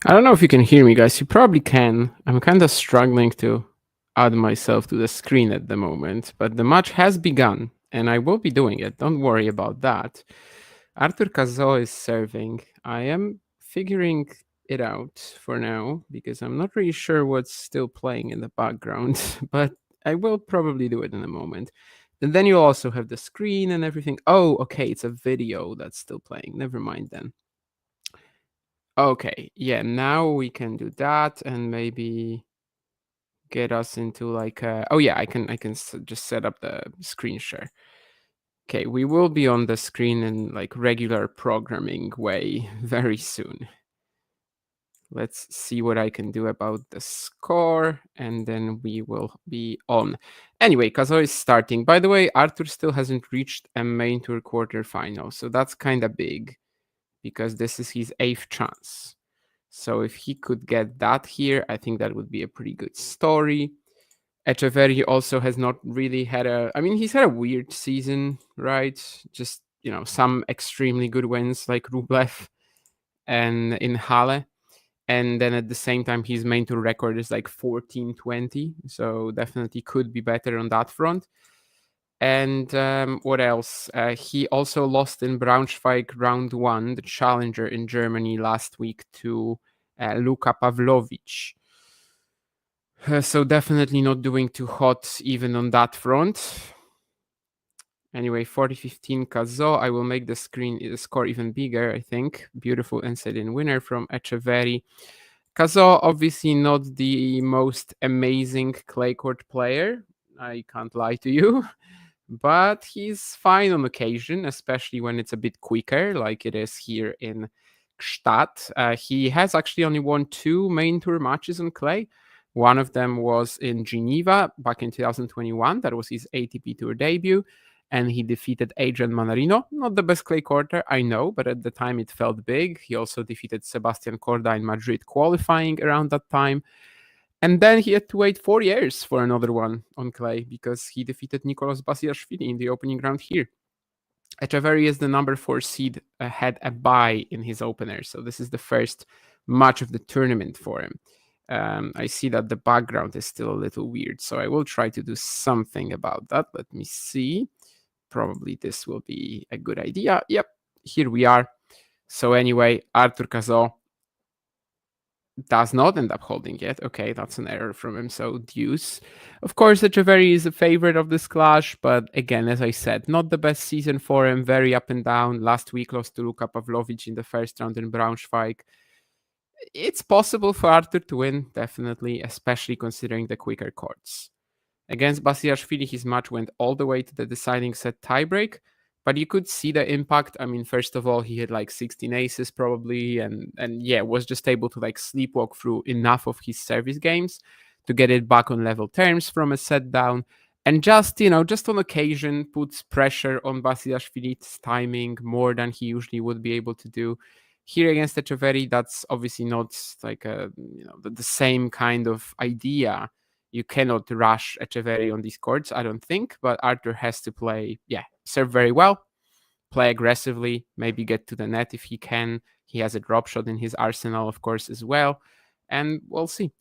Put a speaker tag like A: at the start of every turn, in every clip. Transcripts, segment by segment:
A: I don't know if you can hear me, guys. You probably can. I'm kind of struggling to add myself to the screen at the moment, but the match has begun, and I will be doing it. Don't worry about that. Arthur Cazaux is serving. I am figuring it out for now because I'm not really sure what's still playing in the background, but I will probably do it in a moment. And then you also have the screen and everything. Oh, okay, it's a video that's still playing. Never mind then. Okay, yeah, now we can do that and maybe get us into like oh yeah, I can just set up the screen share. Okay, we will be on the screen in like regular programming way very soon. Let's see what I can do about the score, and then we will be on. Anyway, Kazo is starting. By the way, Arthur still hasn't reached a main tour quarterfinal, so that's kind of big because this is his 8th chance. So if he could get that here, I think that would be a pretty good story. Etcheverry also has not really had I mean, he's had a weird season, right? Just, some extremely good wins like Rublev and in Halle. And then at the same time, his main tour record is like 14-20. So definitely could be better on that front. And what else? He also lost in Braunschweig round 1, the challenger in Germany last week to Luka Pavlovic. So definitely not doing too hot even on that front. Anyway, 40-15 Cazaux. I will make the score even bigger, I think. Beautiful inside-in winner from Etcheverry. Cazaux, obviously not the most amazing clay court player. I can't lie to you. But he's fine on occasion, especially when it's a bit quicker, like it is here in Gstaad. He has actually only won 2 main tour matches on clay. One of them was in Geneva back in 2021. That was his ATP Tour debut. And he defeated Adrian Manarino. Not the best clay courter, I know, but at the time it felt big. He also defeated Sebastian Corda in Madrid qualifying around that time. And then he had to wait 4 years for another one on clay because he defeated Nicolas Basilashvili in the opening round here. Etcheverry is the number 4 seed, had a bye in his opener. So this is the first match of the tournament for him. I see that the background is still a little weird, so I will try to do something about that. Let me see. Probably this will be a good idea. Yep, here we are. So anyway, Arthur Cazaux does not end up holding yet. Okay, that's an error from him. So deuce. Of course, Etcheverry is a favorite of this clash, but again, as I said, not the best season for him. Very up and down. Last week lost to Luka Pavlovic in the first round in Braunschweig. It's possible for Arthur to win, definitely, especially considering the quicker courts. Against Basilashvili, his match went all the way to the deciding set tiebreak, but you could see the impact. I mean, first of all, he had like 16 aces probably, and yeah, was just able to like sleepwalk through enough of his service games to get it back on level terms from a set down. And just on occasion, puts pressure on Basilashvili's timing more than he usually would be able to do. Here against Etcheverry, that's obviously not like the same kind of idea. You cannot rush Etcheverry on these courts, I don't think, but Arthur has to serve very well, play aggressively, maybe get to the net if he can. He has a drop shot in his arsenal, of course, as well. And we'll see.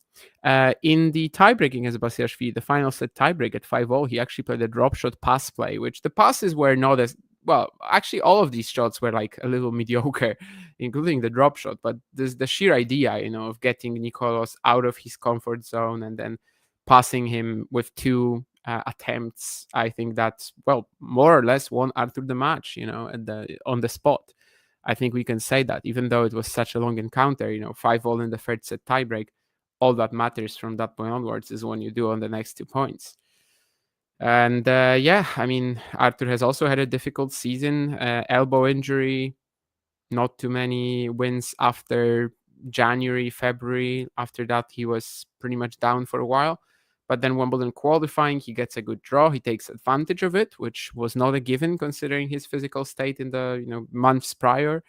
A: In the tiebreak against Basilashvili, the final set tiebreak at 5-0, he actually played a drop shot pass play, which the passes were not as well. Actually, all of these shots were like a little mediocre, including the drop shot. But the sheer idea, of getting Nicolas out of his comfort zone and then passing him with 2 attempts, I think that's more or less won Arthur the match. On the spot. I think we can say that, even though it was such a long encounter. 5-0 in the third set tiebreak. All that matters from that point onwards is when you do on the next 2 points. And I mean, Arthur has also had a difficult season, elbow injury, not too many wins after January, February. After that, he was pretty much down for a while. But then Wimbledon qualifying, he gets a good draw. He takes advantage of it, which was not a given considering his physical state in the months prior.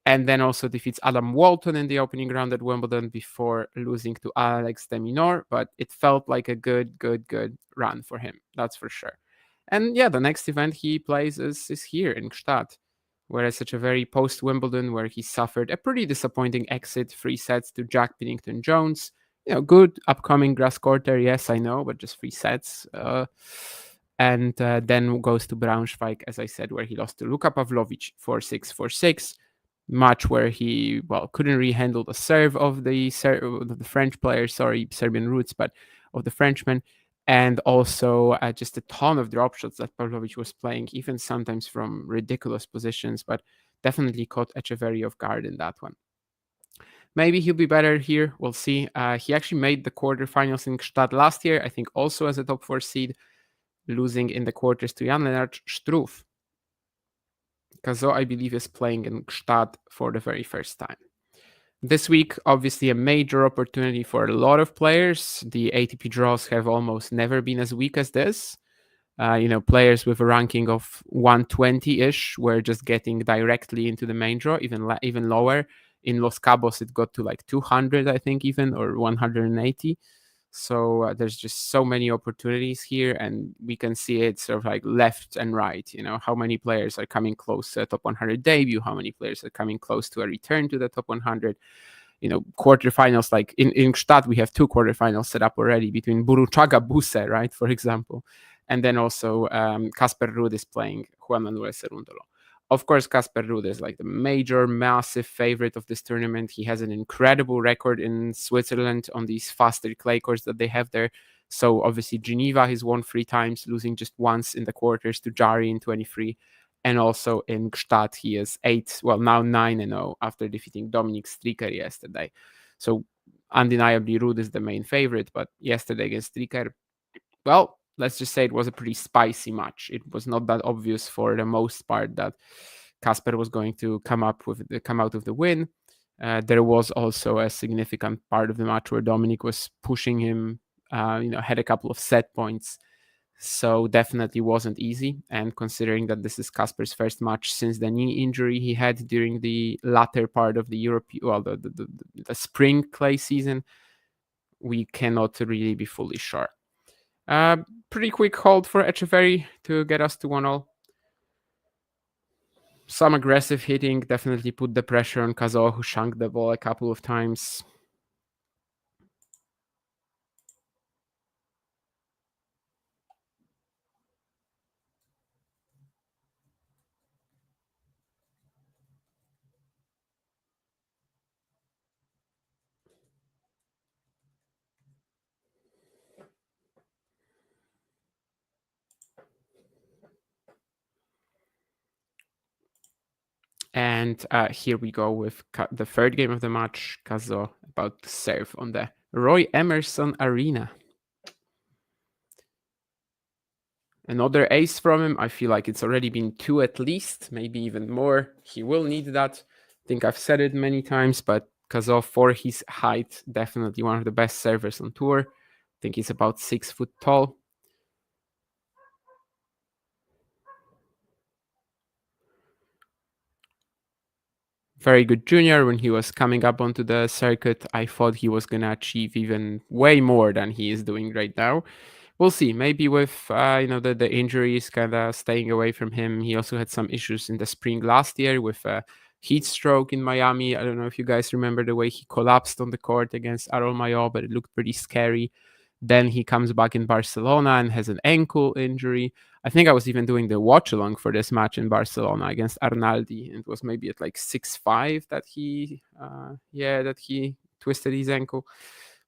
A: And then also defeats Adam Walton in the opening round at Wimbledon before losing to Alex de Minaur. But it felt like a good run for him. That's for sure. And yeah, the next event he plays is here in Gstaad. Whereas Etcheverry post-Wimbledon, where he suffered a pretty disappointing exit, 3 sets to Jack Pennington Jones. Good upcoming grass quarter, yes, I know, but just 3 sets. And then goes to Braunschweig, as I said, where he lost to Luka Pavlovic 4-6, 4-6. Match where he couldn't really handle the serve of the French player, Serbian roots, but of the Frenchman, and also just a ton of drop shots that Pavlovic was playing, even sometimes from ridiculous positions, but definitely caught Etcheverry off guard in that one. Maybe he'll be better here. We'll see. He actually made the quarterfinals in Gstaad last year, I think also as a top 4 seed, losing in the quarters to Jan-Lennart Struff. Cazaux, I believe, is playing in Gstaad for the very first time. This week, obviously, a major opportunity for a lot of players. The ATP draws have almost never been as weak as this. Players with a ranking of 120-ish were just getting directly into the main draw, even lower. In Los Cabos, it got to like 200, I think, even, or 180. So there's just so many opportunities here, and we can see it sort of like left and right. How many players are coming close to a top 100 debut, how many players are coming close to a return to the top 100. Quarterfinals, like in Gstaad, we have 2 quarterfinals set up already between Buruchaga Buse, right, for example. And then also Casper Ruud is playing Juan Manuel Cerundolo. Of course, Casper Ruud is like the major, massive favorite of this tournament. He has an incredible record in Switzerland on these faster clay courts that they have there. So obviously Geneva, he's won 3 times, losing just once in the quarters to Jari in 23. And also in Gstaad, he is 9-0 after defeating Dominik Stricker yesterday. So undeniably, Ruud is the main favorite. But yesterday against Stricker, let's just say it was a pretty spicy match. It was not that obvious for the most part that Casper was going to come out with the win. There was also a significant part of the match where Dominik was pushing him, had a couple of set points. So definitely wasn't easy. And considering that this is Casper's first match since the knee injury he had during the latter part of the the spring clay season, we cannot really be fully sure. Pretty quick hold for Etcheverry to get us to 1-0. Some aggressive hitting definitely put the pressure on Cazaux, who shanked the ball a couple of times. And here we go with the third game of the match. Cazaux about to serve on the Roy Emerson Arena. Another ace from him. I feel like it's already been 2 at least, maybe even more. He will need that. I think I've said it many times, but Cazaux, for his height, definitely one of the best servers on tour. I think he's about 6 foot tall. Very good junior. When he was coming up onto the circuit, I thought he was going to achieve even way more than he is doing right now. We'll see. Maybe with the injuries kind of staying away from him. He also had some issues in the spring last year with a heat stroke in Miami. I don't know if you guys remember the way he collapsed on the court against Arol Mayo, but it looked pretty scary. Then he comes back in Barcelona and has an ankle injury. I think I was even doing the watch along for this match in Barcelona against Arnaldi. It was maybe at like 6-5 that he twisted his ankle.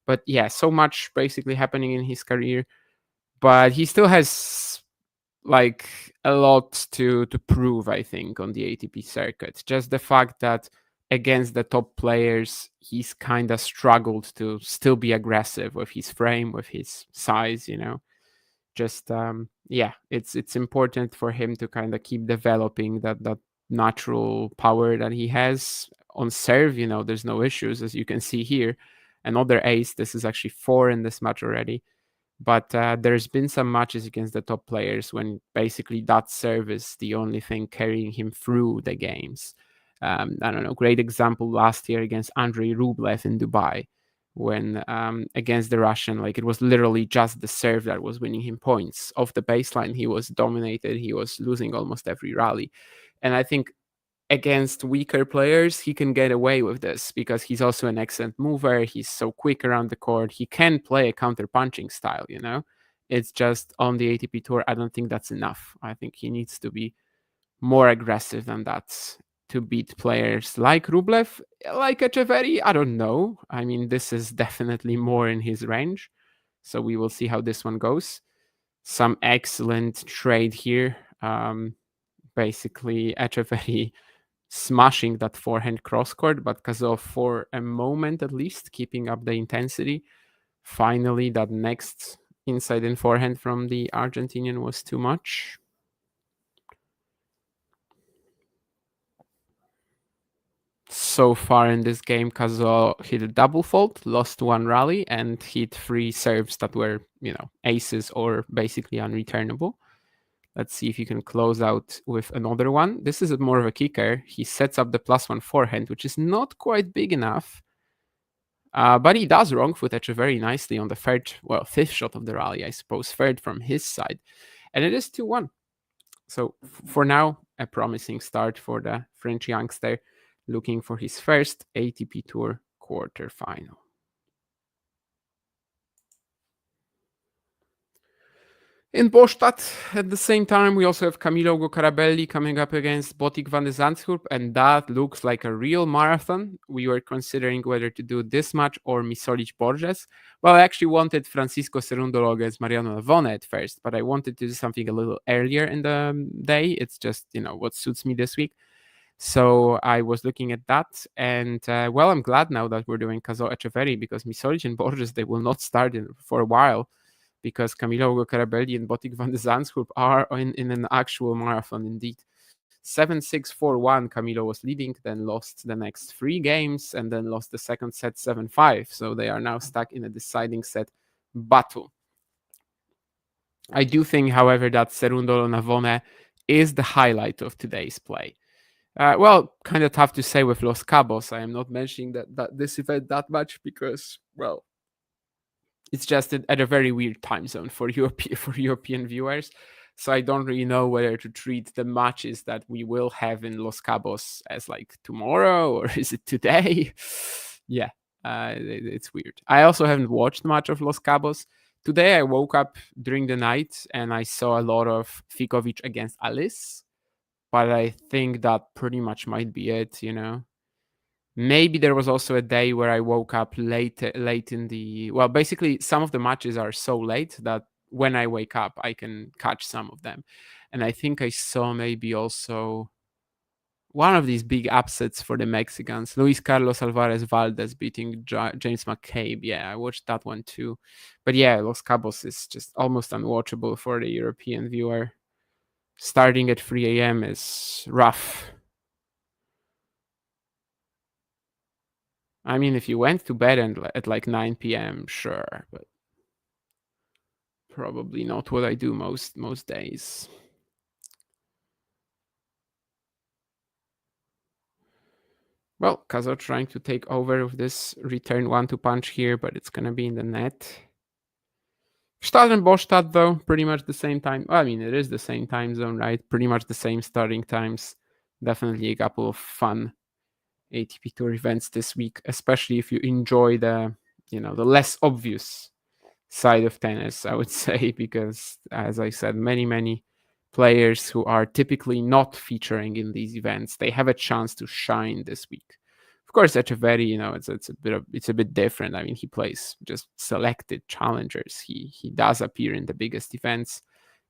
A: But yeah, so much basically happening in his career. But he still has like a lot to prove, I think, on the ATP circuit. Just the fact that against the top players, he's kind of struggled to still be aggressive with his frame, with his size, Just it's important for him to kind of keep developing that natural power that he has on serve. There's no issues, as you can see here. Another ace. This is actually 4 in this match already. But there's been some matches against the top players when basically that serve is the only thing carrying him through the games. I don't know, great example last year against Andrei Rublev in Dubai, when against the Russian, like it was literally just the serve that was winning him points. Off the baseline, he was dominated. He was losing almost every rally. And I think against weaker players, he can get away with this because he's also an excellent mover. He's so quick around the court. He can play a counter punching style, you know? It's just on the ATP Tour, I don't think that's enough. I think he needs to be more aggressive than that to beat players like Rublev, like Etcheverry. I don't know. I mean, this is definitely more in his range. So we will see how this one goes. Some excellent trade here. Basically, Etcheverry smashing that forehand cross court, but Cazaux for a moment at least keeping up the intensity. Finally, that next inside in forehand from the Argentinian was too much. So far in this game, Cazaux hit a double fault, lost one rally, and hit 3 serves that were, aces or basically unreturnable. Let's see if he can close out with another one. This is more of a kicker. He sets up the +1 forehand, which is not quite big enough. But he does wrong foot Etcheverry nicely on the fifth shot of the rally, I suppose, third from his side. And it is 2-1. So for now, a promising start for the French youngster, looking for his first ATP Tour quarterfinal. In Gstaad, at the same time, we also have Camilo Carabelli coming up against Botic van de Zandschulp, and that looks like a real marathon. We were considering whether to do this match or Misolic Borges. Well, I actually wanted Francisco Cerundolo against Mariano Navone at first, but I wanted to do something a little earlier in the day. It's just, what suits me this week. So I was looking at that, and I'm glad now that we're doing Cazaux Etcheverry, because Misolic and Borges, they will not start for a while, because Camilo Carabelli and Botic van de Zandschulp are in an actual marathon indeed. 7-6-4-1, Camilo was leading, then lost the next 3 games, and then lost the second set 7-5. So they are now stuck in a deciding set battle. I do think, however, that Cerundolo Navone is the highlight of today's play. Kind of tough to say with Los Cabos. I am not mentioning that this event that much because, it's just at a very weird time zone for European viewers. So I don't really know whether to treat the matches that we will have in Los Cabos as like tomorrow or is it today? Yeah, it's weird. I also haven't watched much of Los Cabos. Today I woke up during the night and I saw a lot of Fikovic against Alice, but I think that pretty much might be it, Maybe there was also a day where I woke up late in the... Well, basically, some of the matches are so late that when I wake up, I can catch some of them. And I think I saw maybe also one of these big upsets for the Mexicans, Luis Carlos Alvarez Valdez beating James McCabe. Yeah, I watched that one too. But yeah, Los Cabos is just almost unwatchable for the European viewer. Starting at 3 a.m. is rough. I mean, if you went to bed at like 9 p.m., sure, but probably not what I do most days. Well, Cazaux trying to take over with this return 1-2 punch here, but it's going to be in the net. Gstaad and Gstaad, though, pretty much the same time. Well, I mean, it is the same time zone, right? Pretty much the same starting times. Definitely a couple of fun ATP Tour events this week, especially if you enjoy the less obvious side of tennis, I would say, because as I said, many players who are typically not featuring in these events, they have a chance to shine this week. Of course, Etcheverry, it's a bit different. I mean, he plays just selected challengers. He does appear in the biggest events.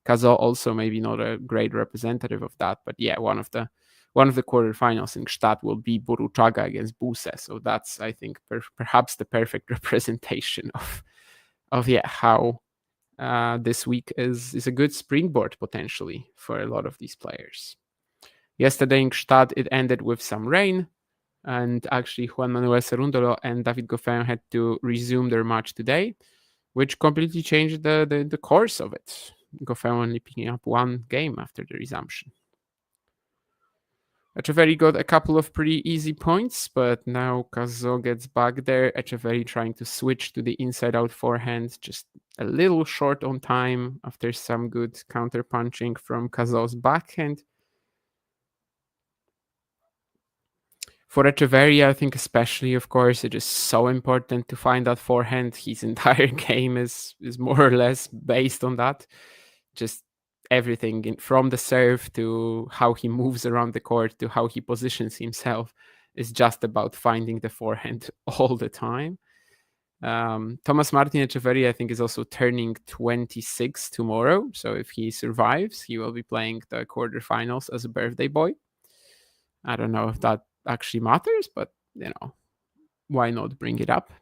A: Cazaux also maybe not a great representative of that, but yeah, one of the quarterfinals in Gstaad will be Boruchaga against Buse. So that's, I think, perhaps the perfect representation of how this week is a good springboard potentially for a lot of these players. Yesterday in Gstaad, it ended with some rain, and actually Juan Manuel Cerundolo and David Goffin had to resume their match today, which completely changed the course of it. Goffin only picking up 1 game after the resumption. Etcheverry got a couple of pretty easy points, but now Cazaux gets back there. Etcheverry trying to switch to the inside-out forehand, just a little short on time after some good counter-punching from Cazaux's backhand. For Etcheverry, I think especially, of course, it is so important to find that forehand. His entire game is more or less based on that. Just everything from the serve to how he moves around the court to how he positions himself is just about finding the forehand all the time. Tomás Martín Etcheverry, I think, is also turning 26 tomorrow. So if he survives, he will be playing the quarterfinals as a birthday boy. I don't know if that actually matters, but why not bring it up?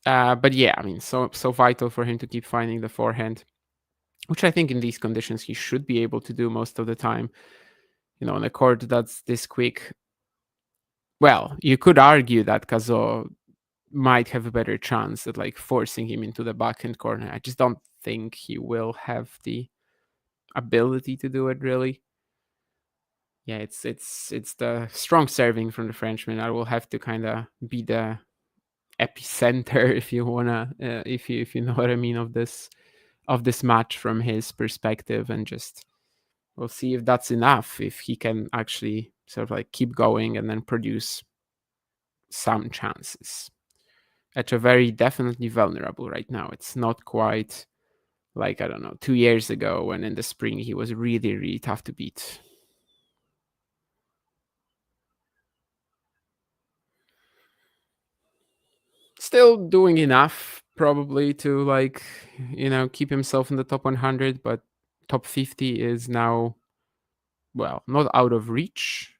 A: But yeah, I mean, so vital for him to keep finding the forehand, which I think in these conditions he should be able to do most of the time. On a court that's this quick. Well, you could argue that Cazaux might have a better chance at like forcing him into the backhand corner. I just don't think he will have the ability to do it really. Yeah, it's the strong serving from the Frenchman. I will have to kind of be the epicenter if you wanna if you know what I mean of this match from his perspective, and just we'll see if that's enough, if he can actually sort of like keep going and then produce some chances. Etcheverry definitely vulnerable right now. It's not quite like, I don't know, 2 years ago when in the spring he was really, really tough to beat. Still doing enough probably to like, keep himself in the top 100, but top 50 is now, well, not out of reach,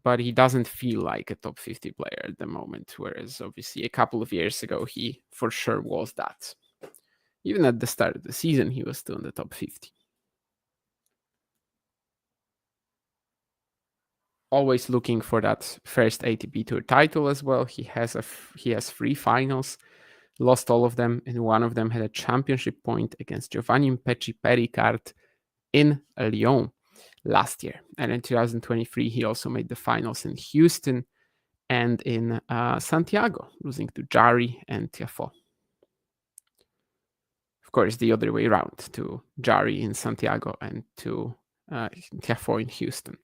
A: but he doesn't feel like a top 50 player at the moment, whereas obviously a couple of years ago he for sure was that. Even at the start of the season he was still in the top 50. Always looking for that first ATP Tour title as well. He has 3 finals, lost all of them, and one of them had a championship point against Giovanni Pecci Pericard in Lyon last year. And in 2023, he also made the finals in Houston and in Santiago, losing to Jarry and Tiafoe. Of course, the other way around, to Jarry in Santiago and to Tiafoe in Houston.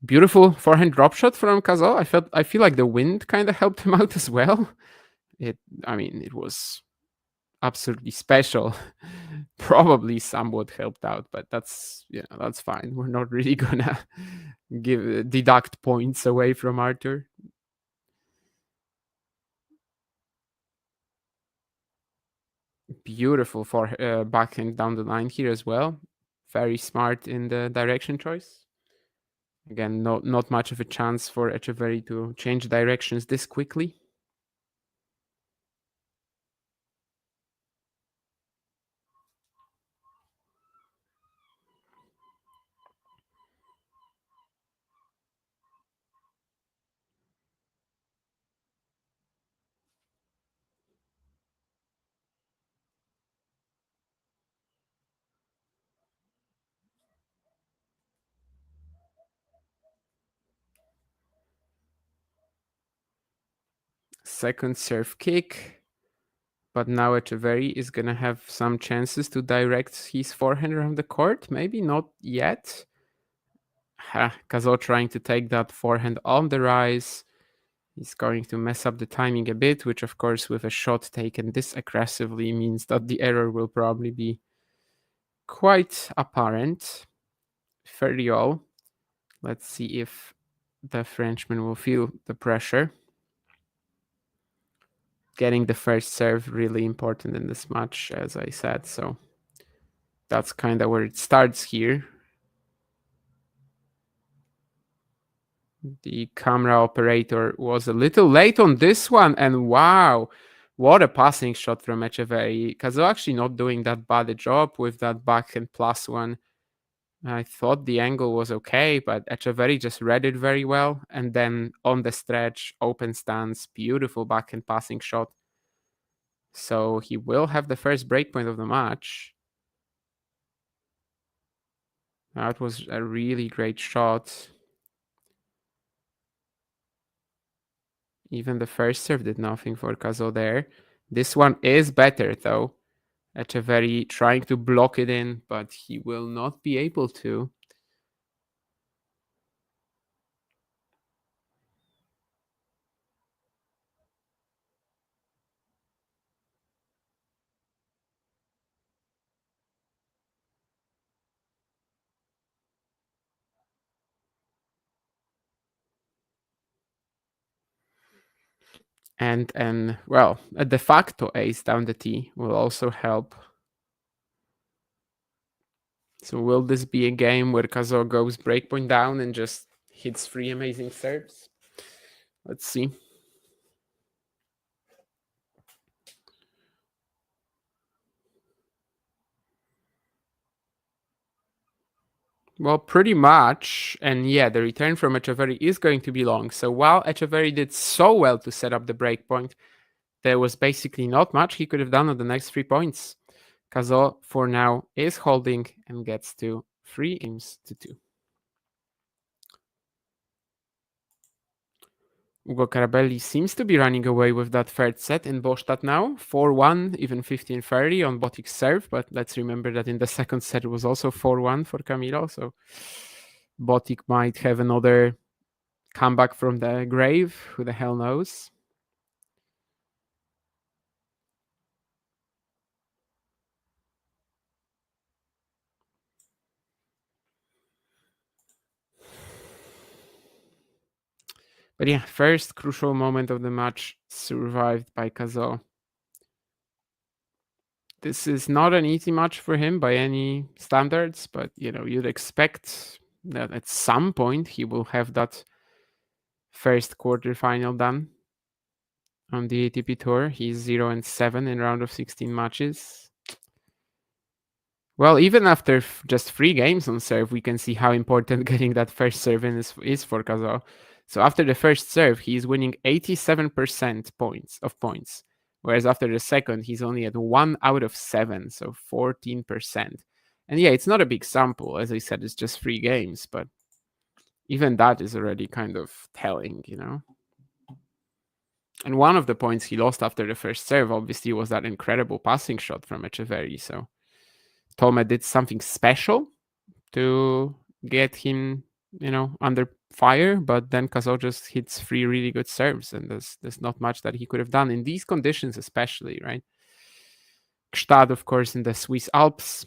A: Beautiful forehand drop shot from Cazaux. I feel like the wind kind of helped him out as well. It was absolutely special. Probably somewhat helped out, but that's fine. We're not really gonna deduct points away from Arthur. Beautiful for backhand down the line here as well. Very smart in the direction choice. Again, not much of a chance for Etcheverry to change directions this quickly. Second serve kick. But now Etcheverry is going to have some chances to direct his forehand around the court. Maybe not yet. Cazaux trying to take that forehand on the rise. He's going to mess up the timing a bit, which of course with a shot taken this aggressively means that the error will probably be quite apparent. 30-all. Let's see if the Frenchman will feel the pressure. Getting the first serve really important in this match, as I said, so that's kind of where it starts here. The camera operator was a little late on this one, and wow, what a passing shot from Etcheverry. Cazaux actually not doing that bad a job with that backhand plus one. I thought the angle was okay, but Etcheverry just read it very well. And then on the stretch, open stance, beautiful backhand passing shot. So he will have the first breakpoint of the match. That was a really great shot. Even the first serve did nothing for Cazaux there. This one is better, though. Etcheverry trying to block it in, but he will not be able to. And well, a de facto ace down the T will also help. So will this be a game where Cazaux goes breakpoint down and just hits 3 amazing serves? Let's see. Well, pretty much. And yeah, the return from Etcheverry is going to be long. So while Etcheverry did so well to set up the breakpoint, there was basically not much he could have done on the next 3 points. Cazaux, for now, is holding and gets to 3 games to 2. Ugo Carabelli seems to be running away with that third set in Gstaad now. 4-1, even 15-30 on Botic's serve. But let's remember that in the second set it was also 4-1 for Camilo. So Botic might have another comeback from the grave. Who the hell knows? But yeah, first crucial moment of the match survived by Cazaux. This is not an easy match for him by any standards, but you'd expect that at some point he will have that first quarterfinal done on the ATP tour. He's 0-7 in round of 16 matches. Well, even after just 3 games on serve, we can see how important getting that first serve in is for Cazaux. So after the first serve, he's winning 87% points, whereas after the second, he's only at 1 out of 7, so 14%. And yeah, it's not a big sample. As I said, it's just 3 games, but even that is already kind of telling. And one of the points he lost after the first serve, obviously, was that incredible passing shot from Etcheverry. So Tomás did something special to get him, under fire, but then Cazaux just hits 3 really good serves, and there's not much that he could have done in these conditions, especially, right? Gstaad, of course, in the Swiss Alps.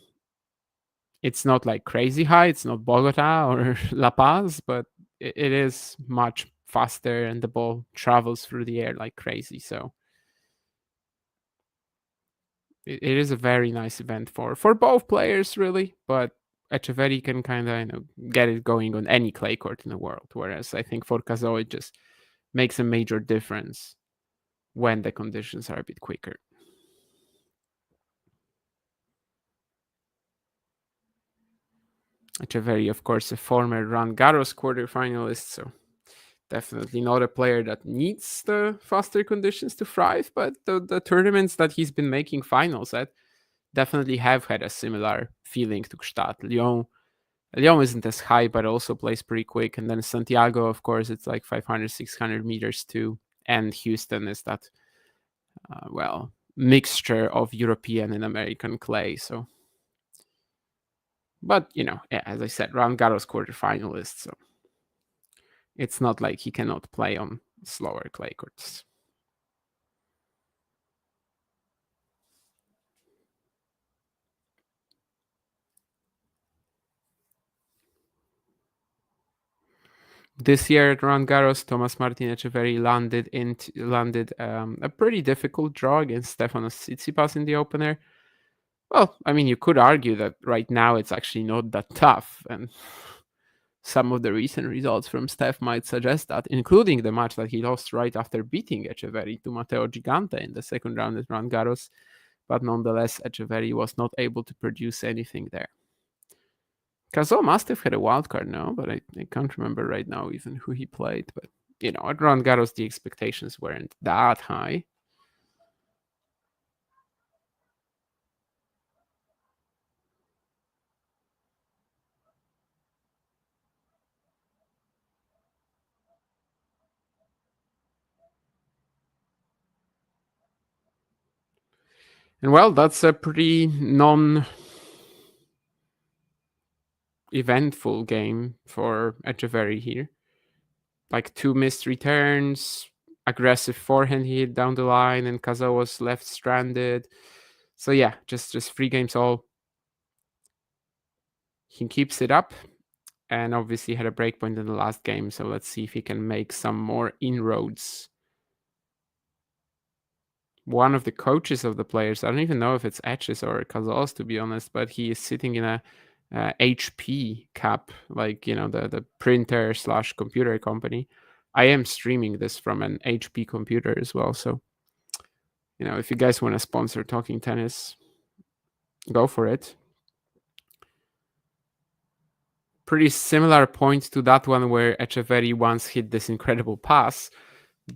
A: It's not like crazy high. It's not Bogota or La Paz, but it is much faster, and the ball travels through the air like crazy. So it is a very nice event for both players, really. But Etcheverry can kind of get it going on any clay court in the world, whereas I think for Cazaux it just makes a major difference when the conditions are a bit quicker. Etcheverry, of course, a former Roland Garros quarterfinalist, so definitely not a player that needs the faster conditions to thrive, but the tournaments that he's been making finals at definitely have had a similar feeling to Gstaad. Lyon isn't as high, but also plays pretty quick. And then Santiago, of course, it's like 500, 600 meters too. And Houston is that, mixture of European and American clay. So, but, as I said, Roland Garros quarterfinalist. So it's not like he cannot play on slower clay courts. This year at Roland Garros, Tomás Martín Etcheverry landed a pretty difficult draw against Stefanos Tsitsipas in the opener. Well, I mean, you could argue that right now it's actually not that tough, and some of the recent results from Steph might suggest that, including the match that he lost right after beating Etcheverry to Matteo Gigante in the second round at Roland Garros. But nonetheless, Etcheverry was not able to produce anything there. Cazaux must have had a wild card now, but I can't remember right now even who he played. But, at Roland Garros, the expectations weren't that high. And well, that's a pretty eventful game for Etcheverry here. Like 2 missed returns, aggressive forehand hit down the line, and Cazaux was left stranded. So yeah, just 3 games all. He keeps it up, and obviously had a breakpoint in the last game. So let's see if he can make some more inroads one of the coaches of the players. I don't even know if it's Etches or Cazaux, to be honest, but he is sitting in a HP cap, like, the printer slash computer company. I am streaming this from an HP computer as well. So, if you guys want to sponsor Talking Tennis, go for it. Pretty similar point to that one where Etcheverry once hit this incredible pass.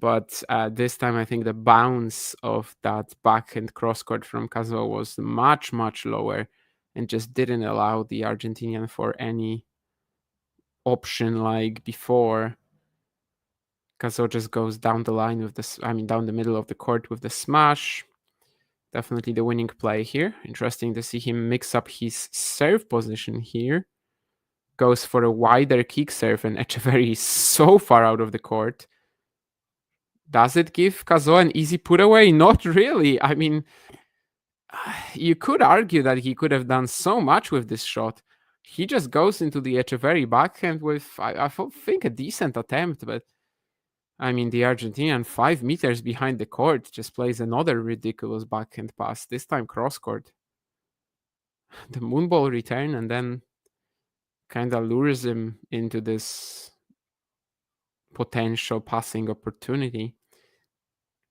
A: But this time, I think the bounce of that backhand crosscourt from Cazaux was much, much lower and just didn't allow the Argentinian for any option like before. Cazaux just goes down the line with this, down the middle of the court with the smash. Definitely the winning play here. Interesting to see him mix up his serve position here. Goes for a wider kick serve, and Etcheverry is so far out of the court. Does it give Cazaux an easy put away? Not really. You could argue that he could have done so much with this shot. He just goes into the Etcheverry backhand with, I think, a decent attempt, but the Argentinian 5 meters behind the court just plays another ridiculous backhand pass, this time cross court. The moonball return, and then kind of lures him into this potential passing opportunity.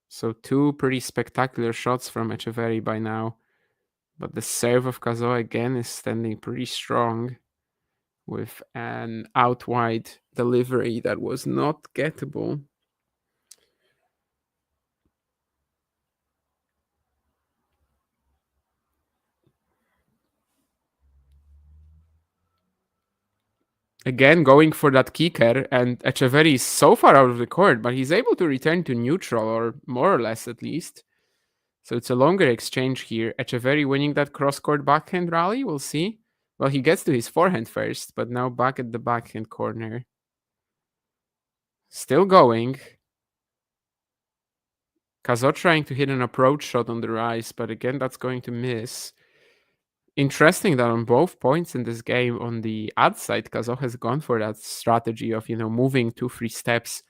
A: So 2 pretty spectacular shots from Etcheverry by now. But the serve of Cazaux again is standing pretty strong with an out wide delivery that was not gettable. Again, going for that kicker, and Etcheverry is so far out of the court, but he's able to return to neutral, or more or less at least. So it's a longer exchange here. Etcheverry winning that cross-court backhand rally, we'll see. Well, he gets to his forehand first, but now back at the backhand corner. Still going. Cazaux trying to hit an approach shot on the rise, but again, that's going to miss. Interesting that on both points in this game, on the ad side, Cazaux has gone for that strategy of moving 2-3 steps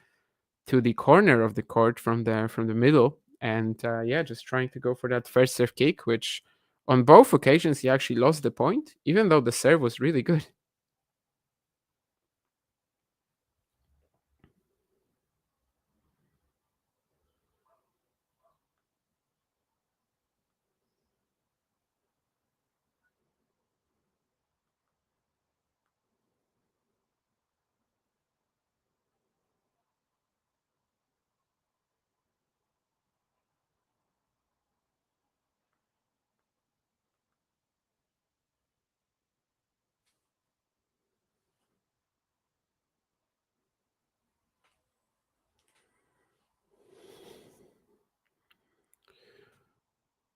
A: to the corner of the court from the middle, and just trying to go for that first serve kick, which on both occasions he actually lost the point, even though the serve was really good.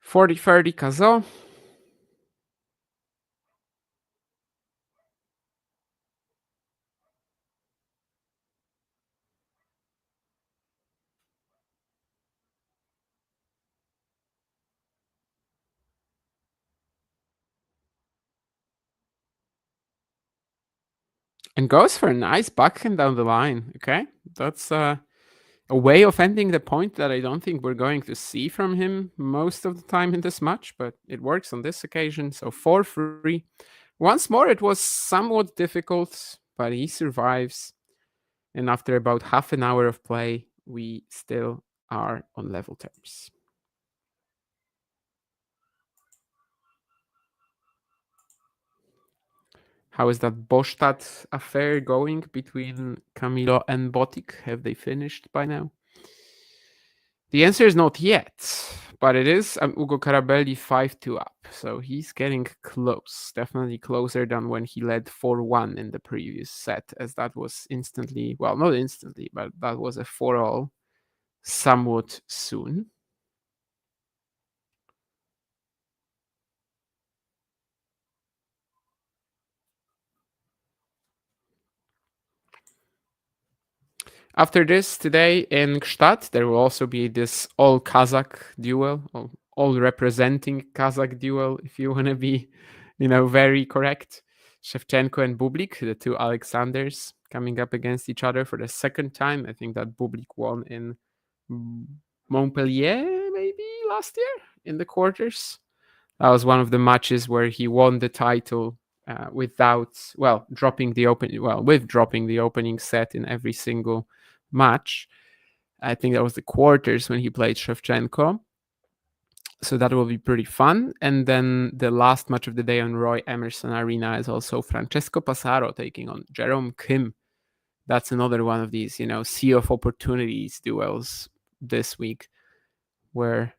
A: (40-30) Cazaux. And goes for a nice backhand down the line. Okay, that's a way of ending the point that I don't think we're going to see from him most of the time in this match, but it works on this occasion. So 4-3. Once more, it was somewhat difficult, but he survives. And after about half an hour of play, we still are on level terms. How is that Gstaad affair going between Camilo and Botic? Have they finished by now? The answer is not yet, but it is Ugo Carabelli 5-2 up. So he's getting close, definitely closer than when he led 4-1 in the previous set, as that was instantly, well, not instantly, but that was a 4-all somewhat soon. After this, today in Gstaad, there will also be this all Kazakh duel, all representing Kazakh duel, if you want to be, very correct. Shevchenko and Bublik, the two Alexanders, coming up against each other for the second time. I think that Bublik won in Montpellier, maybe last year in the quarters. That was one of the matches where he won the title without, with dropping the opening set in every single match. I think that was the quarters when he played Shevchenko. So that will be pretty fun. And then the last match of the day on Roy Emerson Arena is also Francesco Passaro taking on Jerome Kim. That's another one of these, sea of opportunities duels this week where,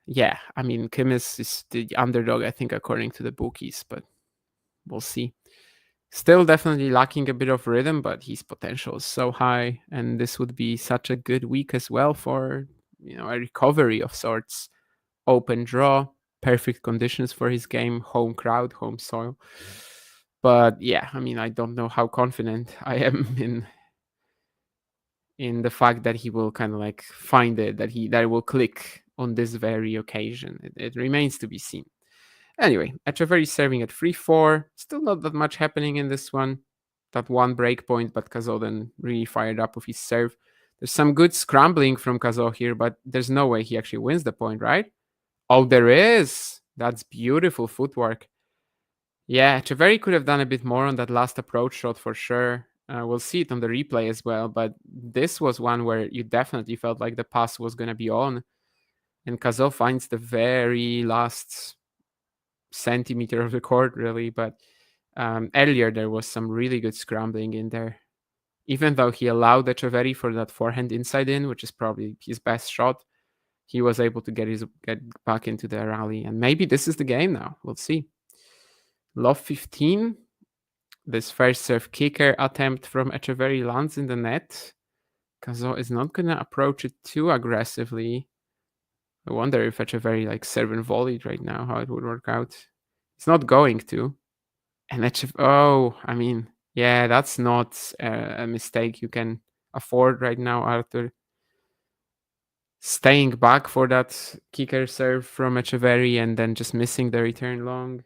A: Kim is the underdog, I think, according to the bookies, but we'll see. Still definitely lacking a bit of rhythm, but his potential is so high. And this would be such a good week as well for, a recovery of sorts. Open draw, perfect conditions for his game, home crowd, home soil. But I don't know how confident I am in the fact that he will kind of like find it, that it will click on this very occasion. It remains to be seen. Anyway, Etcheverry serving at 3-4. Still not that much happening in this one. That one break point, but Cazaux then really fired up with his serve. There's some good scrambling from Cazaux here, but there's no way he actually wins the point, right? Oh, there is. That's beautiful footwork. Yeah, Etcheverry could have done a bit more on that last approach shot for sure. We'll see it on the replay as well, but this was one where you definitely felt like the pass was going to be on. And Cazaux finds the very last centimeter of the court, really. But earlier, there was some really good scrambling in there. Even though he allowed Etcheverry for that forehand inside in, which is probably his best shot, he was able to get back into the rally. And maybe this is the game now. We'll see. Love 15. This first serve kicker attempt from Etcheverry lands in the net. Cazaux is not going to approach it too aggressively. I wonder if Etcheverry serve and volleyed right now, how it would work out. It's not going to. And that's not a mistake you can afford right now, Artur. Staying back for that kicker serve from Etcheverry and then just missing the return long.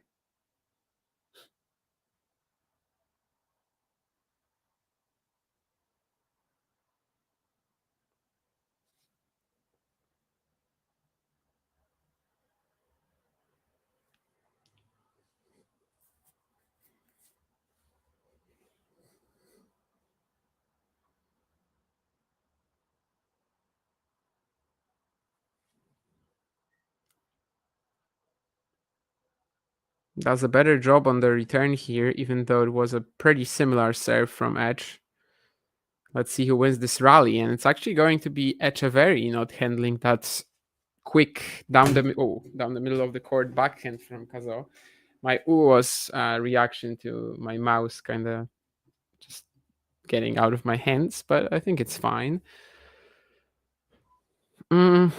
A: Does a better job on the return here, even though it was a pretty similar serve from Edge. Let's see who wins this rally. And it's actually going to be Etcheverry not handling that quick down the middle of the court backhand from Cazaux. My was reaction to my mouse kind of just getting out of my hands, but I think it's fine.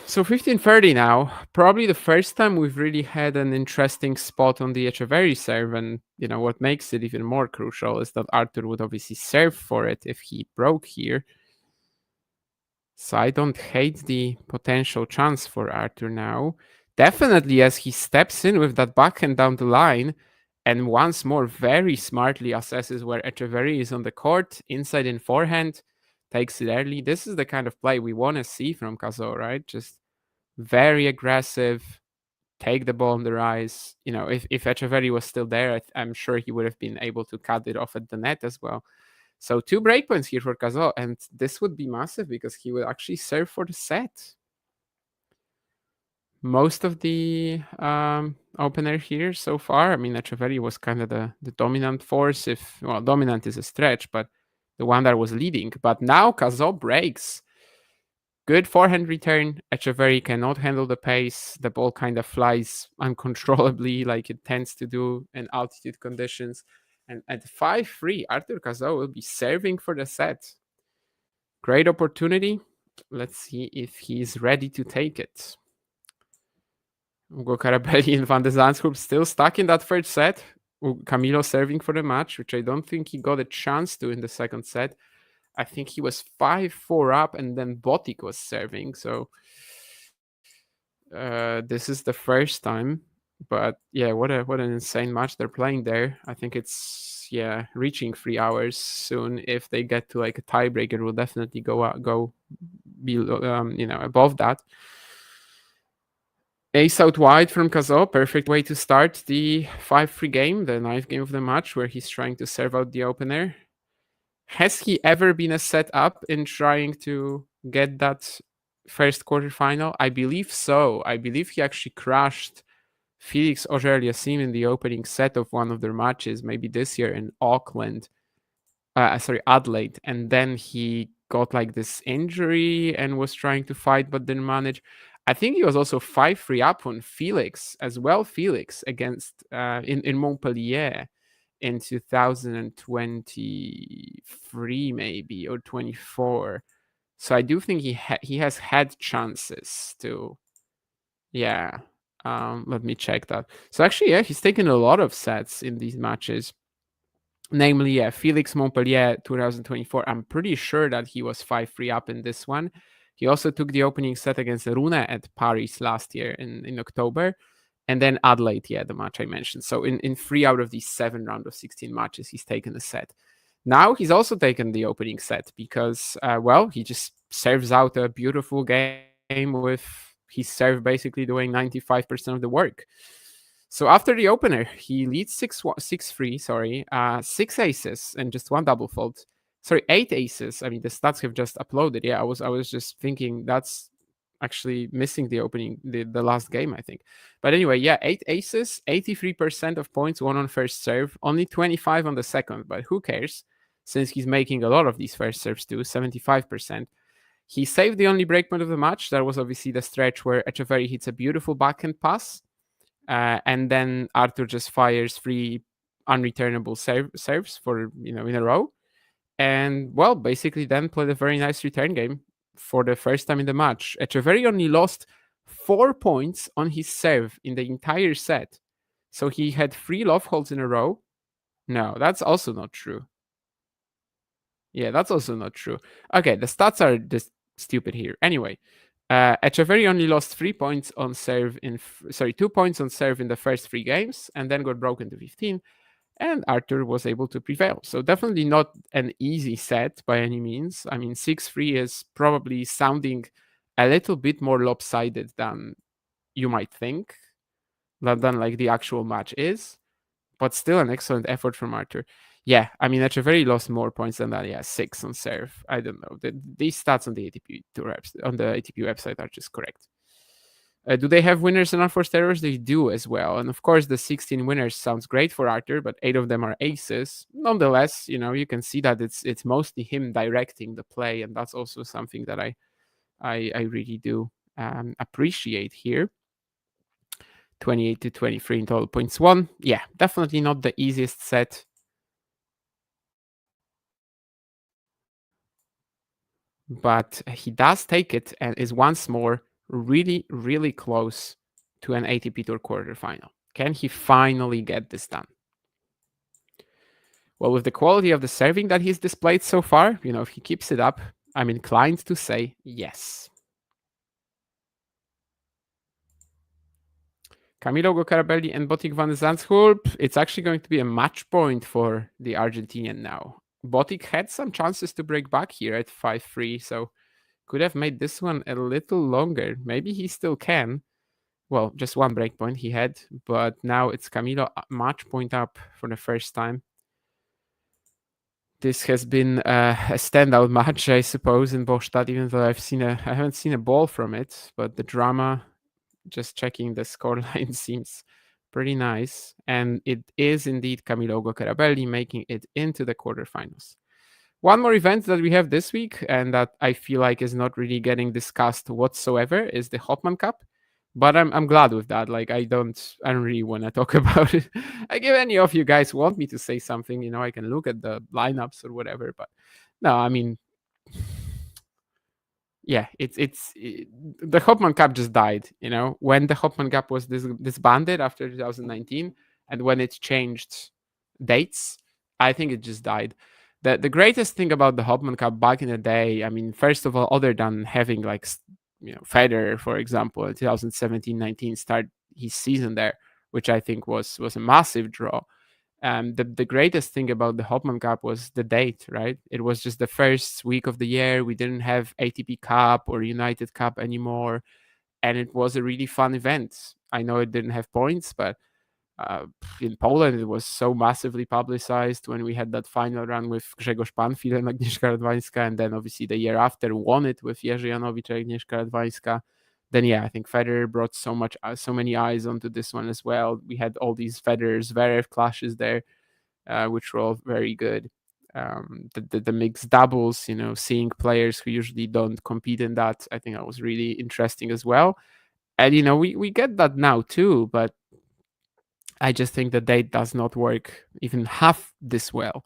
A: So 15-30 now. Probably the first time we've really had an interesting spot on the Etcheverry serve, and what makes it even more crucial is that Artur would obviously serve for it if he broke here. So I don't hate the potential chance for Artur now. Definitely as he steps in with that backhand down the line and once more very smartly assesses where Etcheverry is on the court, inside in forehand, takes it early. This is the kind of play we want to see from Cazaux, right? Just very aggressive, take the ball on the rise. If Etcheverry was still there, I'm sure he would have been able to cut it off at the net as well. So 2 breakpoints here for Cazaux, and this would be massive because he will actually serve for the set. Most of the opener here so far, Etcheverry was kind of the dominant force. Dominant is a stretch, but the one that was leading. But now Cazaux breaks. Good forehand return. Etcheverry cannot handle the pace. The ball kind of flies uncontrollably like it tends to do in altitude conditions. And at 5-3, Artur Cazaux will be serving for the set. Great opportunity. Let's see if he's ready to take it. Ugo Carabelli and Van de Zandschulp still stuck in that third set. Camilo serving for the match, which I don't think he got a chance to in the second set. I think he was 5-4 up, and then Botic was serving. So this is the first time. But yeah, what an insane match they're playing there. I think it's reaching 3 hours soon. If they get to a tiebreaker, will definitely go below, above that. Ace out wide from Cazaux, perfect way to start the 5-3 game, the 9th game of the match, where he's trying to serve out the opener. Has he ever been a set up in trying to get that first quarterfinal? I believe so. I believe he actually crashed Felix Auger-Aliassime in the opening set of one of their matches, maybe this year in Auckland. Adelaide, and then he got like this injury and was trying to fight but didn't manage. I think he was also 5-3 up on Felix as well. Felix against in Montpellier in 2023 maybe or 24. So I do think he has had chances to, yeah. Let me check that. So actually, yeah, he's taken a lot of sets in these matches. Namely, yeah, Felix Montpellier 2024. I'm pretty sure that he was 5-3 up in this one. He also took the opening set against Rune at Paris last year in October. And then Adelaide, yeah, the match I mentioned. So in 3 out of these 7 round of 16 matches, he's taken a set. Now he's also taken the opening set because, he just serves out a beautiful game with his serve basically doing 95% of the work. So after the opener, he leads 6-3, 6 aces and just 1 double fault. Sorry, 8 aces. I mean, the stats have just uploaded. Yeah, I was just thinking that's actually missing the opening, the last game, I think. But anyway, yeah, 8 aces, 83% of points won on first serve, only 25 on the second, but who cares? Since he's making a lot of these first serves too, 75%. He saved the only breakpoint of the match. That was obviously the stretch where Etcheverry hits a beautiful backhand pass. And then Arthur just fires 3 unreturnable serves for, in a row. And, basically then played a very nice return game for the first time in the match. Etcheverry only lost 4 points on his serve in the entire set. So he had 3 love holds in a row. No, that's also not true. Yeah, that's also not true. Okay, the stats are just stupid here. Anyway, Etcheverry only lost 3 points on serve 2 points on serve in the first 3 games, and then got broken to 15. And Arthur was able to prevail. So definitely not an easy set by any means. I mean, 6-3 is probably sounding a little bit more lopsided than you might think, than like the actual match is, but still an excellent effort from Arthur. Yeah, I mean, Etcheverry lost more points than that. Yeah, 6 on serve. I don't know. These stats on the ATP on the ATP website are just correct. Do they have winners and unforced errors? They do as well. And of course, the 16 winners sounds great for Arthur, but 8 of them are aces. Nonetheless, you can see that it's mostly him directing the play, and that's also something that I really do appreciate here. 28 to 23 in total points won. Yeah, definitely not the easiest set. But he does take it and is once more really, really close to an ATP Tour quarterfinal. Can he finally get this done? Well, with the quality of the serving that he's displayed so far, if he keeps it up, I'm inclined to say yes. Camilo Gocarabelli and Botic van Zandschulp, it's actually going to be a match point for the Argentinian now. Botic had some chances to break back here at 5-3, so could have made this one a little longer. Maybe he still can. Well, just 1 breakpoint he had, but now it's Camilo match point up for the first time. This has been a standout match, I suppose, in Gstaad, even though I haven't seen a ball from it, but the drama, just checking the scoreline, seems pretty nice. And it is indeed Camilo Gocarabelli making it into the quarterfinals. One more event that we have this week, and that I feel like is not really getting discussed whatsoever, is the Hopman Cup. But I'm glad with that. Like I don't really want to talk about it. Like if any of you guys want me to say something, I can look at the lineups or whatever. But no, I mean, yeah, the Hopman Cup just died. When the Hopman Cup was disbanded after 2019, and when it changed dates, I think it just died. The greatest thing about the Hopman Cup back in the day, I mean, first of all, other than having like Federer, for example, in 2017-19 start his season there, which I think was a massive draw. The greatest thing about the Hopman Cup was the date, right? It was just the first week of the year. We didn't have ATP Cup or United Cup anymore. and it was a really fun event. I know it didn't have points, but in Poland it was so massively publicized when we had that final run with Grzegorz Panfil and Agnieszka Radwańska, and then obviously the year after won it with Jerzy Janowicz and Agnieszka Radwańska. Then yeah, I think Federer brought so many eyes onto this one as well. We had all these Federer Zverev clashes there, which were all very good. The mixed doubles, seeing players who usually don't compete in that, I think that was really interesting as well. And we get that now too, but I just think the date does not work even half this well.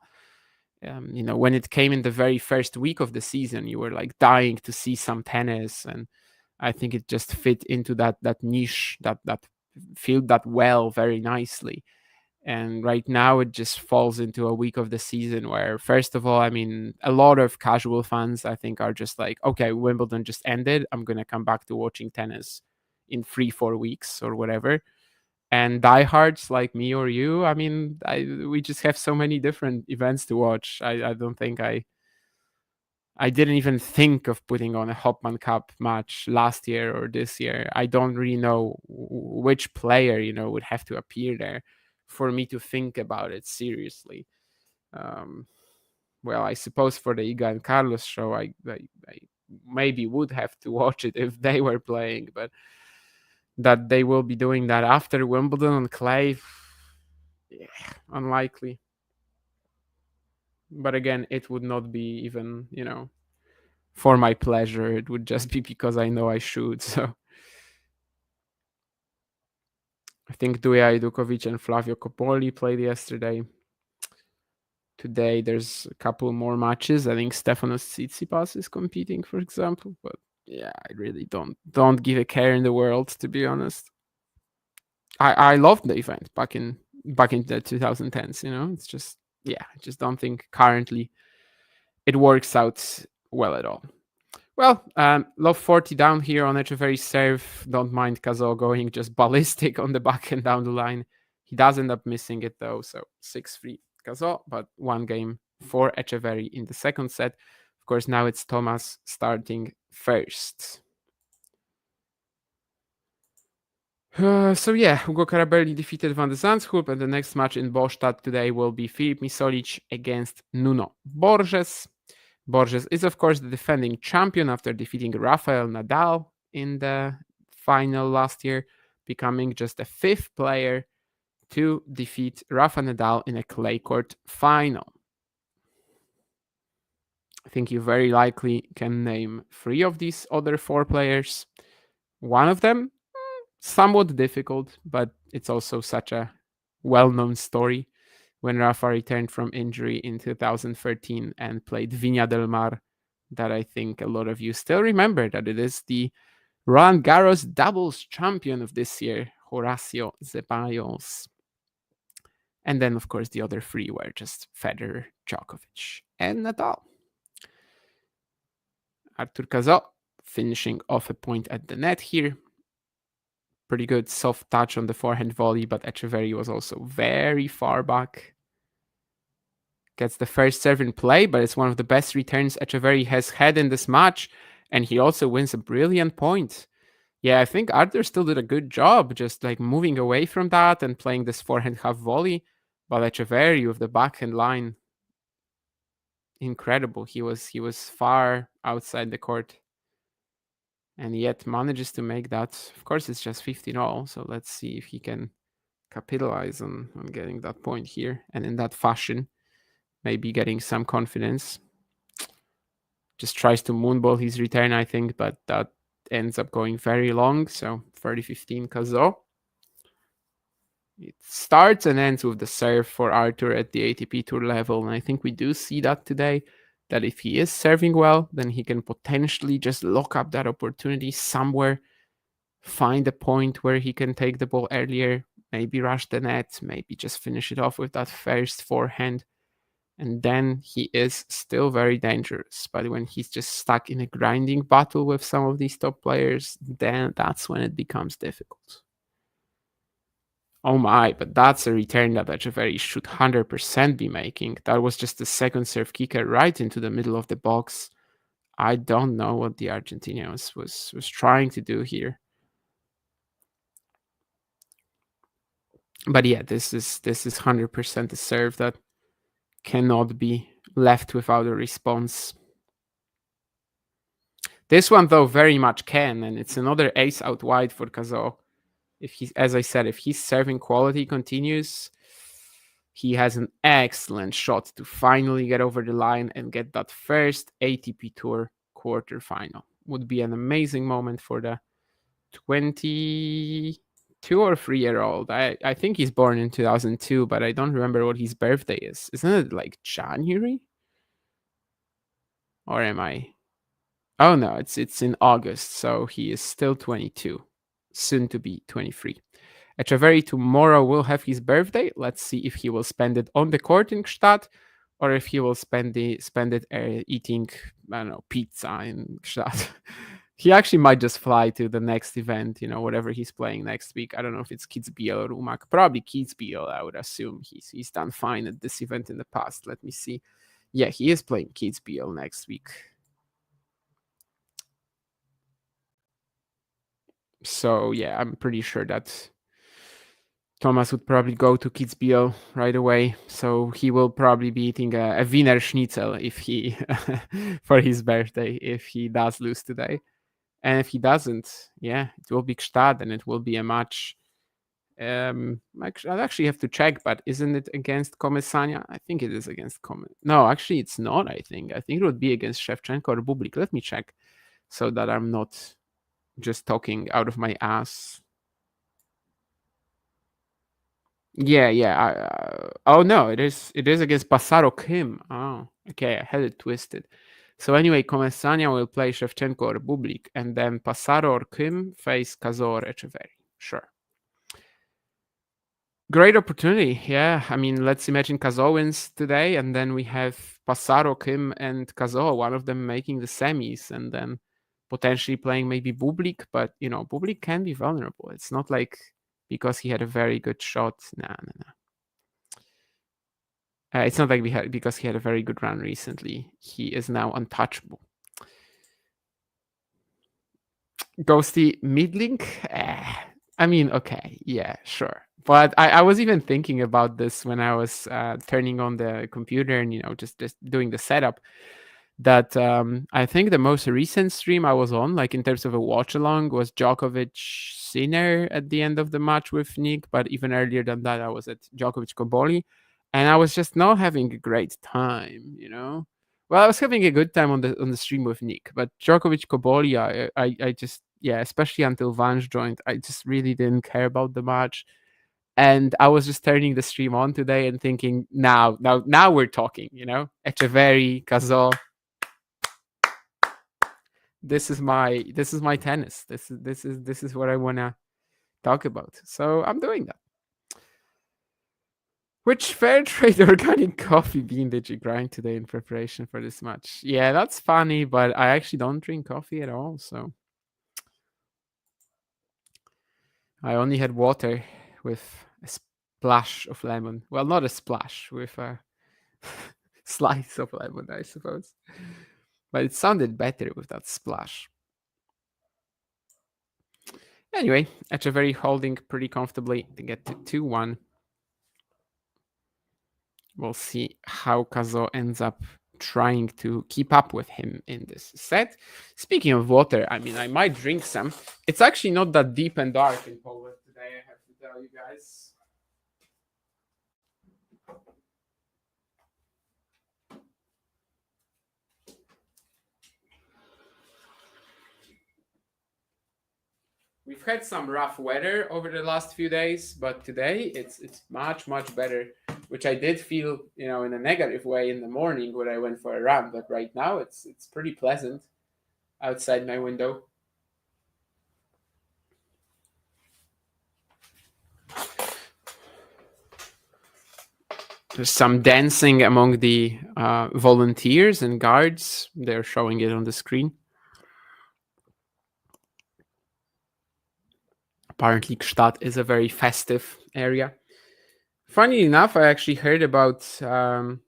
A: When it came in the very first week of the season, you were like dying to see some tennis, and I think it just fit into that niche, that field that well very nicely. And right now it just falls into a week of the season where, first of all, I mean, a lot of casual fans, I think, are just like, okay, Wimbledon just ended, I'm gonna come back to watching tennis in 3-4 weeks or whatever. And diehards like me or you, I mean, we just have so many different events to watch. I don't think I didn't even think of putting on a Hopman Cup match last year or this year. I don't really know which player, would have to appear there for me to think about it seriously. Well, I suppose for the Iga and Carlos show, I maybe would have to watch it if they were playing, but that they will be doing that after Wimbledon on clay, yeah, unlikely. But again, it would not be even, for my pleasure. It would just be because I know I should. So I think Duja Idukovic and Flavio Coppoli played yesterday. Today there's a couple more matches. I think Stefanos Tsitsipas is competing, for example. But yeah, I really don't give a care in the world, to be honest. I loved the event back in the 2010s. It's just, yeah, I just don't think currently it works out well at all. Well, love 40 down here on Etcheverry serve. Don't mind Cazaux going just ballistic on the back and down the line. He does end up missing it though, so 6-3 Cazaux, but one game for Etcheverry in the second set. Of course, now it's Tomás starting first. So yeah, Hugo Carabelli defeated Van de Zandschulp, and the next match in Gstaad today will be Filip Misolic against Nuno Borges. Borges is, of course, the defending champion after defeating Rafael Nadal in the final last year, becoming just the 5th player to defeat Rafa Nadal in a clay court final. I think you very likely can name 3 of these other 4 players. One of them, somewhat difficult, but it's also such a well-known story. When Rafa returned from injury in 2013 and played Viña del Mar, that I think a lot of you still remember, that it is the Roland Garros doubles champion of this year, Horacio Zeballos. And then, of course, the other 3 were just Federer, Djokovic, and Nadal. Arthur Cazaux finishing off a point at the net here. Pretty good soft touch on the forehand volley, but Etcheverry was also very far back. Gets the first serve in play, but it's one of the best returns Etcheverry has had in this match, and he also wins a brilliant point. Yeah, I think Arthur still did a good job just like moving away from that and playing this forehand half volley, but Etcheverry with the backhand line, incredible. He was far outside the court and yet manages to make that. Of course, it's just 15-all, so let's see if he can capitalize on getting that point here, and in that fashion, maybe getting some confidence. Just tries to moonball his return, I think, but that ends up going very long, so 30-15 Cazaux. It starts and ends with the serve for Arthur at the ATP Tour level, and I think we do see that today, that if he is serving well, then he can potentially just lock up that opportunity somewhere, find a point where he can take the ball earlier, maybe rush the net, maybe just finish it off with that first forehand, and then he is still very dangerous. But when he's just stuck in a grinding battle with some of these top players, then that's when it becomes difficult. Oh my, but that's a return that Etcheverry should 100% be making. That was just the second serve kicker right into the middle of the box. I don't know what the Argentinian was trying to do here. But yeah, this is 100% a serve that cannot be left without a response. This one though very much can, and it's another ace out wide for Cazaux. If he's, as I said, if his serving quality continues, he has an excellent shot to finally get over the line and get that first ATP Tour quarterfinal. Would be an amazing moment for the 22 or 3-year-old. I think he's born in 2002, but I don't remember what his birthday is. Isn't it like January? Or am I? Oh no, it's in August, so he is still 22, soon to be 23. Etcheverry tomorrow will have his birthday. Let's see if he will spend it on the court in Gstaad, or if he will spend it eating, I don't know, pizza in Gstaad. He actually might just fly to the next event, whatever he's playing next week. I don't know if it's Kitzbühel or Umag. Probably Kitzbühel, I would assume. He's done fine at this event in the past. Let me see. Yeah, he is playing Kitzbühel next week. So yeah, I'm pretty sure that Tomás would probably go to Kitzbühel right away. So he will probably be eating a Wiener Schnitzel if he for his birthday if he does lose today. And if he doesn't, yeah, it will be Gstaad and it will be a match. I'll actually have to check, but isn't it against Komesania? I think it is against No, actually, it's not. I think it would be against Shevchenko or Bublik. Let me check, so that I'm not just talking out of my ass. Yeah. Oh no, it is against Passaro Kim. Oh, okay, I had it twisted. So anyway, Komesania will play Shevchenko or Bublik, and then Passaro or Kim face Cazaux or Etcheverry. Sure. Great opportunity. Yeah. I mean, let's imagine Cazaux wins today, and then we have Passaro, Kim, and Cazaux, one of them making the semis, and then potentially playing maybe Bublik. But, Bublik can be vulnerable. It's not like because he had a very good shot. No. It's not like because he had a very good run recently. He is now untouchable. Ghosty Midlink? I mean, okay, yeah, sure. But I was even thinking about this when I was turning on the computer and just doing the setup. That I think the most recent stream I was on, like in terms of a watch along, was Djokovic Sinner at the end of the match with Nick. But even earlier than that, I was at Djokovic Koboli, and I was just not having a great time. Well, I was having a good time on the stream with Nick, but Djokovic Koboli, I just especially until Vange joined, I just really didn't care about the match. And I was just turning the stream on today and thinking, now we're talking, Etcheverry, Cazaux. This is my tennis. This is what I wanna talk about. So I'm doing that. Which fair trade organic coffee bean did you grind today in preparation for this match? Yeah, that's funny, but I actually don't drink coffee at all, so I only had water with a splash of lemon. Well, not a splash, with a slice of lemon, I suppose. But it sounded better with that splash. Anyway, Etcheverry holding pretty comfortably to get to 2-1. We'll see how Cazaux ends up trying to keep up with him in this set. Speaking of water, I mean, I might drink some. It's actually not that deep and dark in Poland today, I have to tell you guys. We've had some rough weather over the last few days, but today it's much better, which I did feel, in a negative way in the morning when I went for a run, but right now it's pretty pleasant outside my window. There's some dancing among the volunteers and guards. They're showing it on the screen. Apparently, Gstaad is a very festive area. Funny enough, I actually heard about. Gstaad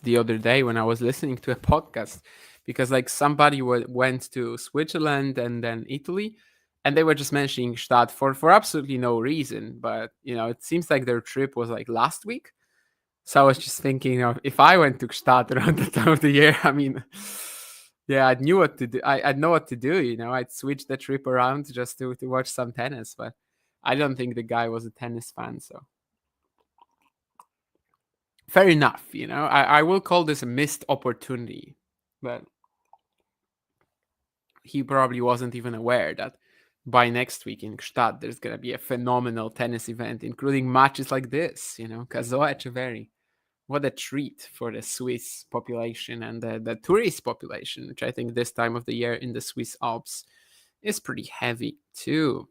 A: the other day when I was listening to a podcast, because somebody went to Switzerland and then Italy, and they were just mentioning Gstaad for absolutely no reason. But it seems like their trip was like last week. So I was just thinking, if I went to Gstaad around the time of the year, I mean, yeah, I knew what to do. I'd know what to do. I'd switch the trip around just to watch some tennis. But I don't think the guy was a tennis fan. So fair enough. I will call this a missed opportunity. But he probably wasn't even aware that by next week in Gstaad, there's going to be a phenomenal tennis event, including matches like this, Cazaux Etcheverry. What a treat for the Swiss population and the tourist population, which I think this time of the year in the Swiss Alps is pretty heavy too.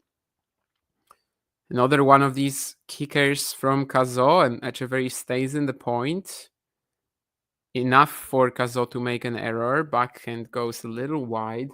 A: Another one of these kickers from Cazaux, and Etcheverry stays in the point. Enough for Cazaux to make an error. Backhand goes a little wide.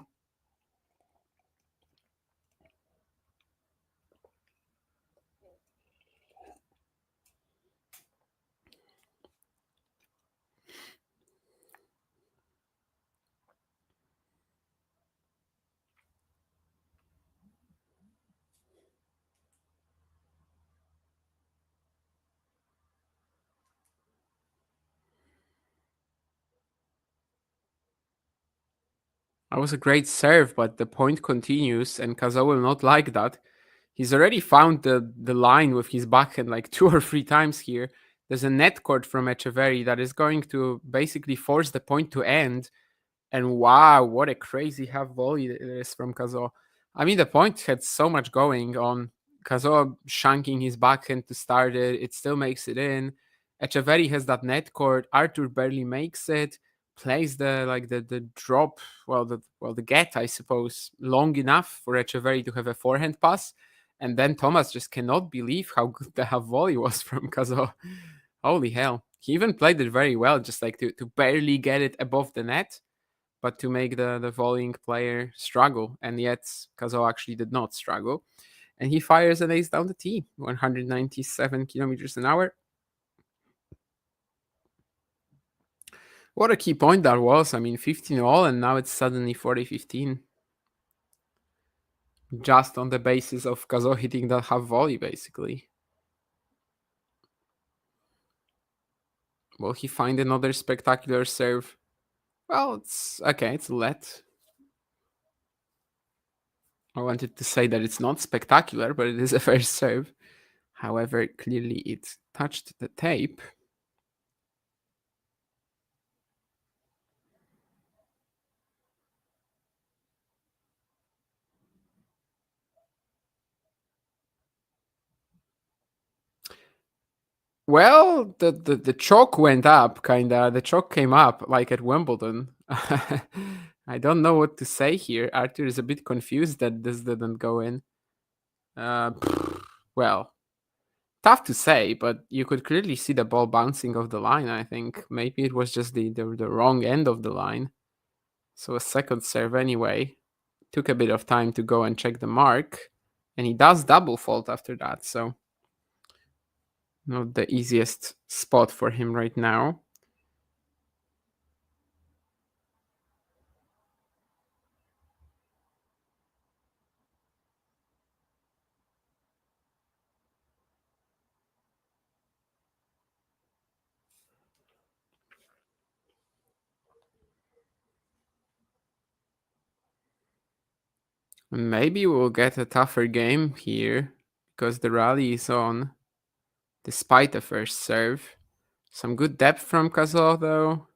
A: That was a great serve, but the point continues, and Cazaux will not like that. He's already found the line with his backhand like 2 or 3 times here. There's a net cord from Etcheverry that is going to basically force the point to end. And wow, what a crazy half volley it is from Cazaux. I mean, the point had so much going on. Cazaux shanking his backhand to start it. It still makes it in. Etcheverry has that net cord. Arthur barely makes it. Plays the drop, the get, I suppose, long enough for Etcheverry to have a forehand pass. And then Tomás just cannot believe how good the half volley was from Cazaux. Holy hell. He even played it very well, just like to barely get it above the net, but to make the volleying player struggle. And yet Cazaux actually did not struggle. And he fires an ace down the tee, 197 kilometers an hour. What a key point that was. I mean, 15 all, and now it's suddenly 40-15. Just on the basis of Cazaux hitting that half volley, basically. Will he find another spectacular serve? Well, it's okay, it's let. I wanted to say that it's not spectacular, but it is a fair serve. However, clearly it touched the tape. Well, the chalk went up, kinda. The chalk came up like at Wimbledon. I don't know what to say here. Arthur is a bit confused that this didn't go in. Uh, well, tough to say, but you could clearly see the ball bouncing off the line. I think maybe it was just the wrong end of the line. So a second serve anyway. Took a bit of time to go and check the mark, and he does double fault after that. So not the easiest spot for him right now. Maybe we'll get a tougher game here because the rally is on, despite the first serve. Some good depth from Cazaux, though.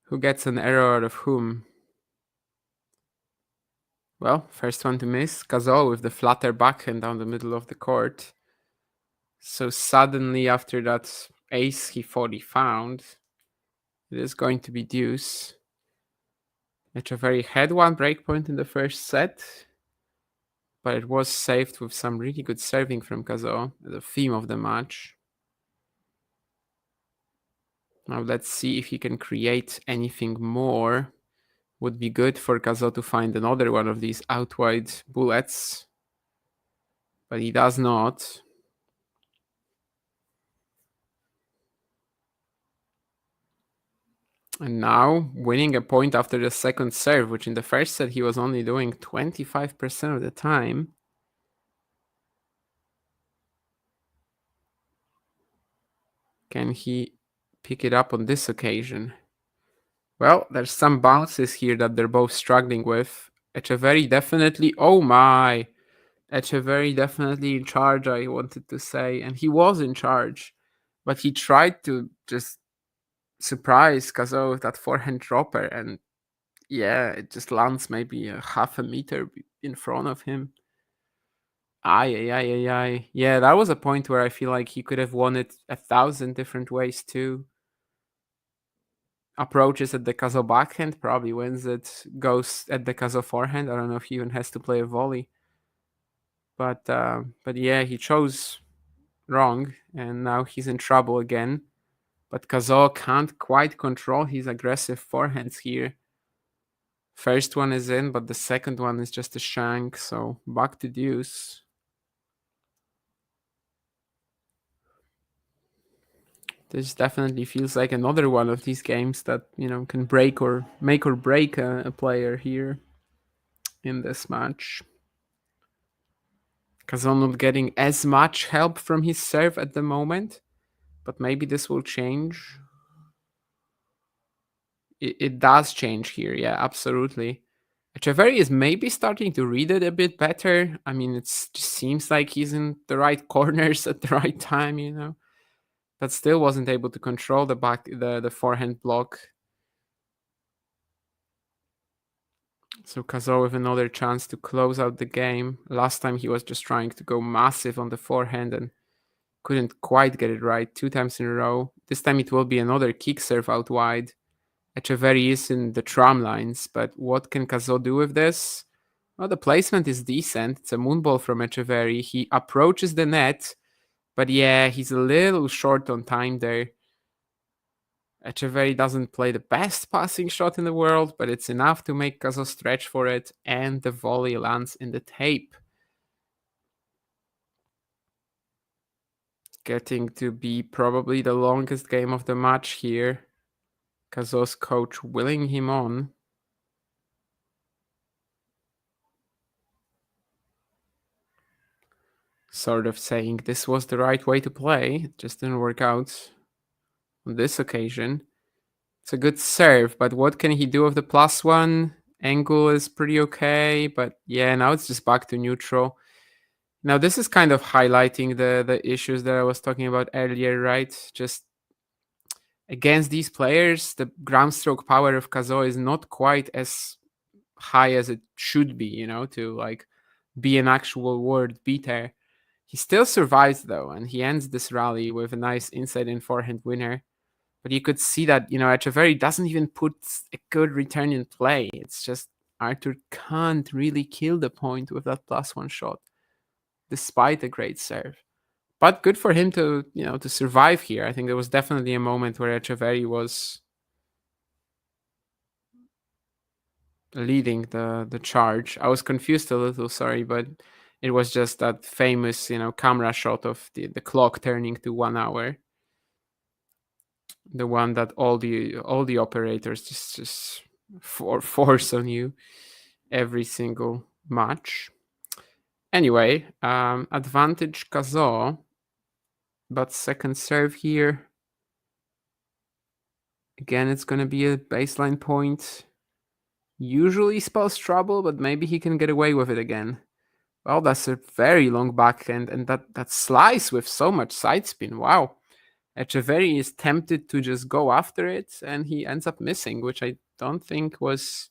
A: Who gets an error out of whom? Well, first one to miss. Cazaux with the flatter backhand down the middle of the court. So suddenly, after that ace he thought he found, it is going to be deuce. Etcheverry had one breakpoint in the first set, but it was saved with some really good serving from Cazaux, the theme of the match. Now let's see if he can create anything more. Would be good for Cazaux to find another one of these out wide bullets, but he does not. And now winning a point after the second serve, which in the first set he was only doing 25% of the time. Can he pick it up on this occasion? Well, there's some bounces here that they're both struggling with. Etcheverry definitely, oh my! Etcheverry definitely in charge, I wanted to say. And he was in charge. But he tried to just surprise Cazaux with that forehand dropper. And yeah, it just lands maybe a half a meter in front of him. Aye, aye, aye, aye, aye. Yeah, that was a point where I feel like he could have won it 1,000 different ways too. Approaches at the Cazaux backhand, probably wins it. Goes at the Cazaux forehand. I don't know if he even has to play a volley. But yeah, he chose wrong, and now he's in trouble again. But Cazaux can't quite control his aggressive forehands here. First one is in, but the second one is just a shank, so back to deuce. This definitely feels like another one of these games that, can break or make or break a player here in this match. Cazaux not getting as much help from his serve at the moment, but maybe this will change. It does change here, yeah, absolutely. Etcheverry is maybe starting to read it a bit better. I mean, it just seems like he's in the right corners at the right time, but still wasn't able to control the forehand block. So Cazaux with another chance to close out the game. Last time he was just trying to go massive on the forehand and couldn't quite get it right 2 times in a row. This time it will be another kick serve out wide. Etcheverry is in the tram lines, but what can Cazaux do with this? Well, the placement is decent. It's a moonball from Etcheverry. He approaches the net, but yeah, he's a little short on time there. Etcheverry doesn't play the best passing shot in the world, but it's enough to make Cazaux stretch for it, and the volley lands in the tape. Getting to be probably the longest game of the match here. Cazaux's coach willing him on. Sort of saying this was the right way to play. It just didn't work out on this occasion. It's a good serve, but what can he do with the +1? Angle is pretty okay, but yeah, now it's just back to neutral. Now this is kind of highlighting the issues that I was talking about earlier, right? Just against these players, the ground stroke power of Cazaux is not quite as high as it should be, to like be an actual world beater. He still survives though, and he ends this rally with a nice inside and forehand winner. But you could see that, Etcheverry doesn't even put a good return in play. It's just Arthur can't really kill the point with that +1 shot, despite a great serve. But good for him to survive here. I think there was definitely a moment where Etcheverry was leading the charge. I was confused a little, sorry, but it was just that famous, camera shot of the clock turning to 1 hour. The one that all the operators just force on you every single match. Anyway, advantage Cazaux, but second serve here. Again, it's gonna be a baseline point. Usually spells trouble, but maybe he can get away with it again. Well, that's a very long backhand, and that slice with so much side spin. Wow. Etcheverry is tempted to just go after it, and he ends up missing, which I don't think was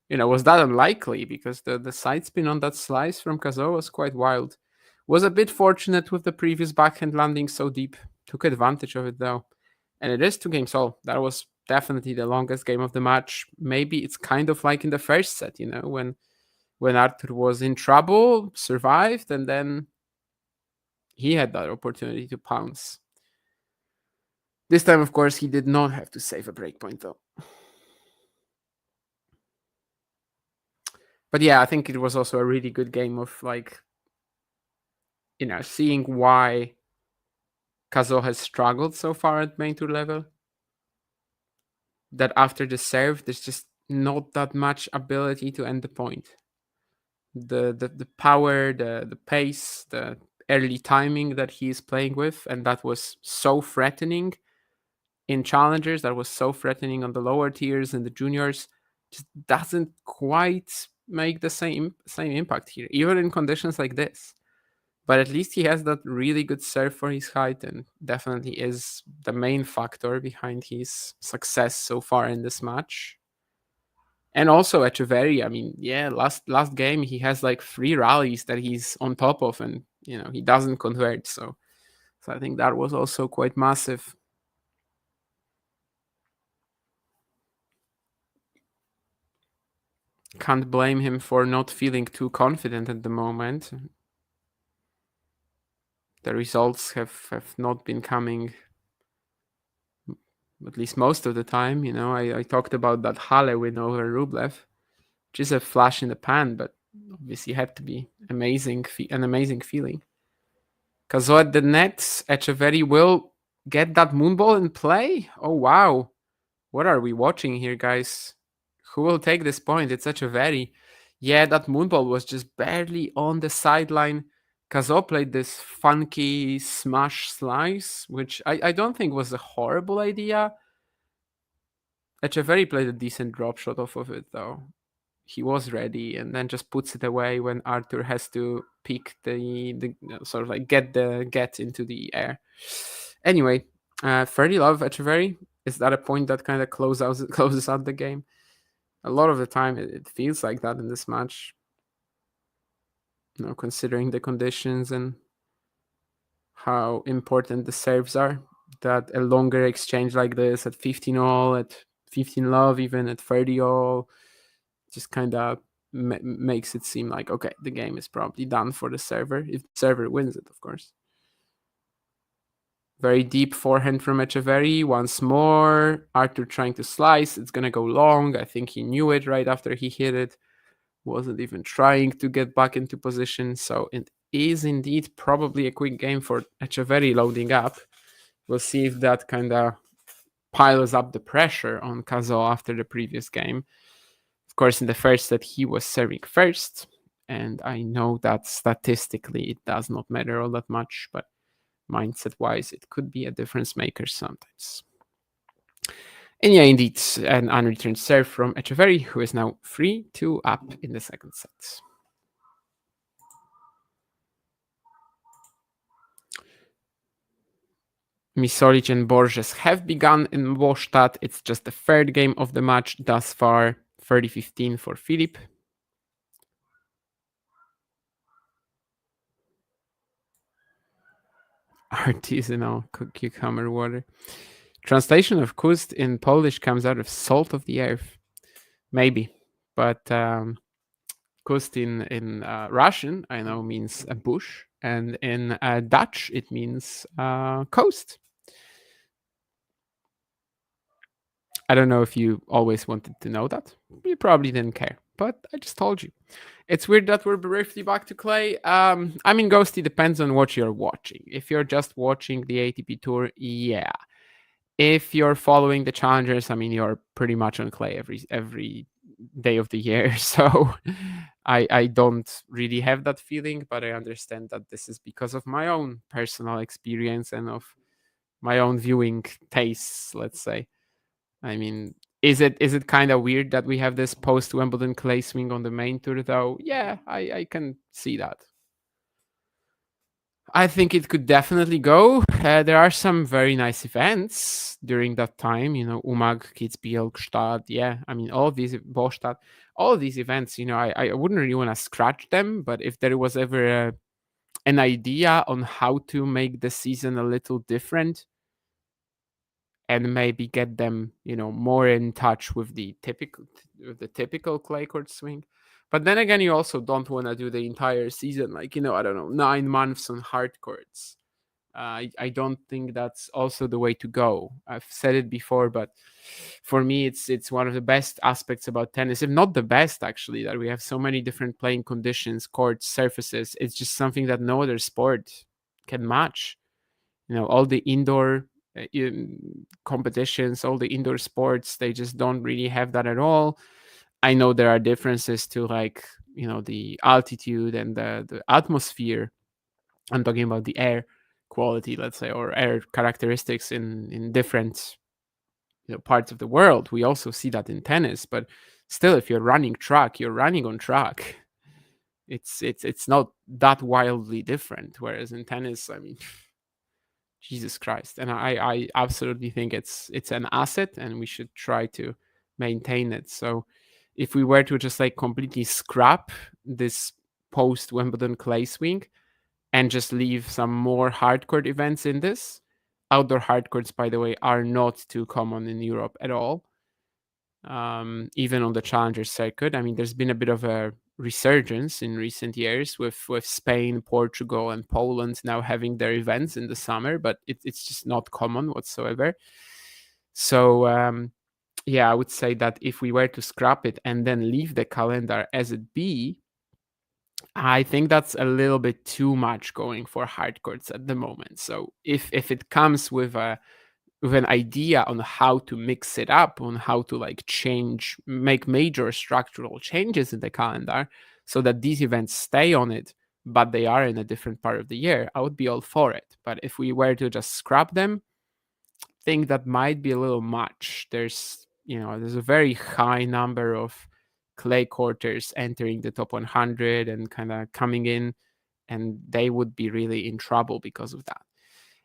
A: that unlikely, because the side spin on that slice from Cazaux was quite wild. Was a bit fortunate with the previous backhand landing so deep. Took advantage of it though. And it is 2 games all. That was definitely the longest game of the match. Maybe it's kind of like in the first set, when Arthur was in trouble, survived, and then he had that opportunity to pounce. This time, of course, he did not have to save a breakpoint though. But yeah, I think it was also a really good game of seeing why Cazaux has struggled so far at main tour level. that after the serve, there's just not that much ability to end the point. The power, the pace, the early timing that he is playing with, and that was so threatening in challengers, that was so threatening on the lower tiers and the juniors, just doesn't quite make the same impact here, even in conditions like this. But at least he has that really good serve for his height, and definitely is the main factor behind his success so far in this match. And also Etcheverry, I mean, yeah, last game he has like 3 rallies that he's on top of, and he doesn't convert. So I think that was also quite massive. Can't blame him for not feeling too confident at the moment. The results have not been coming, at least most of the time. I talked about that Halle win over Rublev, which is a flash in the pan, but obviously had to be an amazing feeling. Cazaux at the net, Etcheverry will get that moonball in play. Oh wow, what are we watching here, guys? Who will take this point? It's Etcheverry. Yeah, that moonball was just barely on the sideline. Cazaux played this funky smash slice, which I don't think was a horrible idea. Etcheverry played a decent drop shot off of it, though. He was ready and then just puts it away when Arthur has to pick the sort of like get into the air. Anyway, 30 love Etcheverry. Is that a point that kind of closes out the game? A lot of the time it feels like that in this match. Considering the conditions and how important the serves are, that a longer exchange like this at 15 all, at 15 love, even at 30 all, just kind of makes it seem like, okay, the game is probably done for the server, if the server wins it, of course. Very deep forehand from Etcheverry. Once more, Arthur trying to slice. It's going to go long. I think he knew it right after he hit it. Wasn't even trying to get back into position. So it is indeed probably a quick game for Etcheverry loading up. We'll see if that kind of piles up the pressure on Cazaux after the previous game. Of course, in the first set, he was serving first. And I know that statistically it does not matter all that much, but mindset-wise, it could be a difference maker sometimes. And yeah, indeed, an unreturned serve from Etcheverry, who is now 3-2 up in the second set. Misolic and Borges have begun in Gstaad. It's just the third game of the match thus far. 30-15 for Philipp. Artisanal cucumber water. Translation of kust in Polish comes out of salt of the earth. Maybe. But kust in Russian, I know, means a bush. And in Dutch, it means coast. I don't know if you always wanted to know that. You probably didn't care, but I just told you. It's weird that we're briefly back to clay. I mean, Ghosty depends on what you're watching. If you're just watching the ATP Tour, yeah. If you're following the challengers, I mean, you're pretty much on clay every day of the year. So I don't really have that feeling, but I understand that this is because of my own personal experience and of my own viewing tastes, let's say. I mean, is it kind of weird that we have this post Wimbledon clay swing on the main tour, though? Yeah, I can see that. I think it could definitely go. There are some very nice events during that time. Umag, Kitzbühel, Gstaad. Yeah, I mean, all these Bostadt, all these events. I wouldn't really want to scratch them, but if there was ever an idea on how to make the season a little different, and maybe get them, more in touch with the typical clay court swing. But then again, you also don't want to do the entire season, like, I don't know, 9 months on hard courts. I don't think that's also the way to go. I've said it before, but for me, it's one of the best aspects about tennis, if not the best, actually, that we have so many different playing conditions, courts, surfaces. It's just something that no other sport can match. All the indoor competitions, all the indoor sports, they just don't really have that at all. I know there are differences to like, the altitude and the atmosphere. I'm talking about the air quality, let's say, or air characteristics in different parts of the world. We also see that in tennis, but still, if you're running track, you're running on track. It's not that wildly different. Whereas in tennis, I mean, Jesus Christ. And I absolutely think it's an asset, and we should try to maintain it. So if we were to just like completely scrap this post Wimbledon clay swing and just leave some more hardcourt events in this, outdoor hardcourts, by the way, are not too common in Europe at all. Even on the challenger circuit, I mean, there's been a bit of a resurgence in recent years with Spain, Portugal, and Poland now having their events in the summer, but it's just not common whatsoever. So yeah, I would say that if we were to scrap it and then leave the calendar as it be, I think that's a little bit too much going for hardcourts at the moment. So if it comes with an idea on how to mix it up, on how to like make major structural changes in the calendar so that these events stay on it, but they are in a different part of the year, I would be all for it. But if we were to just scrap them, I think that might be a little much. There's a very high number of clay quarters entering the top 100 and kind of coming in, and they would be really in trouble because of that.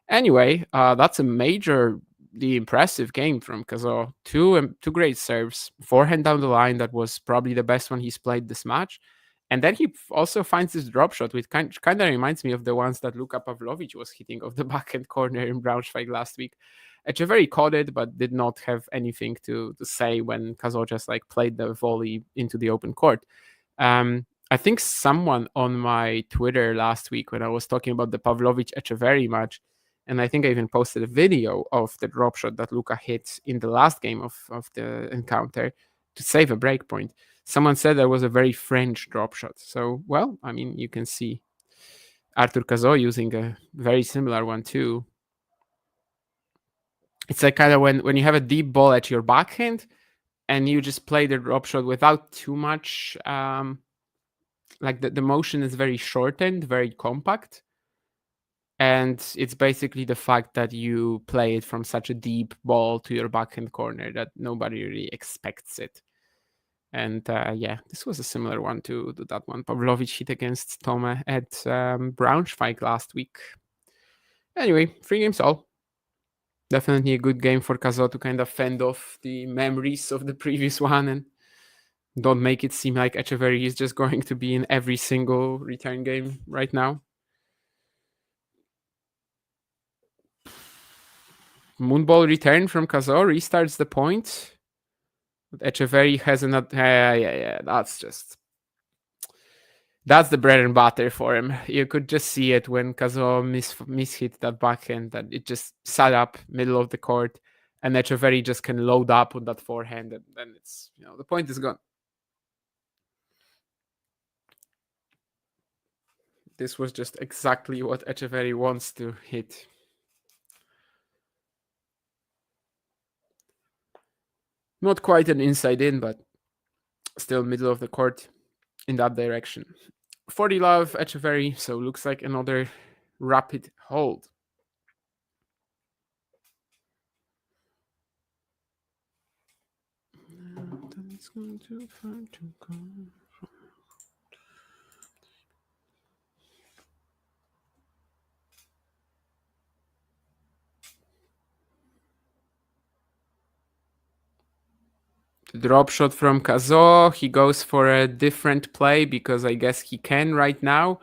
A: Anyway, that's a majorly impressive game from Cazaux. Two great serves, forehand down the line. That was probably the best one he's played this match. And then he also finds this drop shot, which kind of reminds me of the ones that Luka Pavlovic was hitting off the backhand corner in Braunschweig last week. Etcheverry caught it, but did not have anything to say when Cazaux just like played the volley into the open court. I think someone on my Twitter last week, when I was talking about the Pavlovic Etcheverry match, and I think I even posted a video of the drop shot that Luka hit in the last game of the encounter to save a break point. Someone said that was a very French drop shot. So, well, I mean, you can see Arthur Cazaux using a very similar one too. It's like kind of when you have a deep ball at your backhand and you just play the drop shot without too much, like the motion is very shortened, very compact. And it's basically the fact that you play it from such a deep ball to your backhand corner that nobody really expects it. And yeah, this was a similar one to that one Pavlovic hit against Tomás at Braunschweig last week. Anyway, 3 games all. Definitely a good game for Cazaux to kind of fend off the memories of the previous one and don't make it seem like Etcheverry is just going to be in every single return game right now. Moonball return from Cazaux restarts the point. But Etcheverry has another. Yeah. That's the bread and butter for him. You could just see it when Cazaux mishit that backhand, that it just sat up middle of the court, and Etcheverry just can load up on that forehand, and then it's the point is gone. This was just exactly what Etcheverry wants to hit. Not quite an inside in, but still middle of the court in that direction. 40 love Etcheverry, so looks like another rapid hold. It's going to find to go. Drop shot from Cazaux. He goes for a different play because I guess he can right now.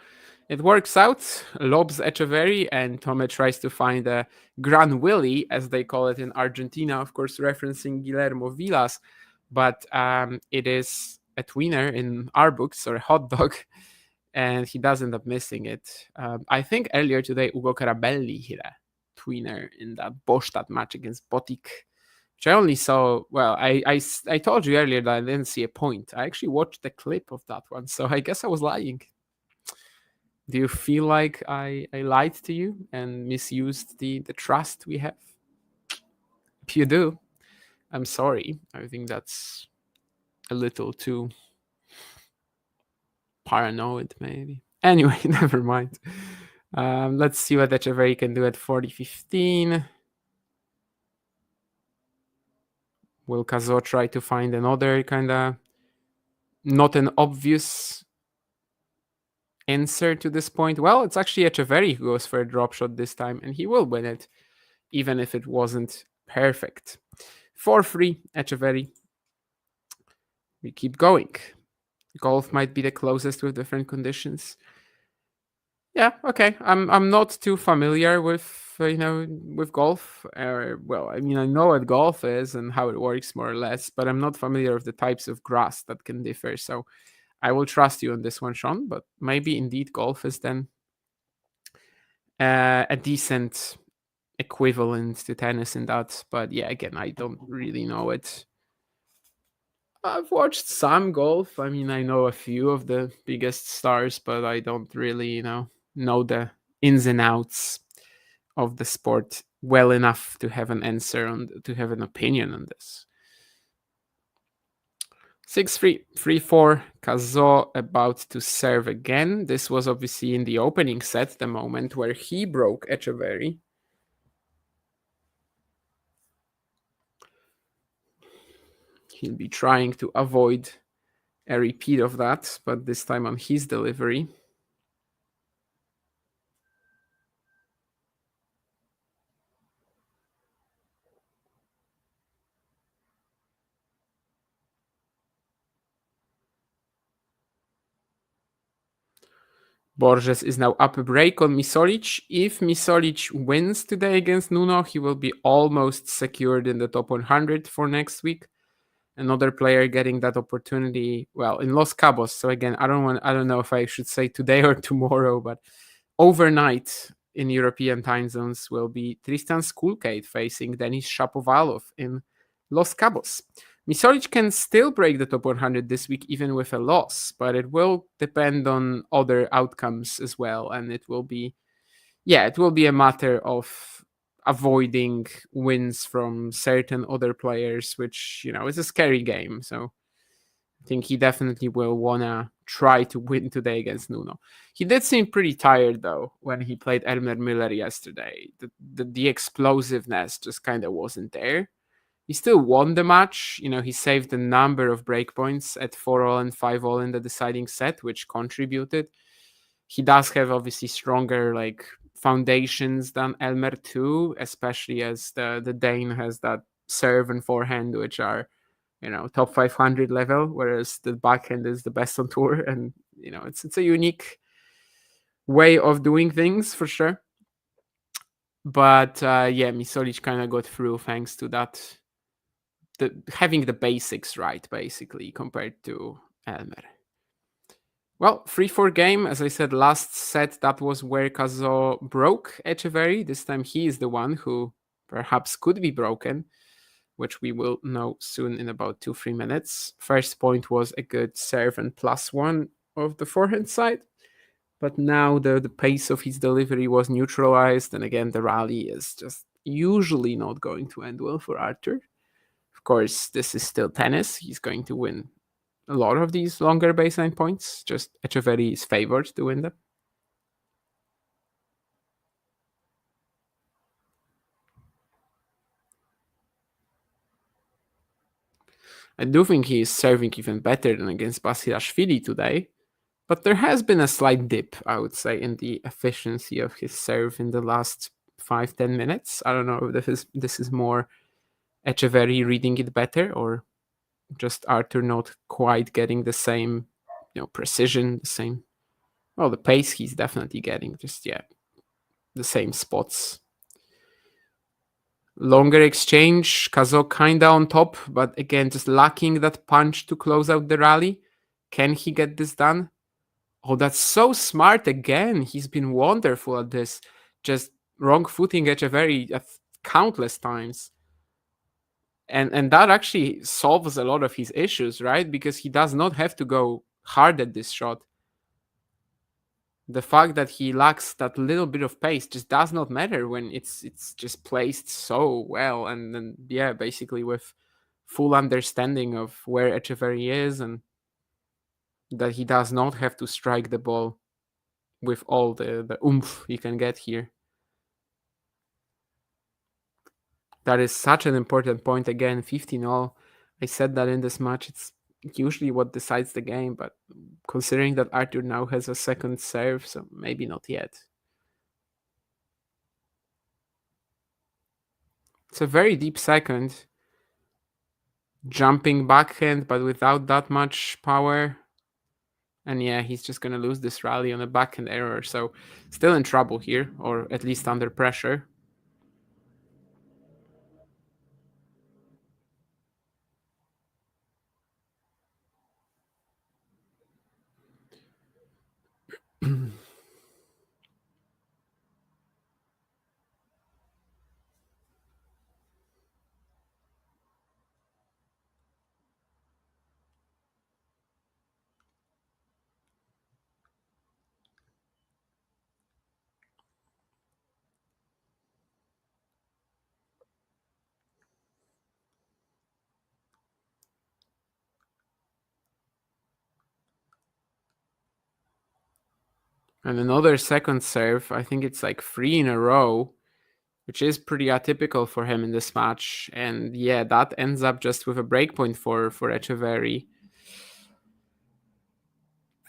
A: It works out. Lobs Etcheverry, and Tomás tries to find a Gran Willy, as they call it in Argentina, of course, referencing Guillermo Vilas. But it is a tweener in our books, or a hot dog, and he does end up missing it. I think earlier today, Ugo Carabelli hit a tweener in that Gstaad match against Botic, which I only saw. Well, I told you earlier that I didn't see a point. I actually watched the clip of that one, so I guess I was lying. Do you feel like I lied to you and misused the trust we have? hope you do. I'm sorry. I think that's a little too paranoid, maybe. Anyway, never mind. Let's see what Etcheverry can do at 40-15. Will Cazaux try to find another kind of not an obvious answer to this point? Well, it's actually Etcheverry who goes for a drop shot this time, and he will win it, even if it wasn't perfect. 4-3, Etcheverry. We keep going. Golf might be the closest with different conditions. Yeah, okay. I'm not too familiar with with golf. Well, I mean, I know what golf is and how it works more or less, but I'm not familiar with the types of grass that can differ. So I will trust you on this one, Sean. But maybe indeed golf is then a decent equivalent to tennis in that. But yeah, again, I don't really know it. I've watched some golf. I mean, I know a few of the biggest stars, but I don't really, know the ins and outs of the sport well enough to have an answer to have an opinion on this. 6-3, 3-4. Cazaux about to serve again. This was obviously in the opening set, the moment where he broke Etcheverry. He'll be trying to avoid a repeat of that, but this time on his delivery. Borges is now up a break on Misolic. If Misolic wins today against Nuno, he will be almost secured in the top 100 for next week. Another player getting that opportunity, well, in Los Cabos. So again, I don't know if I should say today or tomorrow, but overnight in European time zones will be Tristan Skulkate facing Denis Shapovalov in Los Cabos. Misolic can still break the top 100 this week, even with a loss, but it will depend on other outcomes as well. And it will be a matter of avoiding wins from certain other players, which, is a scary game. So I think he definitely will want to try to win today against Nuno. He did seem pretty tired, though, when he played Elmer Müller yesterday. The explosiveness just kind of wasn't there. He still won the match. He saved a number of breakpoints at 4-all and 5-all in the deciding set, which contributed. He does have obviously stronger foundations than Elmer too, especially as the Dane has that serve and forehand, which are top 500 level, whereas the backhand is the best on tour, and it's a unique way of doing things for sure. But Misolic kind of got through thanks to that. Having the basics right, basically, compared to Elmer. Well, 3-4 game. As I said, last set, that was where Cazaux broke Etcheverry. This time he is the one who perhaps could be broken, which we will know soon in about 2-3 minutes. First point was a good serve and +1 of the forehand side. But now the pace of his delivery was neutralized. And again, the rally is just usually not going to end well for Arthur. Of course, this is still tennis. He's going to win a lot of these longer baseline points. Just Etcheverry is favored to win them. I do think he is serving even better than against Basilashvili today. But there has been a slight dip, I would say, in the efficiency of his serve in the last 5-10 minutes. I don't know if this is more Etcheverry reading it better or just Arthur not quite getting the same precision, the pace he's definitely getting, just the same spots. Longer exchange, Cazaux kinda on top, but again just lacking that punch to close out the rally. Can he get this done? Oh, that's so smart again. He's been wonderful at this, just wrong footing Etcheverry countless times. And that actually solves a lot of his issues, right? Because he does not have to go hard at this shot. the fact that he lacks that little bit of pace just does not matter when it's just placed so well, and then yeah, basically with full understanding of where Etcheverry is and that he does not have to strike the ball with all the oomph he can get here. That is such an important point. Again, 15-all. I said that in this match, it's usually what decides the game, but considering that Arthur now has a second serve, so maybe not yet. It's a very deep second. Jumping backhand, but without that much power. And yeah, he's just going to lose this rally on a backhand error. So still in trouble here, or at least under pressure. And another second serve. I think it's like 3 in a row, which is pretty atypical for him in this match. And yeah, that ends up just with a breakpoint for Etcheverry.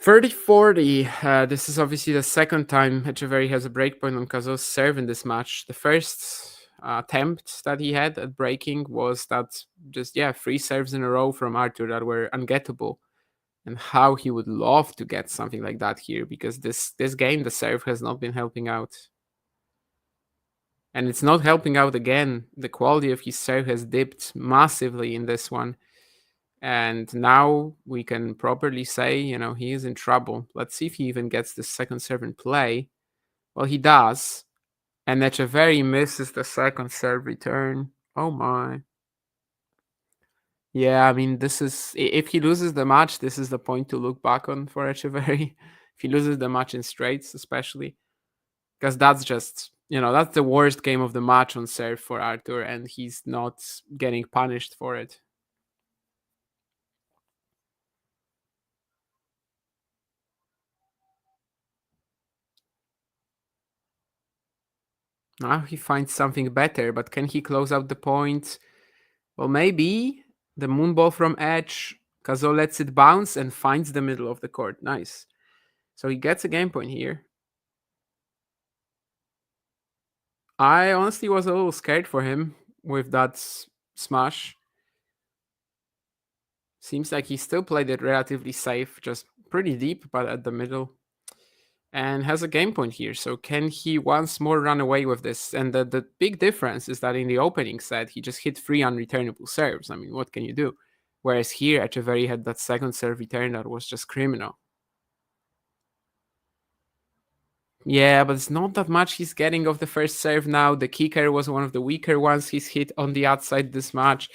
A: 30-40. This is obviously the second time Etcheverry has a breakpoint on Cazaux' serve in this match. The first attempt that he had at breaking was that just, yeah, 3 serves in a row from Arthur that were ungettable. And how he would love to get something like that here, because this game, the serve has not been helping out. And it's not helping out again. The quality of his serve has dipped massively in this one. And now we can properly say, he is in trouble. Let's see if he even gets the second serve in play. Well, he does. And Etcheverry misses the second serve return. Oh my. Yeah, I mean, this is, if he loses the match, this is the point to look back on for Etcheverry. If he loses the match in straights, especially. Because that's just, that's the worst game of the match on serve for Arthur, and he's not getting punished for it. Now he finds something better, but can he close out the point? Well, maybe. The moonball from edge. Cazaux lets it bounce and finds the middle of the court. Nice. So he gets a game point here. I honestly was a little scared for him with that smash. Seems like he still played it relatively safe, just pretty deep, but at the middle. And has a game point here. So can he once more run away with this? And the big difference is that in the opening set, he just hit 3 unreturnable serves. I mean, what can you do? Whereas here, Etcheverry had that second serve return that was just criminal. Yeah, but it's not that much he's getting of the first serve now. The kicker was one of the weaker ones he's hit on the outside this match.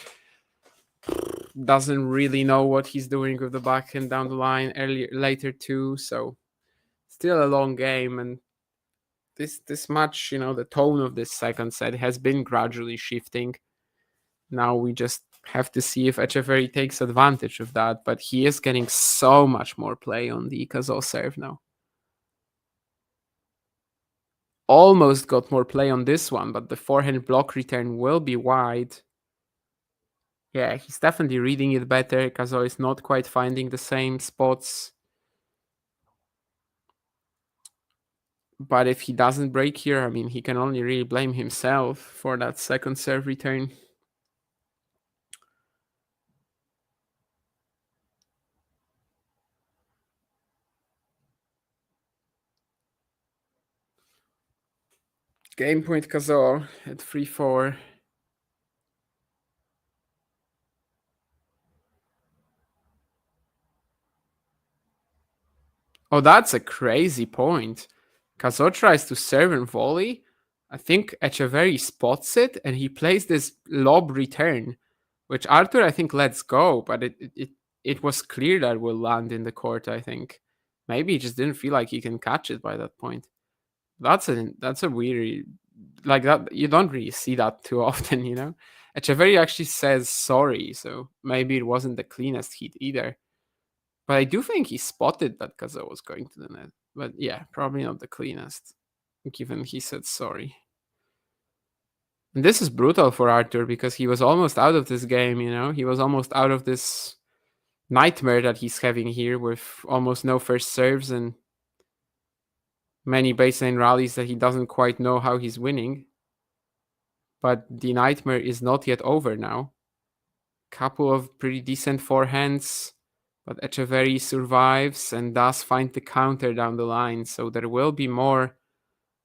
A: Doesn't really know what he's doing with the backhand down the line later too. So still a long game, and this match, the tone of this second set has been gradually shifting. Now we just have to see if Etcheverry takes advantage of that, but he is getting so much more play on the Cazaux serve now. Almost got more play on this one, but the forehand block return will be wide. Yeah, he's definitely reading it better. Cazaux is not quite finding the same spots. But if he doesn't break here, I mean, he can only really blame himself for that second serve return. Game point Cazaux at 3-4. Oh, that's a crazy point. Cazaux tries to serve and volley. I think Etcheverry spots it, and he plays this lob return, which Arthur, I think, lets go, but it was clear that will land in the court, I think. Maybe he just didn't feel like he can catch it by that point. That's a weird, like, that you don't really see that too often, you know. Etcheverry actually says sorry, so maybe it wasn't the cleanest hit either. But I do think he spotted that Cazaux was going to the net. But yeah, probably not the cleanest, given he said sorry. And this is brutal for Arthur because he was almost out of this game, you know? He was almost out of this nightmare that he's having here with almost no first serves and many baseline rallies that he doesn't quite know how he's winning. But the nightmare is not yet over now. Couple of pretty decent forehands, but Etcheverry survives and does find the counter down the line. So there will be more,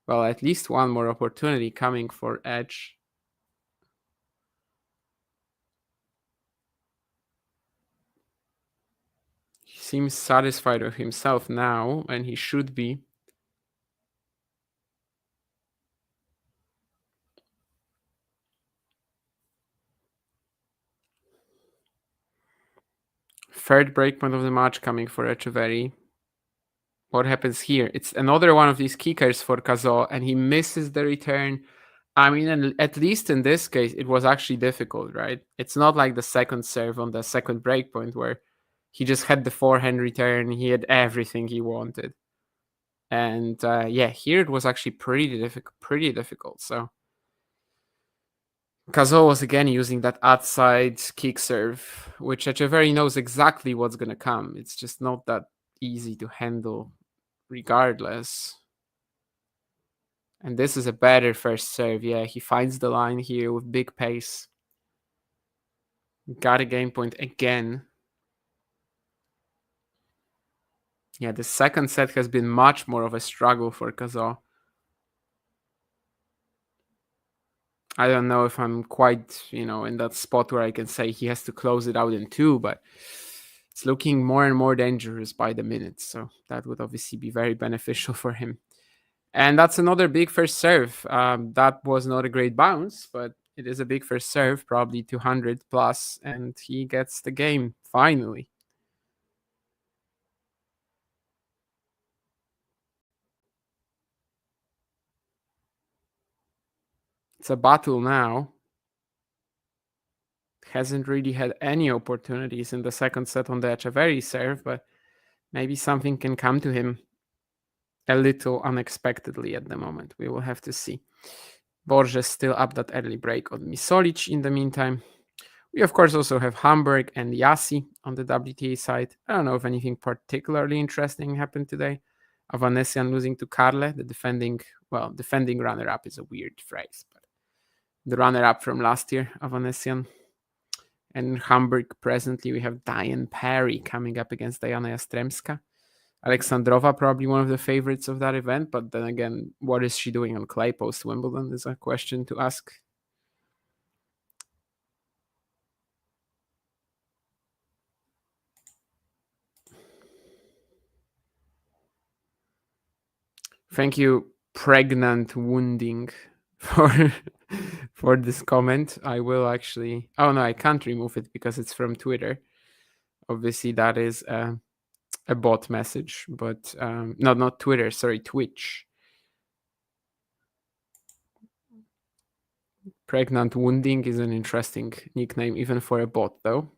A: well, at least one more opportunity coming for Edge. He seems satisfied with himself now, and he should be. Third breakpoint of the match coming for Etcheverry. What happens here? It's another one of these kickers for Cazaux, and he misses the return. I mean, at least in this case, it was actually difficult, right? It's not like the second serve on the second breakpoint where he just had the forehand return. He had everything he wanted. And yeah, here it was actually pretty difficult. So Cazaux was again using that outside kick serve, which Etcheverry knows exactly what's going to come. It's just not that easy to handle regardless. And this is a better first serve. Yeah, he finds the line here with big pace. Got a game point again. Yeah, the second set has been much more of a struggle for Cazaux. I don't know if I'm quite, in that spot where I can say he has to close it out in two, but it's looking more and more dangerous by the minute. So that would obviously be very beneficial for him. And that's another big first serve. That was not a great bounce, but it is a big first serve, probably 200 plus, and he gets the game finally. It's a battle now. Hasn't really had any opportunities in the second set on the Etcheverry serve, but maybe something can come to him a little unexpectedly at the moment. We will have to see. Borges still up that early break on Misolic in the meantime. We, of course, also have Hamburg and Yassi on the WTA side. I don't know if anything particularly interesting happened today. Avanesian losing to Carle, the defending runner-up is a weird phrase, but the runner-up from last year, Avanesian. And in Hamburg, presently, we have Diane Parry coming up against Diana Jastremska. Alexandrova, probably one of the favorites of that event, but then again, what is she doing on clay post Wimbledon is a question to ask. Thank you, Pregnant Wounding, for this comment. I will actually... Oh, no, I can't remove it because it's from Twitter. Obviously, that is a bot message, but no, not Twitter, sorry, Twitch. Pregnant Wounding is an interesting nickname, even for a bot, though.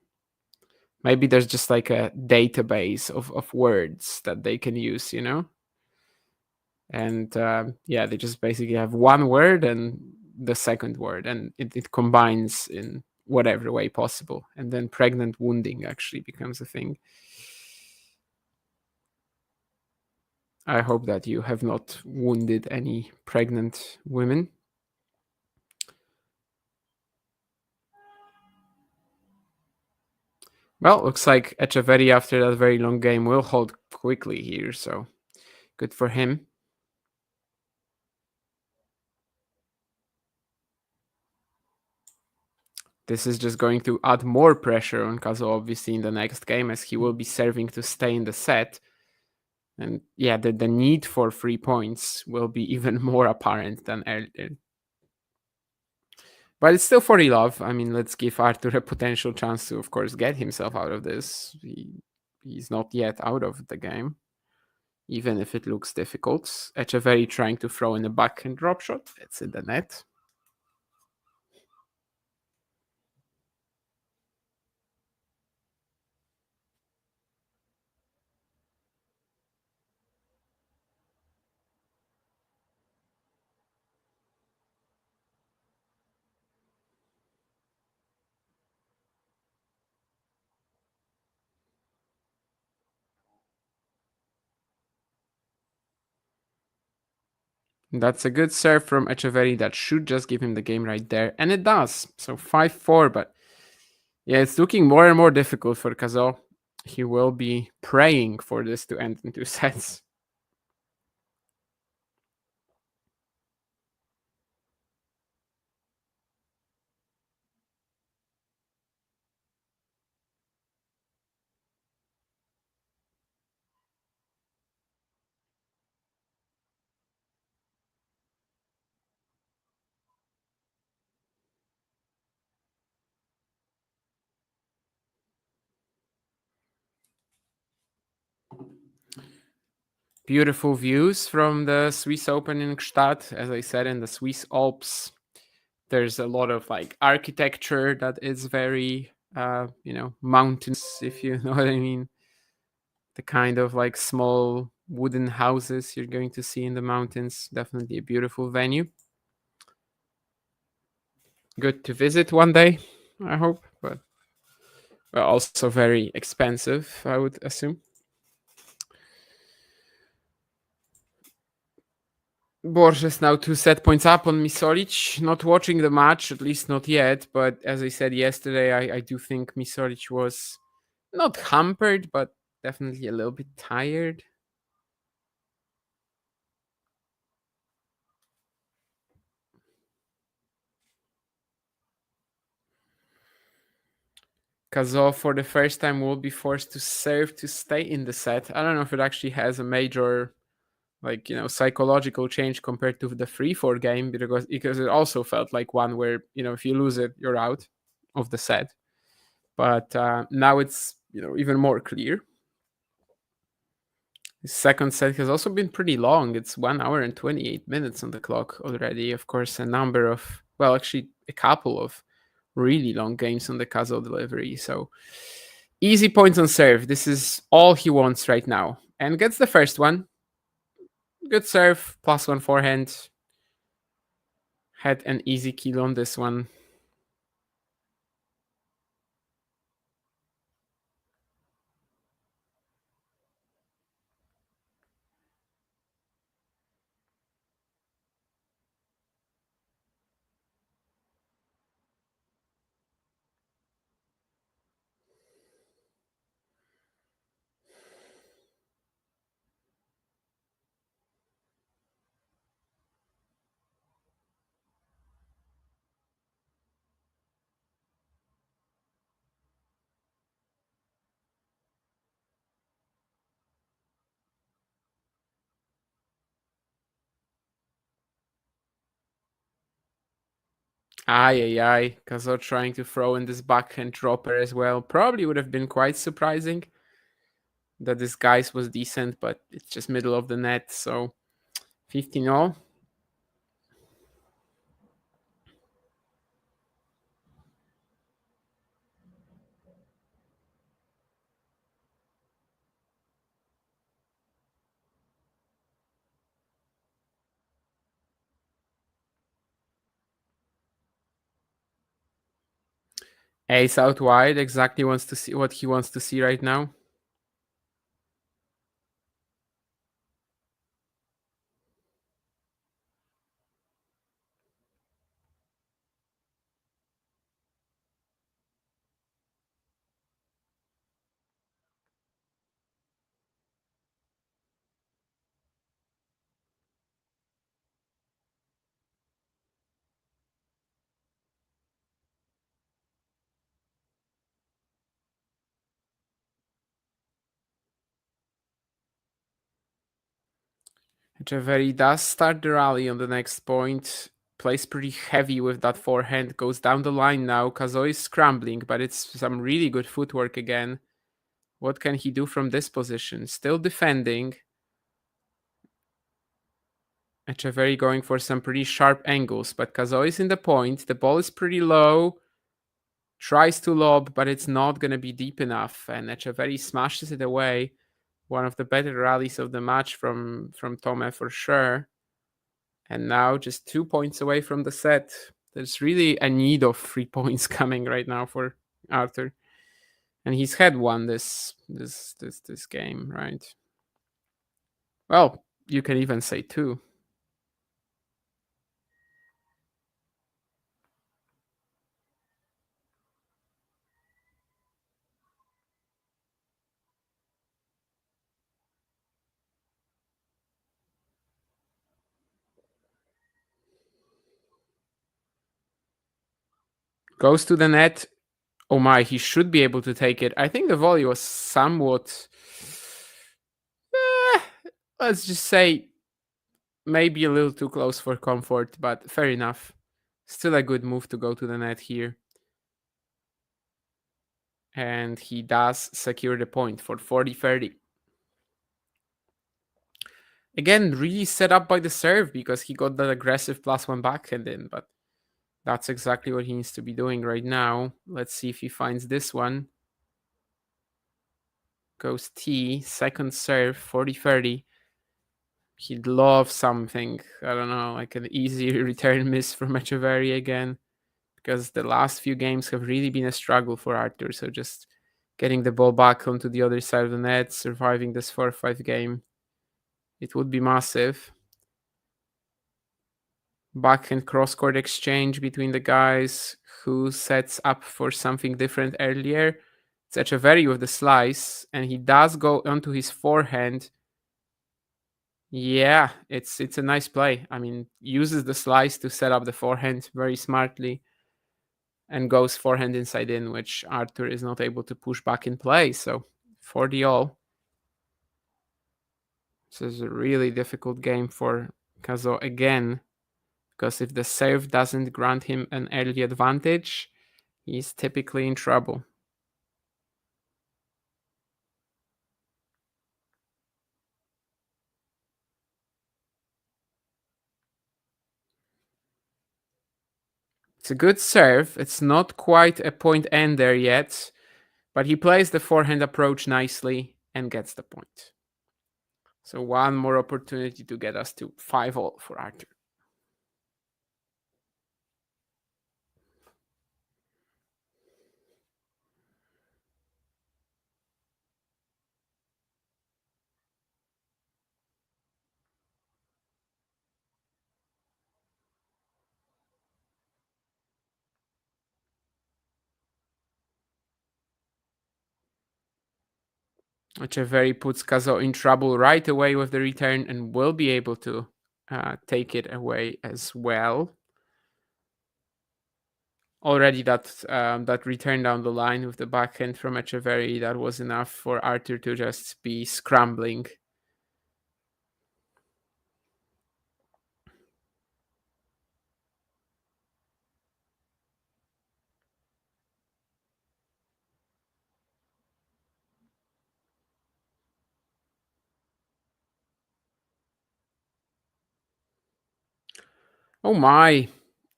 A: Maybe there's just like a database of words that they can use, And yeah, they just basically have one word and the second word, and it combines in whatever way possible. And then pregnant wounding actually becomes a thing. I hope that you have not wounded any pregnant women. Well, looks like Etcheverry, after that very long game, will hold quickly here, so good for him. This is just going to add more pressure on Cazaux, obviously, in the next game, as he will be serving to stay in the set. And yeah, the need for 3 points will be even more apparent than earlier. But it's still 40 love. I mean, let's give Arthur a potential chance to, of course, get himself out of this. He's not yet out of the game. even if it looks difficult. Etcheverry trying to throw in a backhand drop shot. It's in the net. That's a good serve from Etcheverry that should just give him the game right there. And it does. So 5-4, but yeah, it's looking more and more difficult for Cazaux. He will be praying for this to end in 2 sets. Beautiful views from the Swiss Open in Gstaad. As I said, in the Swiss Alps, there's a lot of like architecture that is very, mountains, if you know what I mean. The kind of like small wooden houses you're going to see in the mountains. Definitely a beautiful venue. Good to visit one day, I hope, but also very expensive, I would assume. Borges now 2 set points up on Misolic. Not watching the match, at least not yet. But as I said yesterday, I do think Misolic was not hampered, but definitely a little bit tired. Cazaux, for the first time, will be forced to serve to stay in the set. I don't know if it actually has a major, psychological change compared to the 3-4 game, because it also felt like one where, if you lose it, you're out of the set. But now it's, even more clear. The second set has also been pretty long. It's 1 hour and 28 minutes on the clock already. Of course, actually a couple of really long games on the Cazaux delivery. So easy points on serve. This is all he wants right now. And gets the first one. Good serve, +1 forehand. Had an easy kill on this one. Aye, aye, aye. Cazaux trying to throw in this backhand dropper as well. Probably would have been quite surprising that this guy's was decent, but it's just middle of the net. So 15 all. Ace out wide, exactly wants to see what he wants to see right now. Etcheverry does start the rally on the next point. Plays pretty heavy with that forehand. Goes down the line now. Cazaux is scrambling, but it's some really good footwork again. What can he do from this position? Still defending. Etcheverry going for some pretty sharp angles, but Cazaux is in the point. The ball is pretty low. Tries to lob, but it's not going to be deep enough, and Etcheverry smashes it away. One of the better rallies of the match from Tomás for sure. And now just 2 points away from the set. There's really a need of 3 points coming right now for Arthur. And he's had one this game, right? Well, you can even say 2. Goes to the net. Oh my, he should be able to take it. I think the volley was somewhat, let's just say, maybe a little too close for comfort, but fair enough. Still a good move to go to the net here. And he does secure the point for 40-30. Again, really set up by the serve because he got that aggressive +1 backhand in, but that's exactly what he needs to be doing right now. Let's see if he finds this one. Goes T, second serve, 40-30. He'd love something, I don't know, like an easy return miss from Etcheverry again, because the last few games have really been a struggle for Arthur. So just getting the ball back onto the other side of the net, surviving this 4-5 game, it would be massive. Backhand cross-court exchange between the guys. Who sets up for something different earlier? It's Etcheverry with the slice, and he does go onto his forehand. Yeah, it's a nice play. I mean, uses the slice to set up the forehand very smartly and goes forehand inside in, which Arthur is not able to push back in play. So 40-all. This is a really difficult game for Cazaux again, because if the serve doesn't grant him an early advantage, he's typically in trouble. It's a good serve. It's not quite a point ender yet, but he plays the forehand approach nicely and gets the point. So one more opportunity to get us to 5-all for Arthur. Etcheverry puts Cazaux in trouble right away with the return and will be able to take it away as well. Already that return down the line with the backhand from Etcheverry, that was enough for Arthur to just be scrambling. Oh my!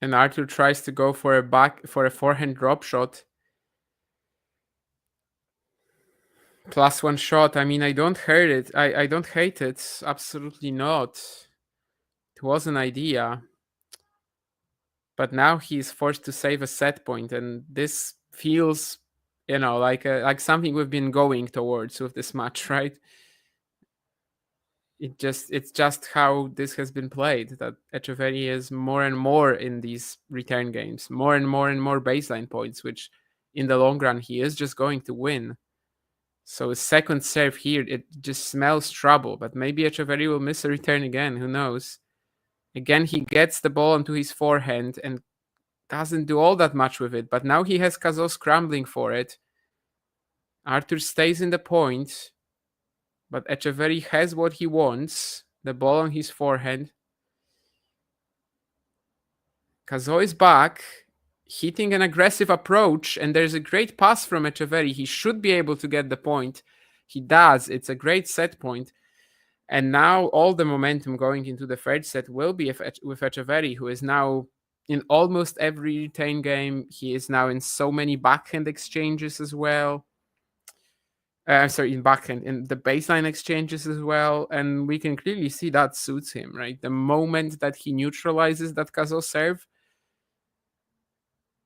A: And Arthur tries to go for a forehand drop shot. +1 shot. I mean, I don't hate it. I don't hate it. Absolutely not. It was an idea. But now he's forced to save a set point, and this feels, like something we've been going towards with this match, right? It's just how this has been played, that Etcheverry is more and more in these return games, more and more baseline points, which in the long run he is just going to win. So a second serve here, it just smells trouble, but maybe Etcheverry will miss a return again, who knows? Again, he gets the ball onto his forehand and doesn't do all that much with it, but now he has Cazaux scrambling for it. Arthur stays in the point, but Etcheverry has what he wants, the ball on his forehand. Cazaux is back, hitting an aggressive approach, and there's a great pass from Etcheverry. He should be able to get the point. He does. It's a great set point. And now all the momentum going into the third set will be with Etcheverry, who is now in almost every retain game. He is now in so many backhand exchanges as well. Sorry, in backhand, in the baseline exchanges as well. And we can clearly see that suits him, right? The moment that he neutralizes that Cazaux serve,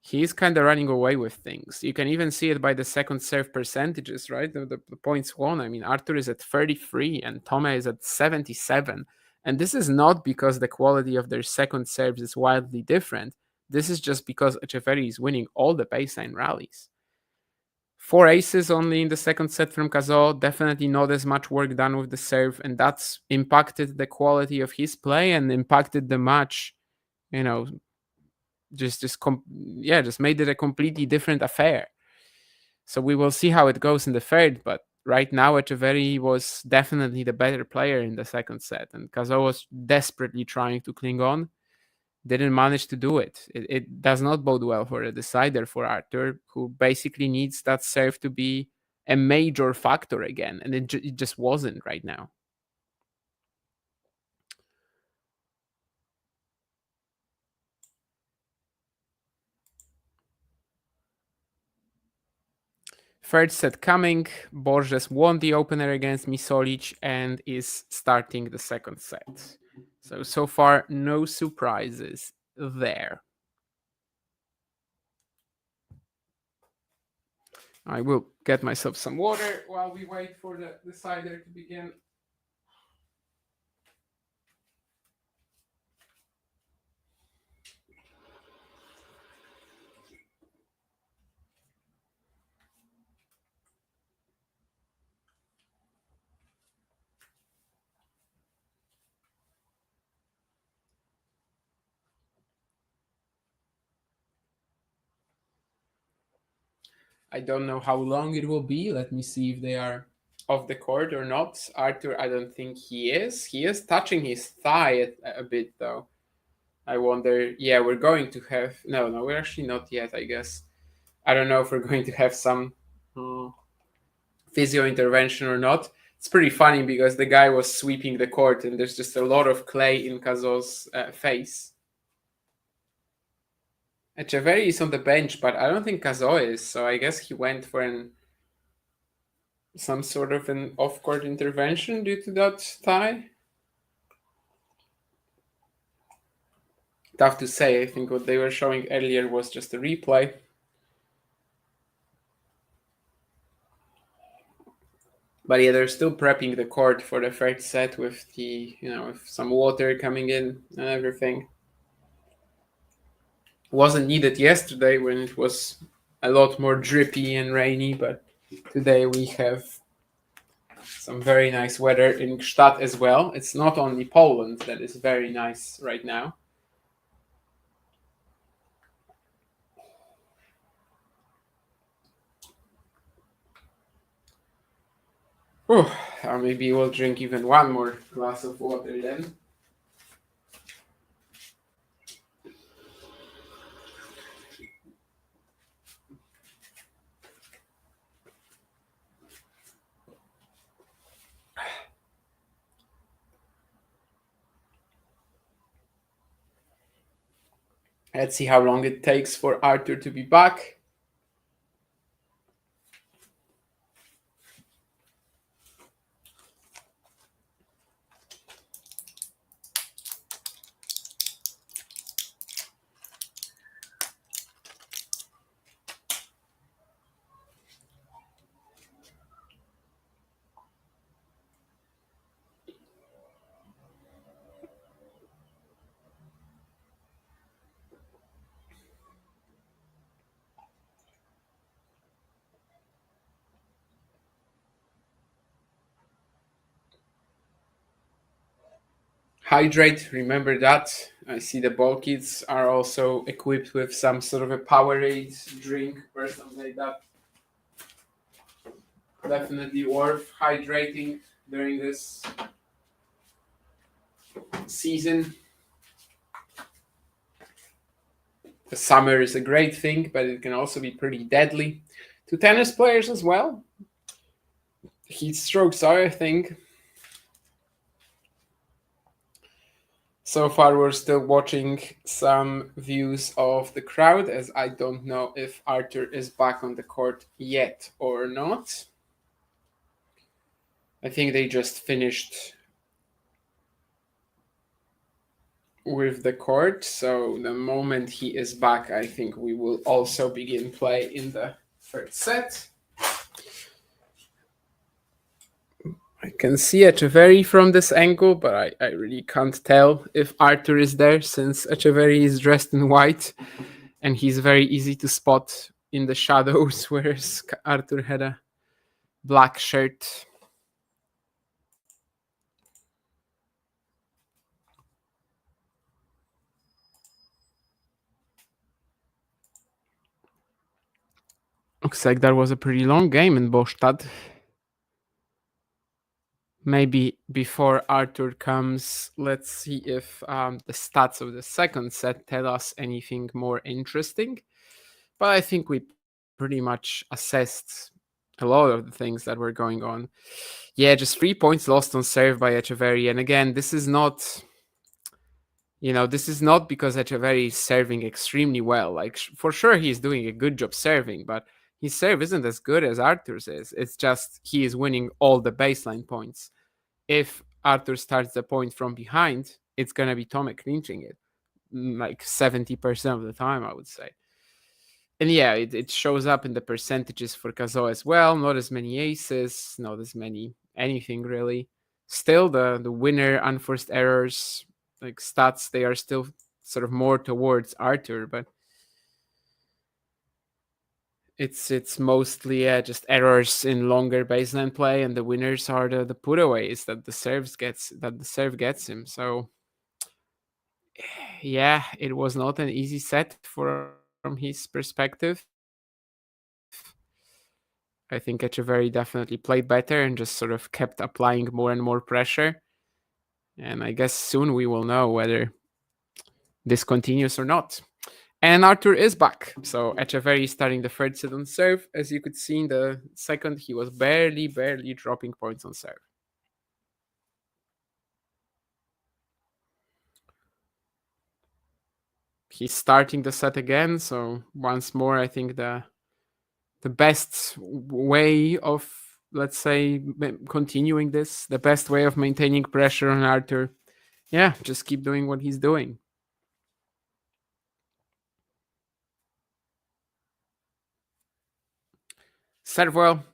A: he's kind of running away with things. You can even see it by the second serve percentages, right? The points won. I mean, Arthur is at 33 and Tomás is at 77. And this is not because the quality of their second serves is wildly different. This is just because Etcheverry is winning all the baseline rallies. 4 aces only in the second set from Cazaux. Definitely not as much work done with the serve, and that's impacted the quality of his play and impacted the match. You know, just made it a completely different affair. So we will see how it goes in the third, but right now Etcheverry was definitely the better player in the second set, and Cazaux was desperately trying to cling on. Didn't manage to do it. It does not bode well for a decider for Arthur, who basically needs that serve to be a major factor again, and it just wasn't right now. Third set coming. Borges won the opener against Misolic and is starting the second set. So far, no surprises there. I will get myself some water while we wait for the decider to begin. I don't know how long it will be. Let me see if they are off the court or not. Arthur, I don't think he is. He is touching his thigh a bit, though. I wonder. Yeah, we're going to have. No, we're actually not yet, I guess. I don't know if we're going to have some physio intervention or not. It's pretty funny because the guy was sweeping the court and there's just a lot of clay in Cazaux's face. Etcheverry is on the bench, but I don't think Cazaux is, so I guess he went for some sort of an off-court intervention due to that tie. Tough to say. I think what they were showing earlier was just a replay. But yeah, they're still prepping the court for the third set with with some water coming in and everything. Wasn't needed yesterday when it was a lot more drippy and rainy, but today we have some very nice weather in Gstaad as well. It's not only Poland that is very nice right now. Or maybe we'll drink even one more glass of water then. Let's see how long it takes for Arthur to be back. Hydrate, remember that. I see the ball kids are also equipped with some sort of a Powerade drink or something like that. Definitely worth hydrating during this season. The summer is a great thing, but it can also be pretty deadly to tennis players as well. Heat strokes are a thing. So far, we're still watching some views of the crowd, as I don't know if Arthur is back on the court yet or not. I think they just finished with the court, so the moment he is back, I think we will also begin play in the third set. I can see Etcheverry from this angle, but I really can't tell if Arthur is there, since Etcheverry is dressed in white and he's very easy to spot in the shadows, whereas Arthur had a black shirt. Looks like that was a pretty long game in Gstaad. Maybe before Arthur comes, let's see if the stats of the second set tell us anything more interesting. But I think we pretty much assessed a lot of the things that were going on. Yeah, just 3 points lost on serve by Etcheverry. And again, this is not, this is not because Etcheverry is serving extremely well. Like, for sure, he's doing a good job serving, but his serve isn't as good as Arthur's is. It's just he is winning all the baseline points. If Arthur starts the point from behind, it's going to be Tomek clinching it like 70% of the time, I would say. And yeah, it shows up in the percentages for Cazaux as well. Not as many aces, not as many anything really. Still, the winner unforced errors, like stats, they are still sort of more towards Arthur, but it's mostly just errors in longer baseline play, and the winners are the putaways that the serve gets him. So yeah, it was not an easy set from his perspective. I think Etcheverry definitely played better and just sort of kept applying more and more pressure. And I guess soon we will know whether this continues or not. And Arthur is back. So Etcheverry is starting the third set on serve. As you could see in the second, he was barely dropping points on serve. He's starting the set again. So once more, I think the best way of, let's say, continuing this, the best way of maintaining pressure on Arthur, yeah, just keep doing what he's doing. Serve well,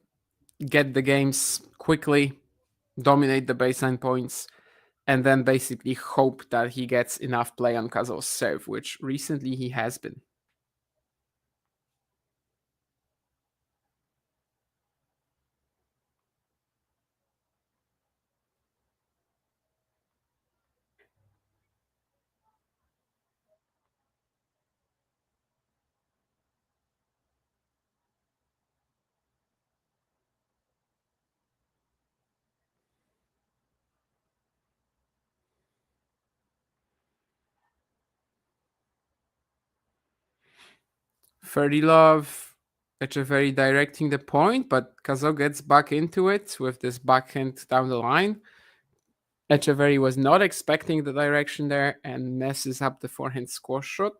A: get the games quickly, dominate the baseline points, and then basically hope that he gets enough play on Cazaux' serve, which recently he has been. Ferdilov, Etcheverry directing the point, but Cazaux gets back into it with this backhand down the line. Etcheverry was not expecting the direction there and messes up the forehand squash shot.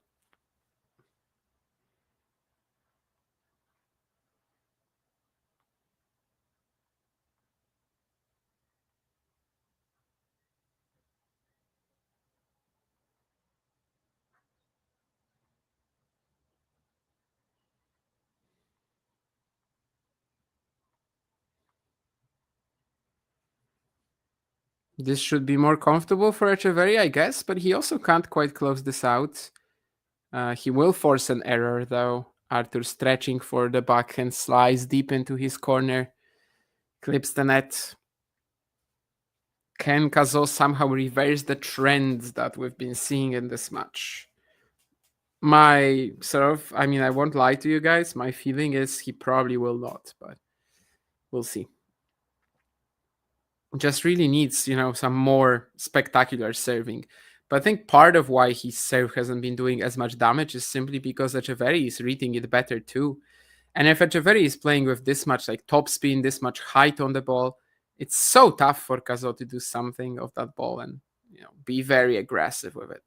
A: This should be more comfortable for Etcheverry, I guess, but he also can't quite close this out. He will force an error, though. Arthur stretching for the backhand slice deep into his corner. Clips the net. Can Cazaux somehow reverse the trend that we've been seeing in this match? My I won't lie to you guys. My feeling is he probably will not, but we'll see. Just really needs, some more spectacular serving. But I think part of why his serve hasn't been doing as much damage is simply because Etcheverry is reading it better too. And if Etcheverry is playing with this much like top spin, this much height on the ball, it's so tough for Cazaux to do something of that ball. And be very aggressive with it.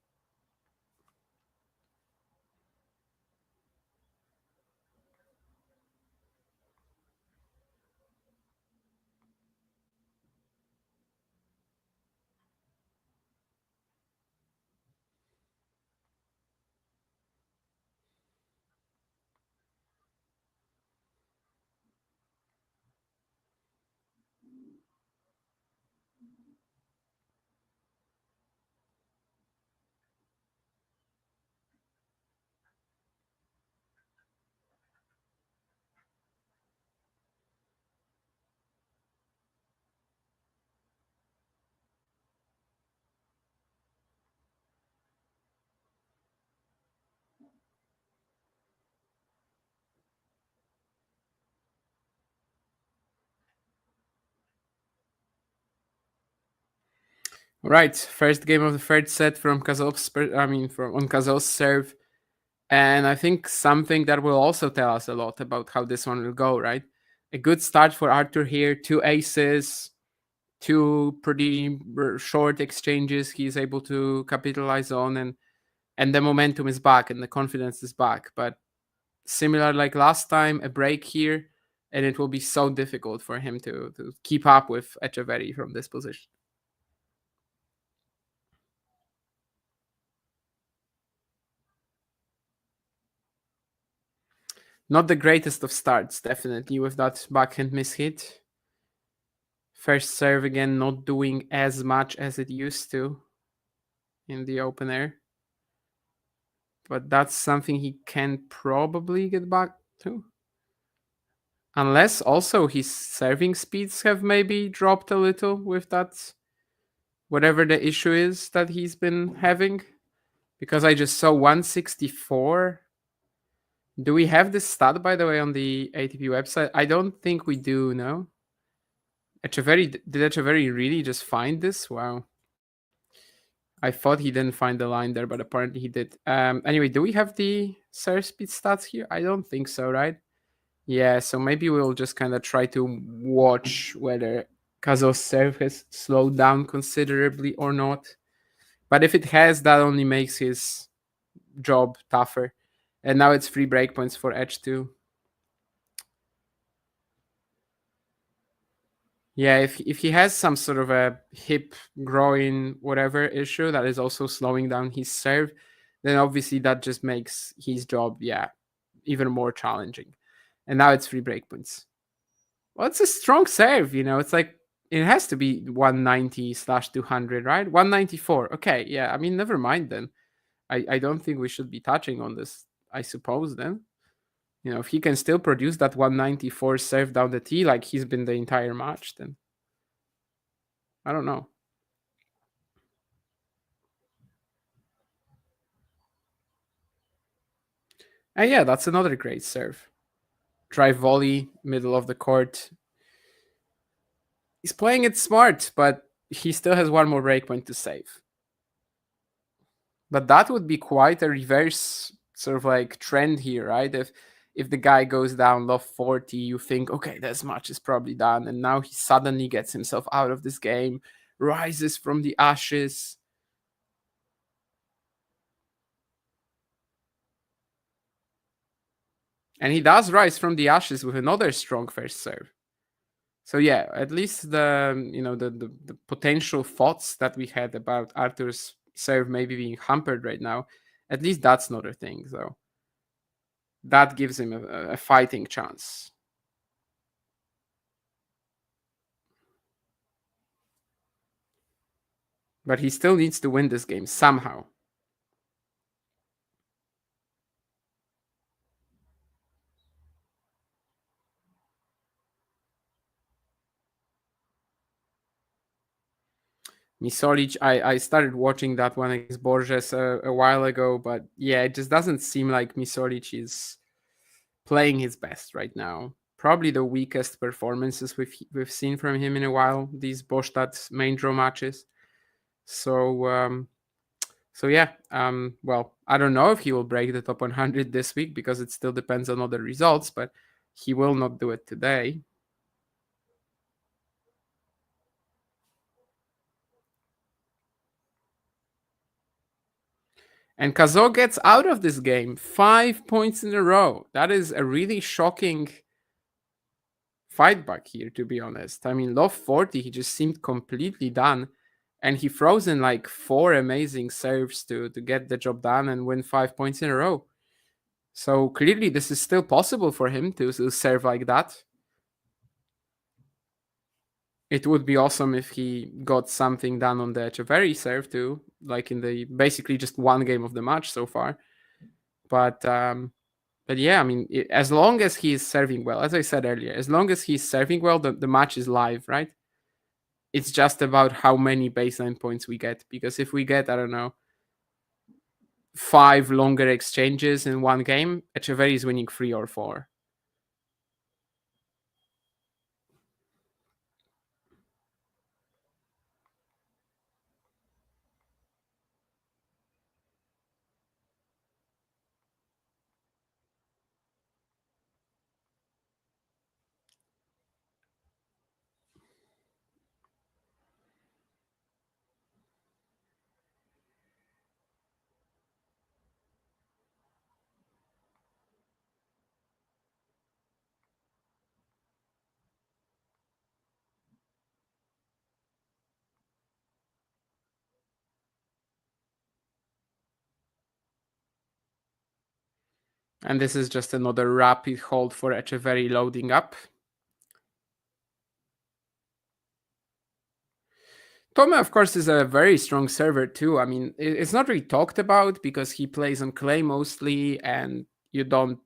A: All right, first game of the third set from Cazaux. From on Cazaux' serve, and I think something that will also tell us a lot about how this one will go. Right, a good start for Arthur here. 2 aces, 2 pretty short exchanges. He's able to capitalize on, and the momentum is back and the confidence is back. But similar like last time, a break here, and it will be so difficult for him to keep up with Etcheverry from this position. Not the greatest of starts, definitely, with that backhand mishit. First serve again, not doing as much as it used to in the opener. But that's something he can probably get back to. Unless also his serving speeds have maybe dropped a little with that, whatever the issue is that he's been having. Because I just saw 164. Do we have this stat, by the way, on the ATP website? I don't think we do, no? Did Etcheverry really just find this? Wow. I thought he didn't find the line there, but apparently he did. Anyway, do we have the serve speed stats here? I don't think so, right? Yeah, so maybe we'll just kind of try to watch whether Cazaux' serve has slowed down considerably or not. But if it has, that only makes his job tougher. And now it's 3 breakpoints for Edge too. Yeah, if he has some sort of a hip, groin, whatever issue that is also slowing down his serve, then obviously that just makes his job, even more challenging. And now it's 3 breakpoints. Well, it's a strong serve, It's like it has to be 190/200, right? 194. Okay, yeah. I mean, never mind then. I don't think we should be touching on this. I suppose then. If he can still produce that 194 serve down the tee like he's been the entire match, then I don't know. And yeah, that's another great serve. Drive volley, middle of the court. He's playing it smart, but he still has one more breakpoint to save. But that would be quite a reverse sort of like trend here, right? If the guy goes down love 40, you think, okay, this match is probably done. And now he suddenly gets himself out of this game, rises from the ashes. And he does rise from the ashes with another strong first serve. So yeah, at least the potential thoughts that we had about Arthur's serve maybe being hampered right now, at least that's not a thing. So that gives him a fighting chance. But he still needs to win this game somehow. Misolic, I started watching that one against Borges a while ago, but yeah, it just doesn't seem like Misolic is playing his best right now. Probably the weakest performances we've seen from him in a while. These Gstaad main draw matches. So yeah. Well, I don't know if he will break the top 100 this week because it still depends on other results, but he will not do it today. And Cazaux gets out of this game 5 points in a row. That is a really shocking fight back here, to be honest. I mean, love 40, he just seemed completely done. And he froze in like 4 amazing serves to get the job done and win 5 points in a row. So clearly, this is still possible for him to serve like that. It would be awesome if he got something done on the Etcheverry serve too, like in the basically just one game of the match so far. But yeah, I mean, as long as he is serving well, as I said earlier, as long as he's serving well, the match is live, right? It's just about how many baseline points we get. Because if we get, I don't know, 5 longer exchanges in one game, Etcheverry is winning 3 or 4. And this is just another rapid hold for Etcheverry loading up. Tomás, of course, is a very strong server too. I mean, it's not really talked about because he plays on clay mostly, and you don't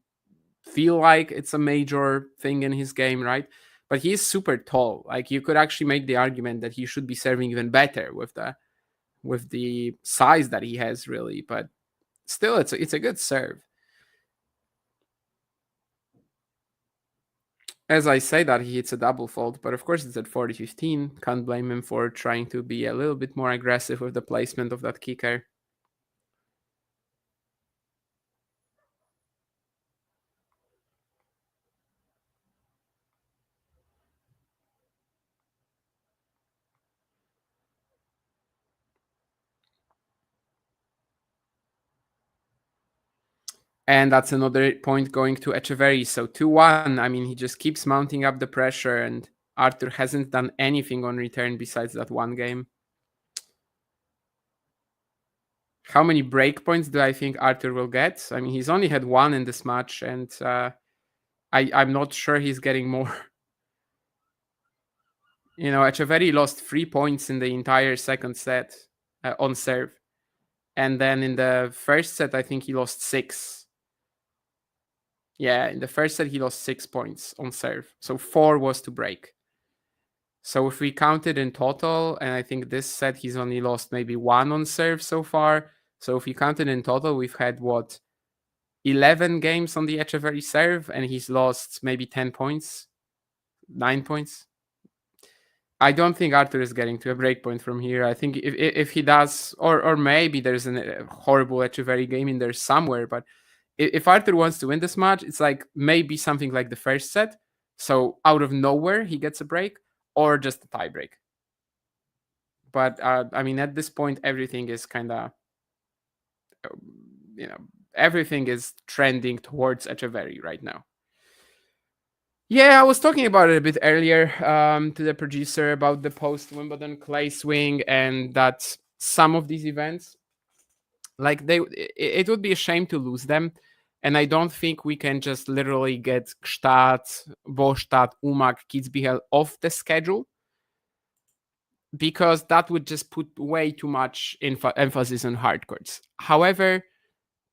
A: feel like it's a major thing in his game, right? But he's super tall. Like you could actually make the argument that he should be serving even better with the size that he has, really. But still, it's a good serve. As I say that, he hits a double fault, but of course it's at 40-15. Can't blame him for trying to be a little bit more aggressive with the placement of that kicker. And that's another point going to Etcheverry. So 2-1. I mean, he just keeps mounting up the pressure, and Arthur hasn't done anything on return besides that one game. How many break points do I think Arthur will get? I mean, he's only had 1 in this match, and I'm not sure he's getting more. You know, Etcheverry lost 3 points in the entire second set on serve. And then in the first set, I think he lost 6. Yeah, in the first set, he lost 6 points on serve. So 4 was to break. So if we count it in total, and I think this set he's only lost maybe 1 on serve so far. So if you count it in total, we've had 11 games on the Etcheverry serve, and he's lost maybe 10 points, 9 points. I don't think Arthur is getting to a breakpoint from here. I think if he does, or maybe there's a horrible Etcheverry game in there somewhere, but if Arthur wants to win this match, it's like maybe something like the first set. So out of nowhere, he gets a break, or just a tie break. But I mean, at this point, everything is kind of, everything is trending towards Etcheverry right now. Yeah, I was talking about it a bit earlier to the producer about the post-Wimbledon clay swing, and that some of these events, like it would be a shame to lose them. And I don't think we can just literally get Gstaad, Gstaad, Umag, Kitzbühel off the schedule, because that would just put way too much emphasis on hard courts. However,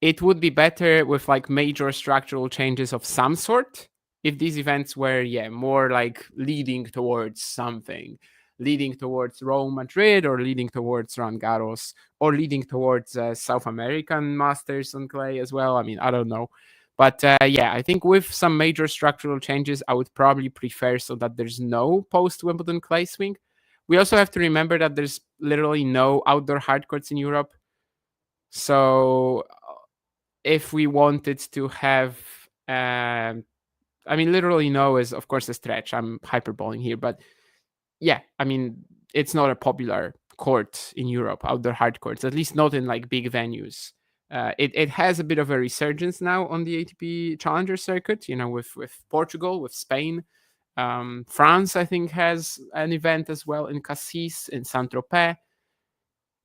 A: it would be better with like major structural changes of some sort if these events were more like leading towards something, leading towards Rome, Madrid, or leading towards Roland Garros, or leading towards South American Masters on clay as well. I mean, I don't know. But I think with some major structural changes, I would probably prefer so that there's no post-Wimbledon clay swing. We also have to remember that there's literally no outdoor hard courts in Europe. So if we wanted to have, I mean, literally no is of course a stretch. I'm hyperboling here, but yeah, I mean, it's not a popular court in Europe, outdoor hard courts, at least not in like big venues. It has a bit of a resurgence now on the ATP Challenger circuit, with Portugal, with Spain. France, I think, has an event as well in Cassis, in Saint-Tropez.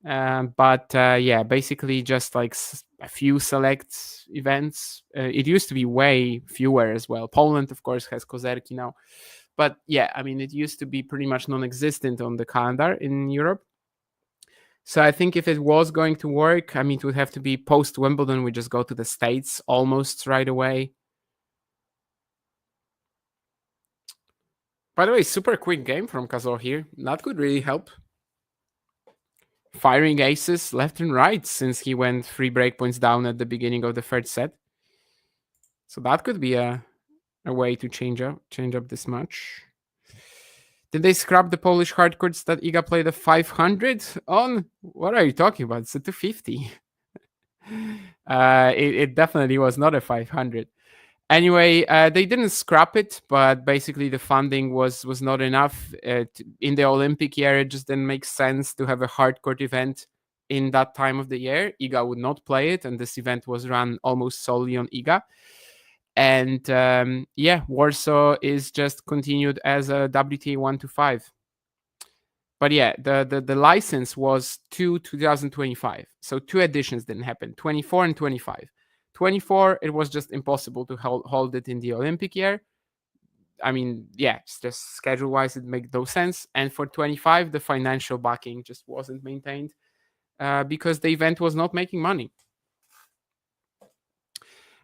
A: But yeah, basically just like a few select events. It used to be way fewer as well. Poland, of course, has Kozerki now. But yeah, I mean, it used to be pretty much non-existent on the calendar in Europe. So I think if it was going to work, I mean, it would have to be post Wimbledon. We just go to the States almost right away. By the way, super quick game from Cazaux here. That could really help. Firing aces left and right since he went 3 breakpoints down at the beginning of the third set. So that could be a way to change up this match. Did they scrap the Polish hardcourts that Iga played a 500 on? What are you talking about? It's a 250. It definitely was not a 500. Anyway, they didn't scrap it, but basically the funding was not enough. In the Olympic year, it just didn't make sense to have a hardcourt event in that time of the year. Iga would not play it, and this event was run almost solely on Iga. And yeah, Warsaw is just continued as a WTA 1-5. But yeah, the license was to 2025. So 2 editions didn't happen, 24 and 25. 24, it was just impossible to hold it in the Olympic year. I mean, yeah, it's just schedule-wise, it makes no sense. And for 25, the financial backing just wasn't maintained because the event was not making money.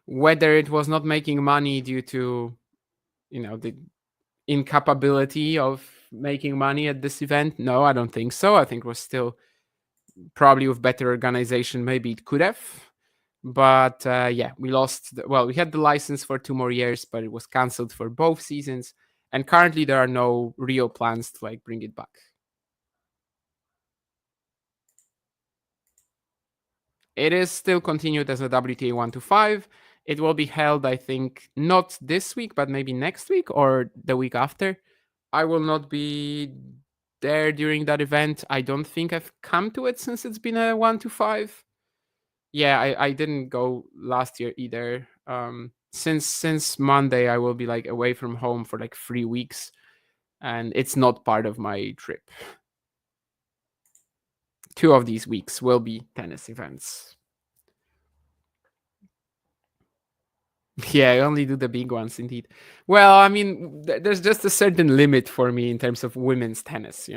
A: Whether it was not making money due to, the incapability of making money at this event, no, I don't think so. I think it was still probably with better organization, maybe it could have. But yeah, we lost. We had the license for 2 more years, but it was canceled for both seasons. And currently, there are no real plans to bring it back. It is still continued as a WTA 1-5. It will be held, I think, not this week, but maybe next week or the week after. I will not be there during that event. I don't think I've come to it since it's been a 1-5. Yeah, I didn't go last year either. Since Monday, I will be away from home for 3 weeks, and it's not part of my trip. 2 of these weeks will be tennis events. Yeah, I only do the big ones, indeed. Well, I mean, there's just a certain limit for me in terms of women's tennis,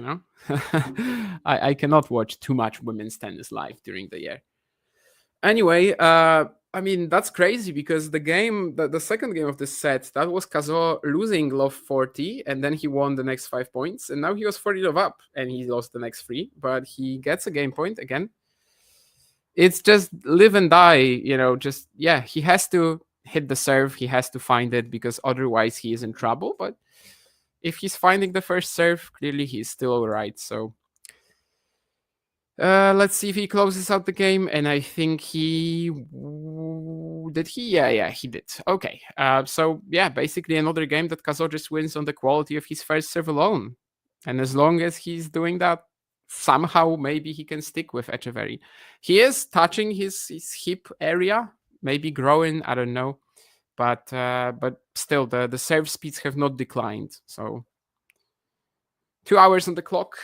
A: I cannot watch too much women's tennis live during the year. Anyway, I mean, that's crazy because the second game of this set, that was Cazaux losing love 40, and then he won the next 5 points, and now he was 40 love up, and he lost the next 3, but he gets a game point again. It's just live and die, he has to hit the serve, he has to find it, because otherwise he is in trouble. But if he's finding the first serve, clearly he's still all right. So let's see if he closes out the game. And I think he did. Yeah, he did. Okay. So yeah, basically another game that Cazaux just wins on the quality of his first serve alone. And as long as he's doing that, somehow maybe he can stick with Etcheverry. He is touching his hip area, maybe growing, I don't know. But still, the serve speeds have not declined. So 2 hours on the clock.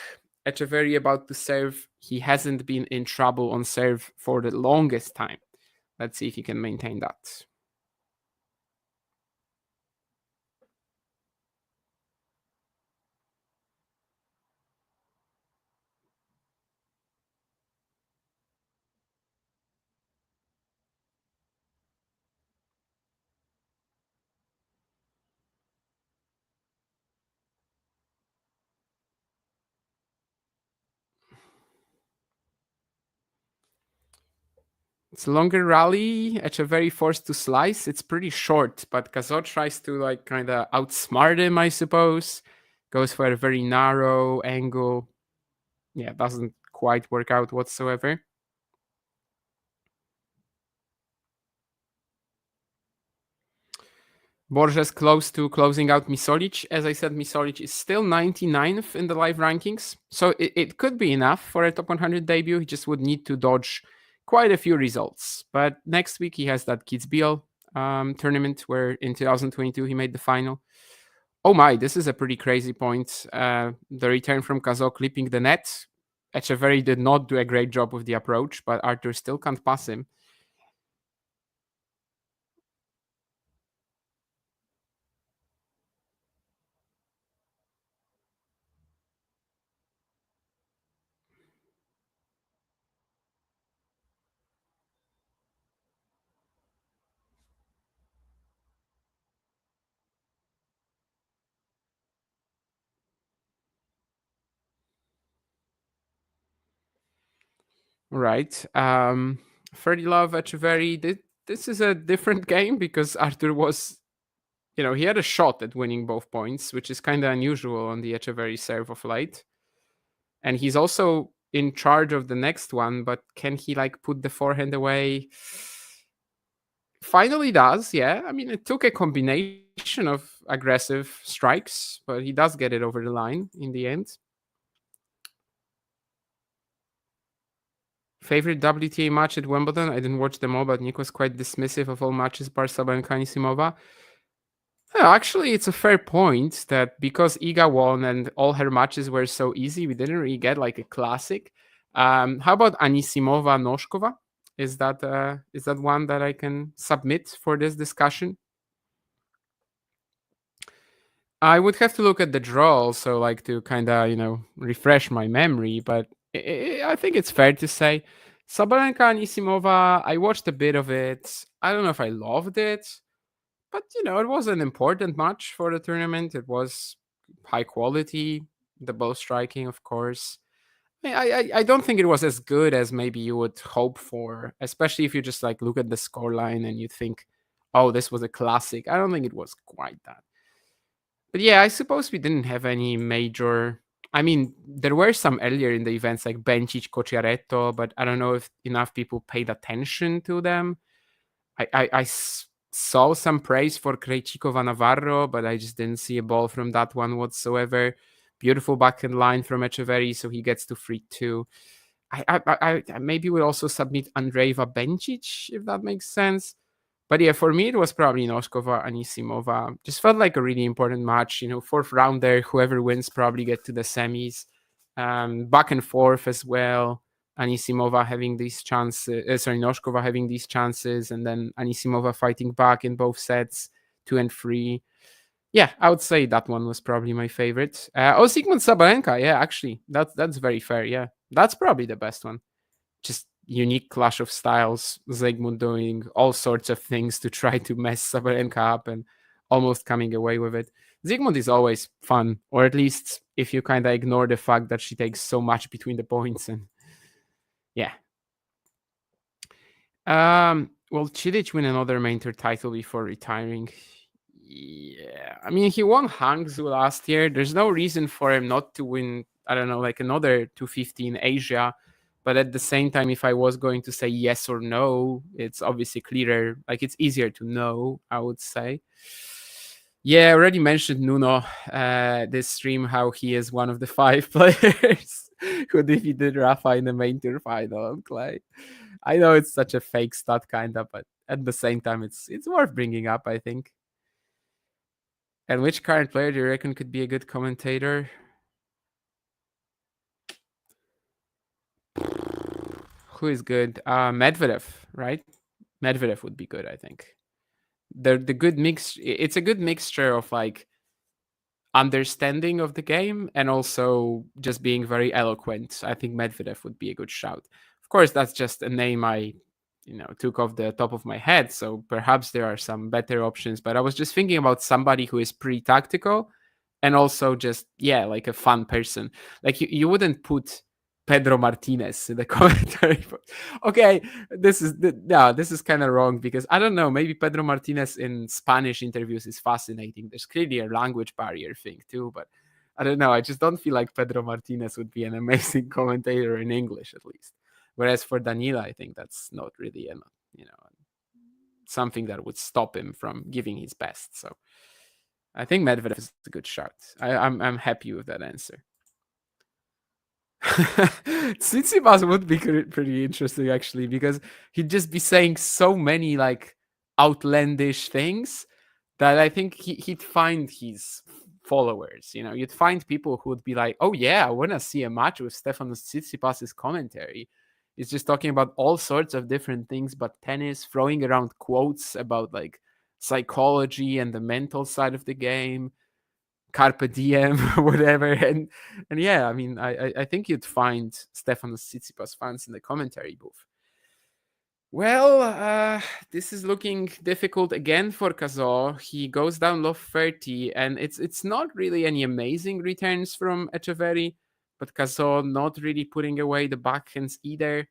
A: Etcheverry about to serve. He hasn't been in trouble on serve for the longest time. Let's see if he can maintain that. It's a longer rally. Etcheverry forced to slice. It's pretty short, but Cazaux tries to kind of outsmart him, I suppose. Goes for a very narrow angle. Yeah, doesn't quite work out whatsoever. Borges close to closing out Misolic. As I said, Misolic is still 99th in the live rankings. So it could be enough for a top 100 debut. He just would need to dodge quite a few results. But next week he has that Kitzbühel tournament where in 2022 he made the final. Oh my, this is a pretty crazy point. The return from Cazaux clipping the net. Etcheverry did not do a great job with the approach, but Arthur still can't pass him. Right. Ferdy Love, Etcheverry. This is a different game because Arthur was, he had a shot at winning both points, which is kind of unusual on the Etcheverry serve of late. And he's also in charge of the next one, but can he like put the forehand away? Finally does, yeah. I mean, it took a combination of aggressive strikes, but he does get it over the line in the end. Favorite WTA match at Wimbledon? I didn't watch them all, but Nick was quite dismissive of all matches bar Sabalenka and Anisimova. Yeah, actually, it's a fair point that because Iga won and all her matches were so easy, we didn't really get like a classic. How about Anisimova Noskova? Is that one that I can submit for this discussion? I would have to look at the draw also, like to kind of refresh my memory. But I think it's fair to say Sabalenka and Isimova. I watched a bit of it. I don't know if I loved it, but it was an important match for the tournament. It was high quality, the ball striking, of course. I don't think it was as good as maybe you would hope for, especially if you just like look at the scoreline and you think, oh, this was a classic. I don't think it was quite that. But yeah, I suppose we didn't have any major. I mean, there were some earlier in the events like Bencic, Cocciaretto, but I don't know if enough people paid attention to them. I saw some praise for Krejcikova Navarro, but I just didn't see a ball from that one whatsoever. Beautiful backhand line from Etcheverry, so he gets to 3-2. I maybe would also submit Andreeva Bencic, if that makes sense. But yeah, for me, it was probably Noskova and Isimova. Just felt like a really important match. Fourth round there, whoever wins probably get to the semis. Back and forth as well. Anisimova having these chances, Noskova having these chances, and then Anisimova fighting back in both sets, 2 and 3. Yeah, I would say that one was probably my favorite. Sigmund Sabalenka, yeah, actually, that's very fair. Yeah, that's probably the best one. Just unique clash of styles. Zygmunt doing all sorts of things to try to mess Sabalenka up and almost coming away with it. Zygmunt is always fun, or at least if you kind of ignore the fact that she takes so much between the points. And yeah. Will Cilic win another main tour title before retiring? Yeah. I mean, he won Hangzhou last year. There's no reason for him not to win, I don't know, like another 250 in Asia. But at the same time, if I was going to say yes or no, it's obviously clearer. Like it's easier to know, I would say. Yeah, I already mentioned Nuno this stream, how he is one of the 5 players who defeated Rafa in the main tour final on clay. I know it's such a fake stat, kind of, but at the same time, it's worth bringing up, I think. And which current player do you reckon could be a good commentator? Who is good? Medvedev, right? Medvedev would be good, I think. The good mix. It's a good mixture of like understanding of the game and also just being very eloquent. I think Medvedev would be a good shout. Of course, that's just a name I took off the top of my head, so perhaps there are some better options. But I was just thinking about somebody who is pretty tactical and also just like a fun person. Like you wouldn't put Pedro Martinez in the commentary. Okay, this is kind of wrong because I don't know. Maybe Pedro Martinez in Spanish interviews is fascinating. There's clearly a language barrier thing too, but I don't know. I just don't feel like Pedro Martinez would be an amazing commentator in English, at least. Whereas for Danila, I think that's not really something that would stop him from giving his best. So I think Medvedev is a good shot. I'm happy with that answer. Tsitsipas would be pretty interesting actually, because he'd just be saying so many like outlandish things that I think he'd find his followers. You know, you'd find people who would be like, "Oh yeah, I want to see a match with Stefanos Tsitsipas's commentary." He's just talking about all sorts of different things, but tennis, throwing around quotes about like psychology and the mental side of the game, carpe diem, whatever. And yeah, I mean, I think you'd find Stefanos Tsitsipas fans in the commentary booth. Well, this is looking difficult again for Cazaux. He goes down low 30, and it's not really any amazing returns from Etcheverry, but Cazaux not really putting away the backhands either.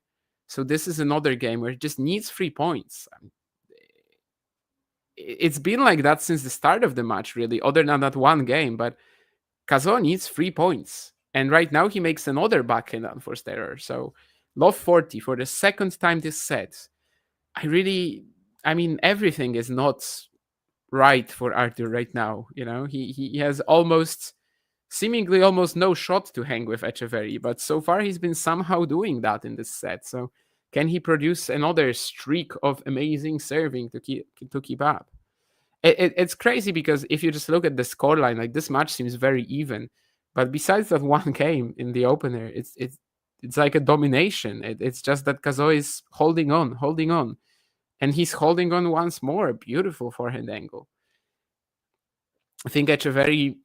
A: So this is another game where he just needs 3 points. It's been like that since the start of the match, really, other than that one game, but Cazaux needs 3 points. And right now he makes another backhand unforced error. So low 40 for the second time this set. I mean, everything is not right for Arthur right now. You know, he has seemingly almost no shot to hang with Etcheverry, but so far he's been somehow doing that in this set. So can he produce another streak of amazing serving to keep up? It's crazy because if you just look at the scoreline, like this match seems very even, but besides that one game in the opener, it's like a domination. It's just that Cazaux is holding on, and he's holding on once more. Beautiful forehand angle. I think Etcheverry,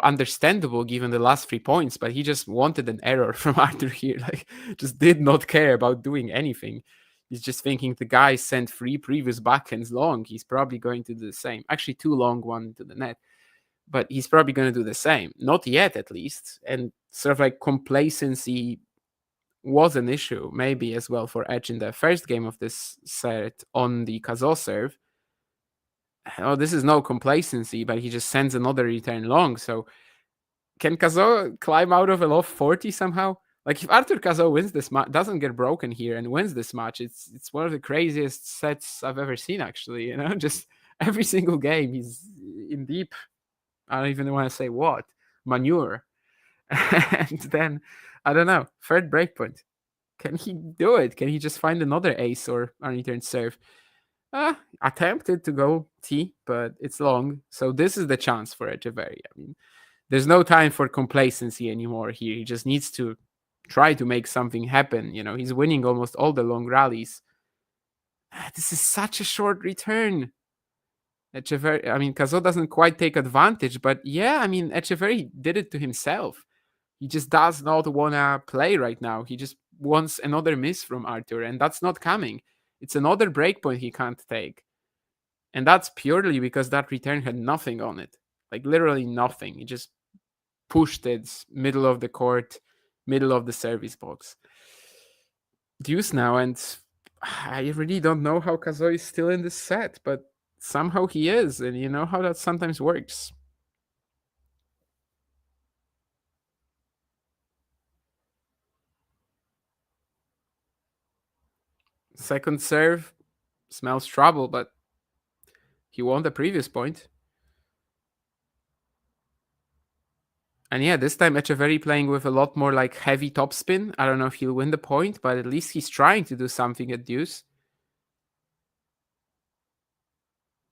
A: understandable given the last 3 points, but he just wanted an error from Arthur here. Like, just did not care about doing anything. He's just thinking the guy sent 3 previous backhands long. He's probably going to do the same. Actually, 2 long, 1 to the net. But he's probably going to do the same. Not yet, at least. And sort of like complacency was an issue, maybe as well for Edge in the first game of this set on the Cazaux serve. Oh, this is no complacency, but he just sends another return long. So can Cazaux climb out of a low 40 somehow? Like if Arthur Cazaux wins this match, doesn't get broken here and wins this match, it's one of the craziest sets I've ever seen. Actually, just every single game he's in deep. I don't even want to say what manure, and then I don't know, third breakpoint. Can he do it? Can he just find another ace or unreturned serve? Attempted to go T, but it's long. So this is the chance for Etcheverry. I mean, there's no time for complacency anymore here. He just needs to try to make something happen. He's winning almost all the long rallies. This is such a short return. Etcheverry, I mean, Cazaux doesn't quite take advantage, but yeah, I mean, Etcheverry did it to himself. He just does not want to play right now. He just wants another miss from Arthur, and that's not coming. It's another breakpoint he can't take. And that's purely because that return had nothing on it. Like literally nothing. He just pushed it middle of the court, middle of the service box. Deuce now, and I really don't know how Cazaux is still in this set, but somehow he is, and you know how that sometimes works. Second serve smells trouble, but he won the previous point. And yeah, this time Etcheverry playing with a lot more like heavy topspin. I don't know if he'll win the point, but at least he's trying to do something at deuce.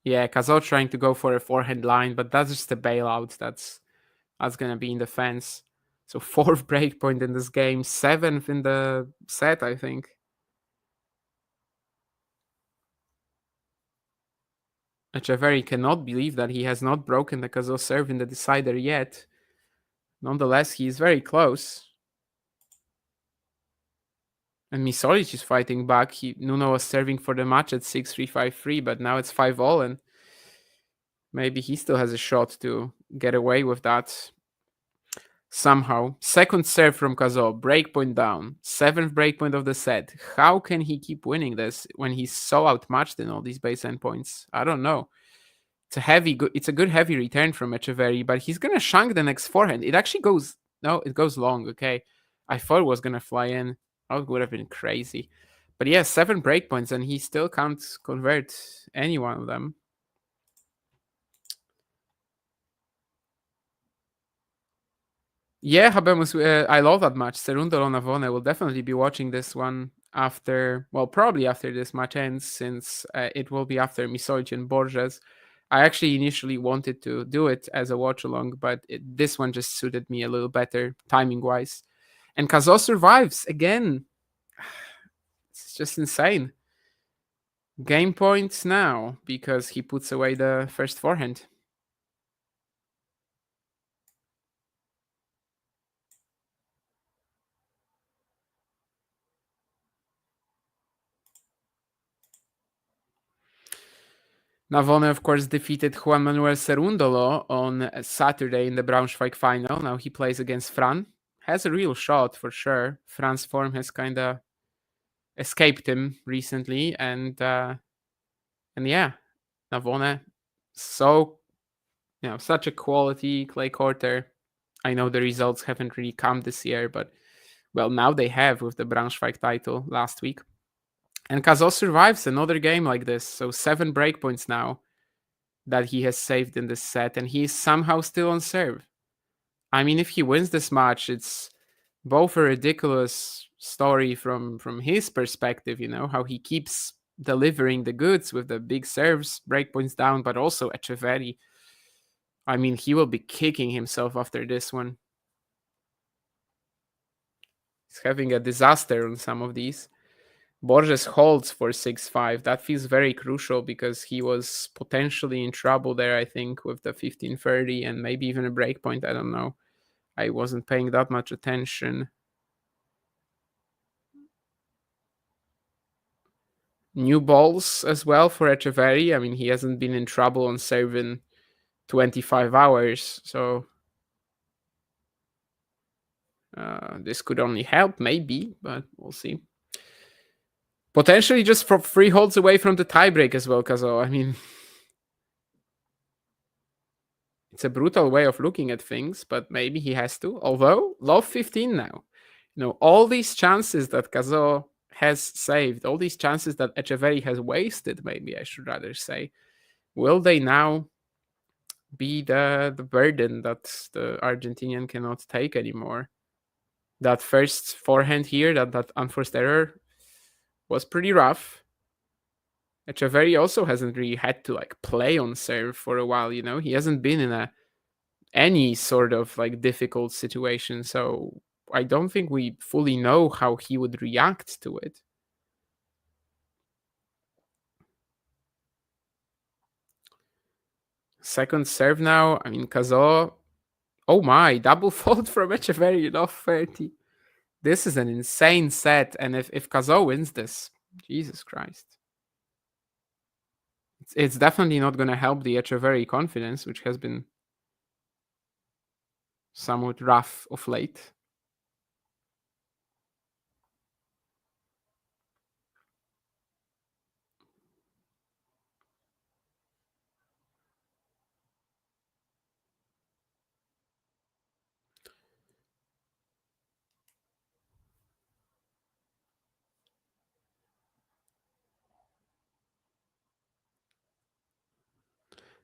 A: Yeah, Cazaux trying to go for a forehand line, but that's just a bailout. That's gonna be in the fence. So fourth breakpoint in this game, 7th in the set, I think. Etcheverry cannot believe that he has not broken the Cazaux serve in the decider yet. Nonetheless, he is very close. And Misolic is fighting back. Nuno was serving for the match at 6-3-5-3, but now it's 5-all, and maybe he still has a shot to get away with that somehow. Second serve from Cazaux, breakpoint down. 7th breakpoint of the set. How can he keep winning this when he's so outmatched in all these baseline points? I don't know. It's a good heavy return from Etcheverry, but he's gonna shank the next forehand. It actually goes it goes long. Okay, I thought it was gonna fly in. That would have been crazy. But yeah, 7 breakpoints, and he still can't convert any one of them. Yeah, Habemus, I love that match. Cerundolo Navone will definitely be watching this one after, well, probably after this match ends, since it will be after Misoji and Borges. I actually initially wanted to do it as a watch along, but this one just suited me a little better timing wise. And Cazaux survives again. It's just insane. Game points now because he puts away the first forehand. Navone, of course, defeated Juan Manuel Cerundolo on Saturday in the Braunschweig final. Now he plays against Fran. Has a real shot for sure. Fran's form has kind of escaped him recently, and yeah, Navone, so such a quality clay courter. I know the results haven't really come this year, but well, now they have with the Braunschweig title last week. And Cazaux survives another game like this, so 7 breakpoints now that he has saved in this set, and he's somehow still on serve. I mean, if he wins this match, it's both a ridiculous story from his perspective, how he keeps delivering the goods with the big serves, breakpoints down, but also Etcheverry. I mean, he will be kicking himself after this one. He's having a disaster on some of these. Borges holds for 6-5. That feels very crucial because he was potentially in trouble there, I think, with the 1530 and maybe even a breakpoint. I don't know. I wasn't paying that much attention. New balls as well for Etcheverry. I mean, he hasn't been in trouble on serve in 25 hours, so this could only help, maybe, but we'll see. Potentially just for 3 holds away from the tiebreak as well, Cazaux. I mean, it's a brutal way of looking at things, but maybe he has to. Although, love 15 now. All these chances that Cazaux has saved, all these chances that Etcheverry has wasted, maybe I should rather say, will they now be the burden that the Argentinian cannot take anymore? That first forehand here, that unforced error, was pretty rough. Etcheverry also hasn't really had to play on serve for a while. He hasn't been in any sort of difficult situation, so I don't think we fully know how he would react to it. Second serve now. I mean, Cazaux. Oh my, double fault from Etcheverry off 30. This is an insane set, and if Cazaux wins this, Jesus Christ. It's definitely not going to help the Etcheverry confidence, which has been somewhat rough of late.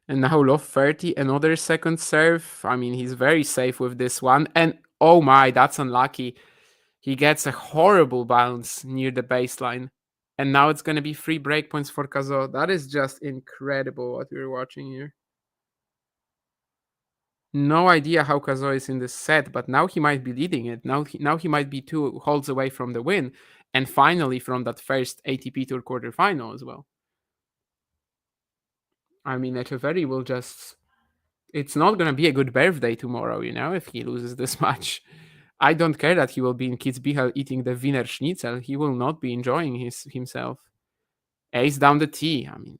A: And now Love 30, another second serve. I mean, he's very safe with this one. And oh my, that's unlucky. He gets a horrible bounce near the baseline. And now it's going to be 3 breakpoints for Cazaux. That is just incredible what we're watching here. No idea how Cazaux is in this set, but now he might be leading it. Now he might be 2 holds away from the win. And finally from that first ATP Tour quarterfinal as well. I mean, Etcheverry will just... It's not going to be a good birthday tomorrow, if he loses this match. I don't care that he will be in Kitzbühel eating the Wiener Schnitzel. He will not be enjoying himself. Ace down the tee. I mean,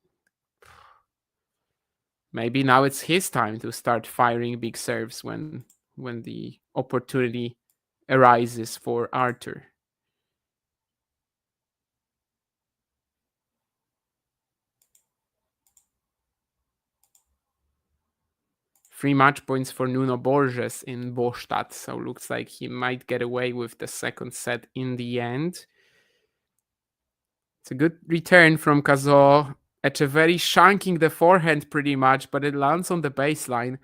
A: maybe now it's his time to start firing big serves when the opportunity arises for Arthur. 3 match points for Nuno Borges in Gstaad, so looks like he might get away with the second set in the end. It's a good return from Cazaux. Etcheverry shanking the forehand pretty much, but it lands on the baseline.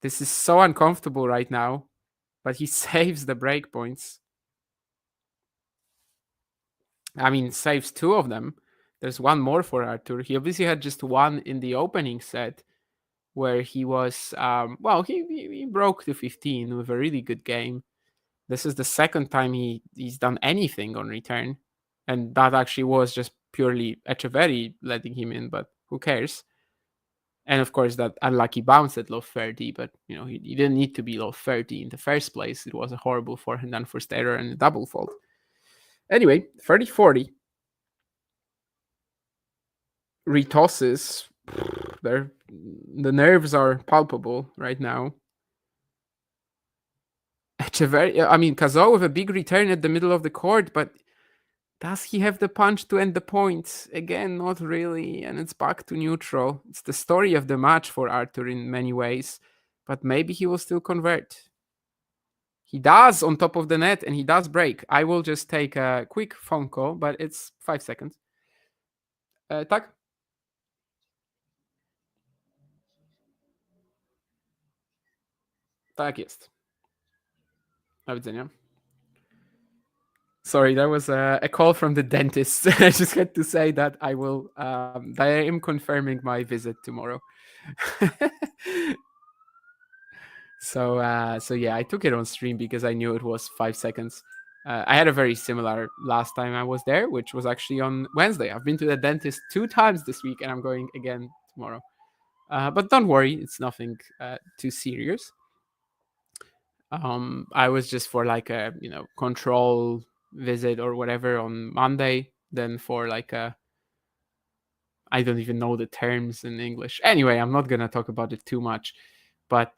A: This is so uncomfortable right now. but he saves the break points. I mean, saves two of them. There's one more for Arthur. He obviously had just one in the opening set where he was, well, he broke to 15 with a really good game. This is the second time he's done anything on return. And that actually was just purely Etcheverry letting him in, but who cares? And of course, that unlucky bounce at low 30, but he didn't need to be low 30 in the first place. It was a horrible forehand unforced error and a double fault. Anyway, 30-40. Retosses, the nerves are palpable right now. Etcheverry, I mean, Cazaux with a big return at the middle of the court, but does he have the punch to end the points? Again, not really, and it's back to neutral. It's the story of the match for Arthur in many ways, but maybe he will still convert. He does on top of the net, and he does break. I will just take a quick phone call, but it's 5 seconds. Tak? Tak jest. Do widzenia. Sorry, that was a call from the dentist. I just had to say that I am confirming my visit tomorrow. So yeah, I took it on stream because I knew it was 5 seconds. I had a very similar last time I was there, which was actually on Wednesday. I've been to the dentist 2 times this week, and I'm going again tomorrow. But don't worry, it's nothing too serious. I was just for like a control visit or whatever on Monday, then for like a, I don't even know the terms in English. Anyway, I'm not gonna talk about it too much. But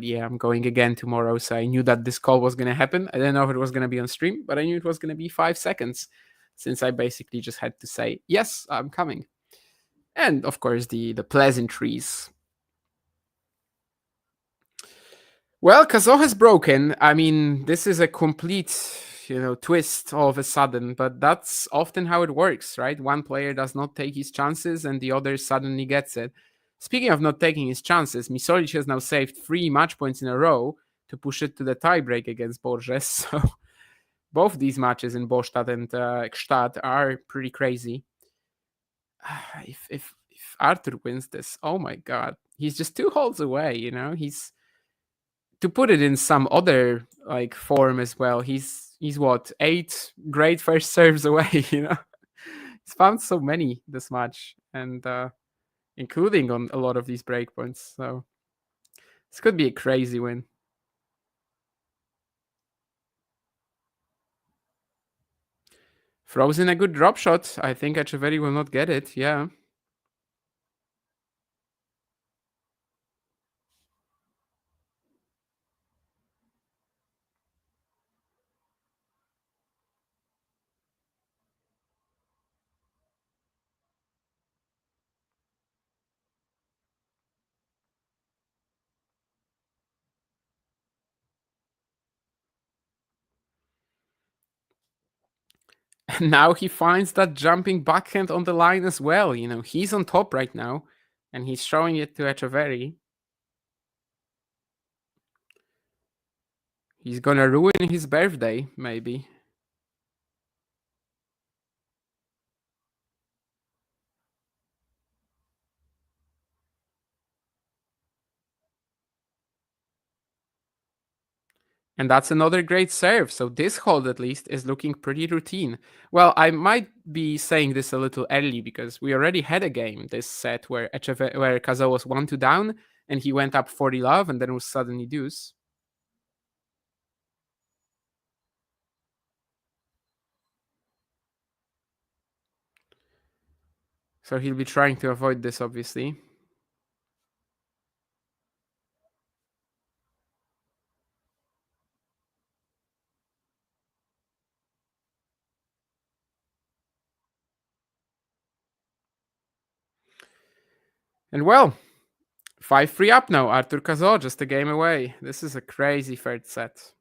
A: yeah, I'm going again tomorrow. So I knew that this call was gonna happen. I didn't know if it was gonna be on stream, but I knew it was gonna be 5 seconds, since I basically just had to say yes, I'm coming. And of course the pleasantries. Well, Cazaux has broken. I mean, this is a complete, twist all of a sudden, but that's often how it works, right? One player does not take his chances and the other suddenly gets it. Speaking of not taking his chances, Misolic has now saved 3 match points in a row to push it to the tiebreak against Borges. So both these matches in Gstaad and Gstaad are pretty crazy. If Arthur wins this, oh my god, he's just 2 holes away. He's, to put it in some other like form as well, he's what, 8 great first serves away. He's found so many this match, and including on a lot of these breakpoints. So this could be a crazy win. Throws in a good drop shot. I think Etcheverry will not get it. Yeah. And now he finds that jumping backhand on the line as well. He's on top right now, and he's showing it to Etcheverry. He's gonna ruin his birthday, maybe. And that's another great serve. So this hold, at least, is looking pretty routine. Well, I might be saying this a little early because we already had a game this set where Cazaux was 1-2 down and he went up 40 love and then was suddenly deuce. So he'll be trying to avoid this, obviously. And well, 5-3 up now. Arthur Cazaux just a game away. This is a crazy third set.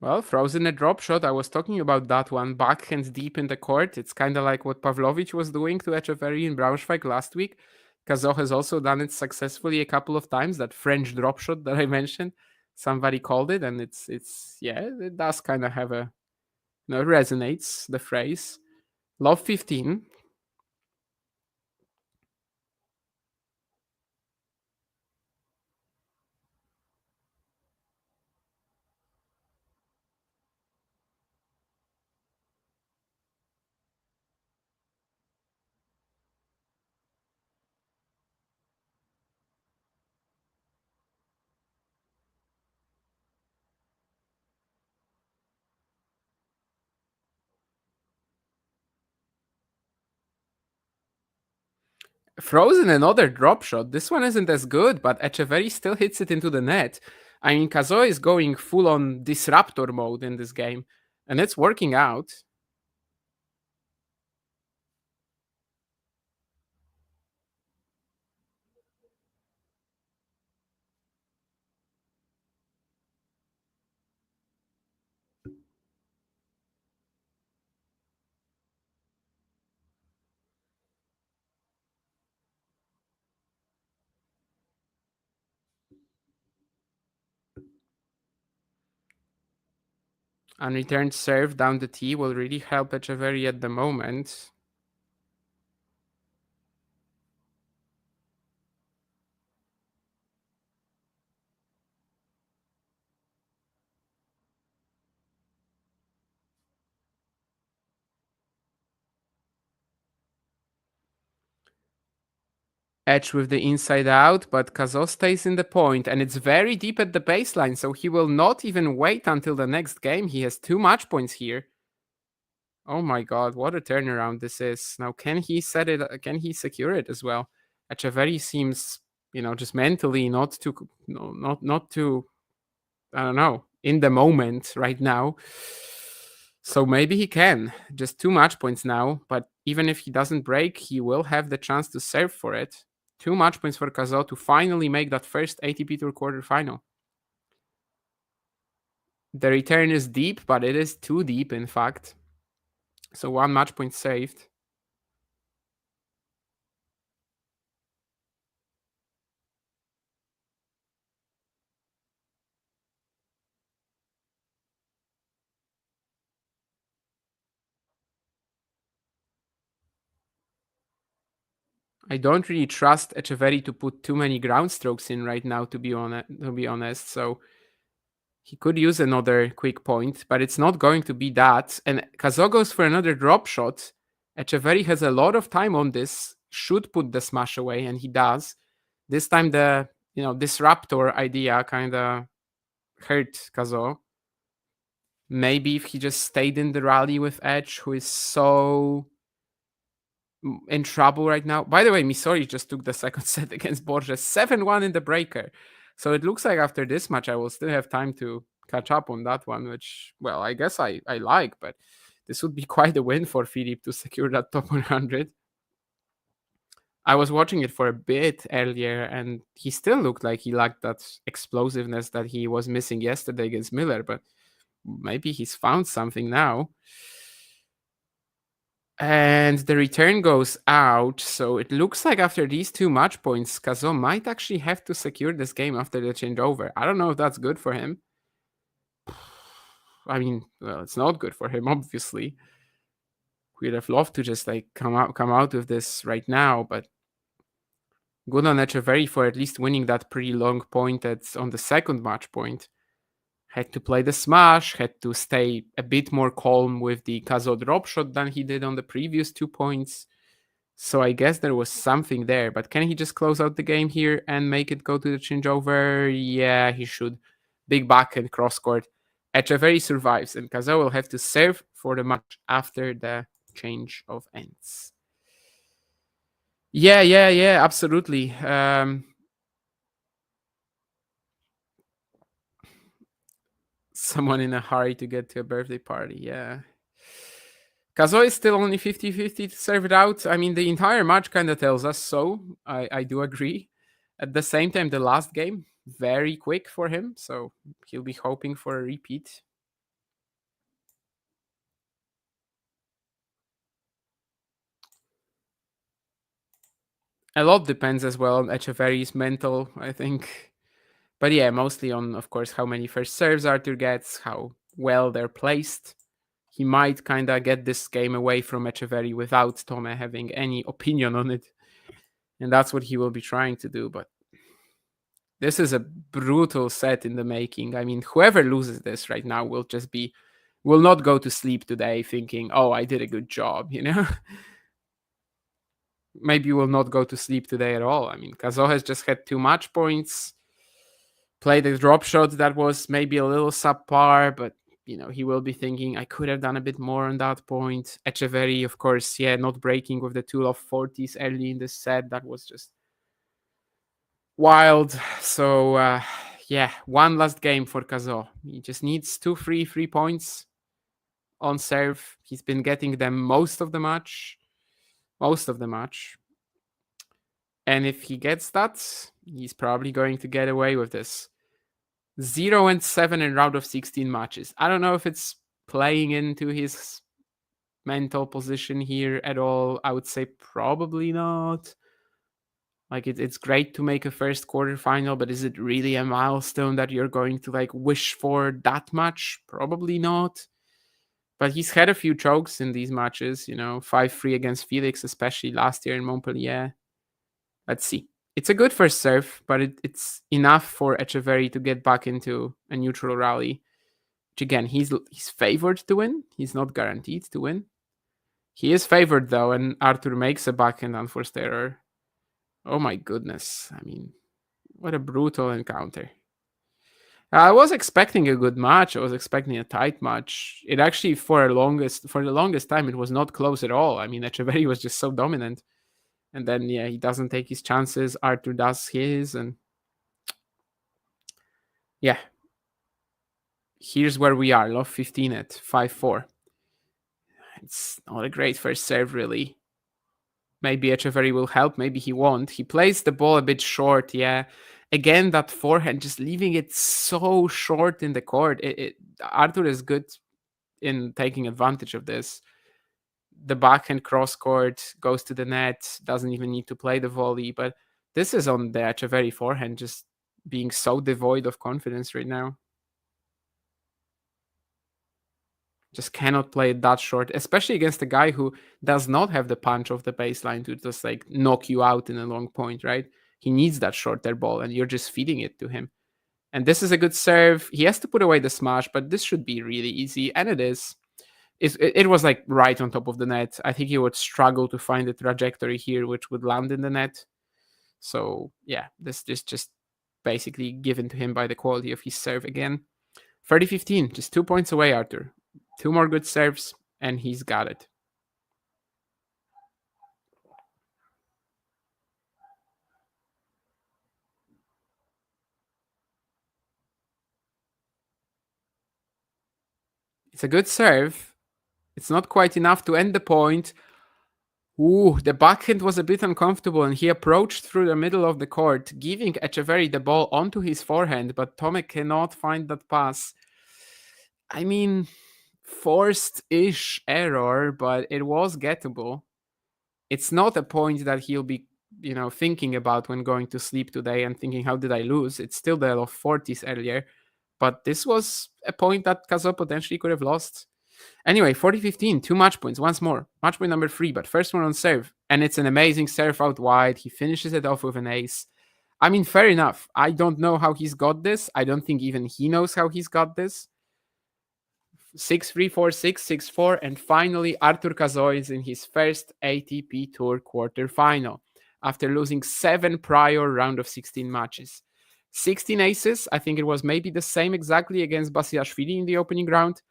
A: Well, frozen a drop shot. I was talking about that one. Backhand deep in the court. It's kind of like what Pavlovic was doing to Etcheverry in Braunschweig last week. Cazaux has also done it successfully a couple of times. That French drop shot that I mentioned, somebody called it, and it's yeah, it does kind of have a it resonates the phrase. Love 15. Frozen another drop shot. This one isn't as good, but Etcheverry still hits it into the net. I mean, Cazaux is going full on disruptor mode in this game, and it's working out. Unreturned serve down the T will really help Etcheverry at the moment. Edge with the inside out, but Cazaux stays in the point, and it's very deep at the baseline, so he will not even wait until the next game. He has too much points here. Oh my god, what a turnaround this is. Now, can he set it? Can he secure it as well? Etcheverry seems, just mentally not too, no, not too, I don't know, in the moment right now. So maybe he can. Just too much points now, but even if he doesn't break, he will have the chance to serve for it. Too much points for Cazaux to finally make that first ATP Tour quarterfinal. The return is deep, but it is too deep, in fact. So one match point saved. I don't really trust Etcheverry to put too many ground strokes in right now, to be honest. So he could use another quick point, but it's not going to be that. And Cazaux goes for another drop shot. Etcheverry has a lot of time on this, should put the smash away, and he does. This time the disruptor idea kind of hurt Cazaux. Maybe if he just stayed in the rally with Edge, who is so in trouble right now. By the way, Misori just took the second set against Borges, 7-1 in the breaker. So it looks like after this match, I will still have time to catch up on that one, which, well, I guess I like, but this would be quite a win for Philippe to secure that top 100. I was watching it for a bit earlier, and he still looked like he lacked that explosiveness that he was missing yesterday against Miller, but maybe he's found something now. And the return goes out, so it looks like after these two match points, Cazaux might actually have to secure this game after the changeover. I don't know if that's good for him. I mean, well, it's not good for him, obviously. We'd have loved to just like come out with this right now, but good on Etcheverry for at least winning that pretty long point that's on the second match point. Had to play the smash, had to stay a bit more calm with the Cazaux drop shot than he did on the previous 2 points. So I guess there was something there, but can he just close out the game here and make it go to the changeover? Yeah, he should. Big back and cross court. Etcheverry survives, and Cazaux will have to serve for the match after the change of ends. Yeah, absolutely. Someone in a hurry to get to a birthday party, yeah. Cazaux is still only 50-50 to serve it out. I mean, the entire match kind of tells us so. I do agree. At the same time, the last game, very quick for him. So he'll be hoping for a repeat. A lot depends as well on Etcheverry's mental, I think. But yeah, mostly on, of course, how many first serves Arthur gets, how well they're placed. He might kind of get this game away from Etcheverry without Tomé having any opinion on it. And that's what he will be trying to do. But this is a brutal set in the making. I mean, whoever loses this right now will not go to sleep today thinking, oh, I did a good job, you know? Maybe will not go to sleep today at all. I mean, Cazaux has just had too much points, played a drop shot that was maybe a little subpar, but he will be thinking, I could have done a bit more on that point. Etcheverry, of course, not breaking with the two of 40s early in the set. That was just wild. So, one last game for Cazaux. He just needs 3 points on serve. He's been getting them most of the match. And if he gets that, he's probably going to get away with this. 0-7 in round of 16 matches. I don't know if it's playing into his mental position here at all. I would say probably not. Like it's great to make a first quarterfinal, but is it really a milestone that you're going to like wish for that much? Probably not. But he's had a few chokes in these matches, 5-3 against Felix, especially last year in Montpellier. Let's see. It's a good first serve, but it's enough for Etcheverry to get back into a neutral rally. Which again, he's favored to win. He's not guaranteed to win. He is favored though, and Arthur makes a backhand unforced error. Oh my goodness. I mean, what a brutal encounter. I was expecting a good match. I was expecting a tight match. It actually, for the longest time, it was not close at all. I mean, Etcheverry was just so dominant. And then, he doesn't take his chances. Arthur does his. And yeah, here's where we are. Love 15 at 5-4. It's not a great first serve, really. Maybe Etcheverry will help. Maybe he won't. He plays the ball a bit short, yeah. Again, that forehand, just leaving it so short in the court. Arthur is good in taking advantage of this. The backhand cross court goes to the net, doesn't even need to play the volley. But this is on the Etcheverry forehand, just being so devoid of confidence right now. Just cannot play it that short, especially against a guy who does not have the punch of the baseline to just like knock you out in a long point, right? He needs that shorter ball, and you're just feeding it to him. And this is a good serve. He has to put away the smash, but this should be really easy, and it is. It was like right on top of the net. I think he would struggle to find a trajectory here which would land in the net. So yeah, this is just basically given to him by the quality of his serve again. 30-15, just 2 points away, Arthur. 2 more good serves, and he's got it. It's a good serve. It's not quite enough to end the point. Ooh, the backhand was a bit uncomfortable, and he approached through the middle of the court, giving Etcheverry the ball onto his forehand, but Tomek cannot find that pass. I mean, forced-ish error, but it was gettable. It's not a point that he'll be, thinking about when going to sleep today and thinking, how did I lose? It's still the of 40s earlier, but this was a point that Cazaux potentially could have lost. Anyway, 40-15, 2 match points, once more. Match point number 3, but first one on serve. And it's an amazing serve out wide. He finishes it off with an ace. I mean, fair enough. I don't know how he's got this. I don't think even he knows how he's got this. 6-3, 4-6, 6-4, and finally Arthur Cazaux is in his first ATP Tour quarterfinal after losing 7 prior round of 16 matches. 16 aces, I think it was maybe the same exactly against Basilashvili in the opening round.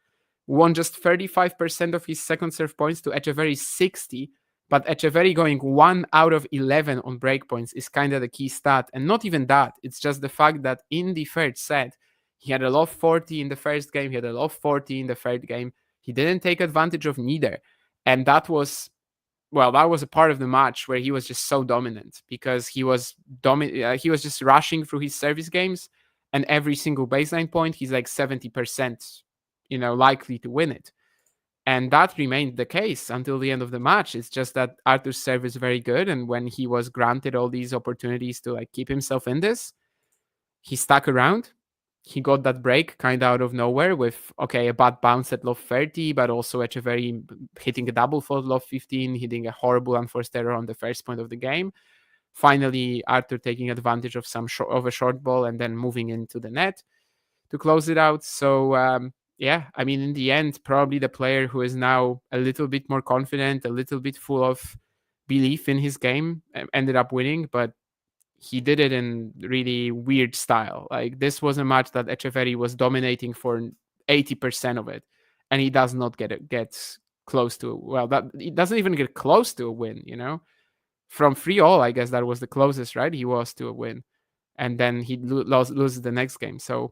A: Won just 35% of his second serve points to Etcheverry's 60, but Etcheverry going 1 out of 11 on breakpoints is kind of the key stat. And not even that, it's just the fact that in the third set, he had a low 40 in the first game, he had a low 40 in the third game. He didn't take advantage of neither. And that was a part of the match where he was just so dominant because he was just rushing through his service games, and every single baseline point, he's like 70%, likely to win it. And that remained the case until the end of the match. It's just that Arthur's serve is very good, and when he was granted all these opportunities to like keep himself in this, he stuck around. He got that break kind of out of nowhere with, okay, a bad bounce at love 30, but also Etcheverry hitting a double fault love 15, hitting a horrible unforced error on the first point of the game. Finally, Arthur taking advantage of of a short ball and then moving into the net to close it out. So yeah, I mean, in the end, probably the player who is now a little bit more confident, a little bit full of belief in his game, ended up winning. But he did it in really weird style. Like, this was a match that Etcheverry was dominating for 80% of it, and he does not get close to, well, that he doesn't even get close to a win. From 3-all, I guess that was the closest, right? He was to a win, and then he loses the next game. So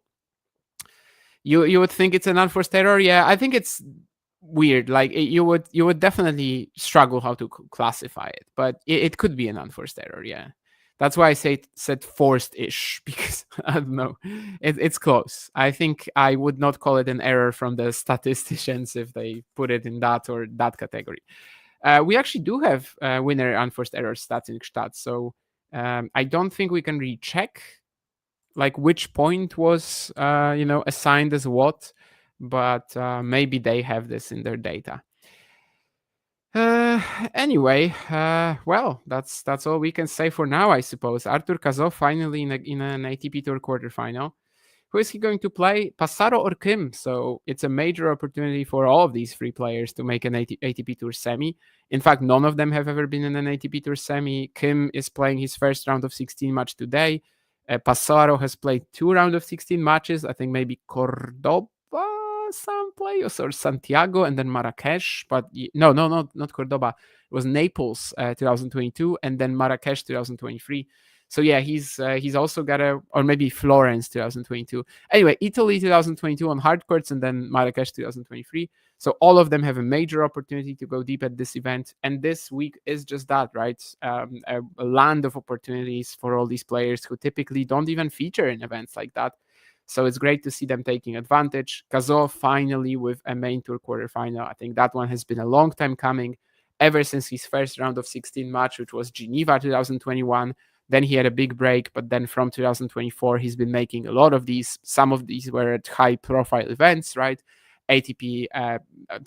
A: you would think it's an unforced error. Yeah, I think it's weird. Like, you would definitely struggle how to classify it, but it could be an unforced error. Yeah, that's why I said forced-ish, because I don't know, it's close. I think I would not call it an error from the statisticians if they put it in that or that category. We actually do have winner unforced error stats in Gstaad, so I don't think we can recheck like which point was assigned as what, but maybe they have this in their data. Anyway, well, that's all we can say for now, I suppose. Arthur Cazaux finally in an ATP Tour quarterfinal. Who is he going to play? Passaro or Kim? So it's a major opportunity for all of these three players to make an ATP Tour semi. In fact, none of them have ever been in an ATP Tour semi. Kim is playing his first round of 16 match today. Passaro has played 2 round of 16 matches. I think maybe Cordoba someplace or Santiago and then Marrakesh. But no, not Cordoba. It was Naples 2022 and then Marrakesh 2023. So yeah, he's also got or maybe Florence 2022. Anyway, Italy 2022 on hard courts and then Marrakesh 2023. So all of them have a major opportunity to go deep at this event. And this week is just that, right? A land of opportunities for all these players who typically don't even feature in events like that. So it's great to see them taking advantage. Cazaux finally with a main tour quarterfinal. I think that one has been a long time coming, ever since his first round of 16 match, which was Geneva 2021. Then he had a big break, but then from 2024, he's been making a lot of these. Some of these were at high-profile events, right? ATP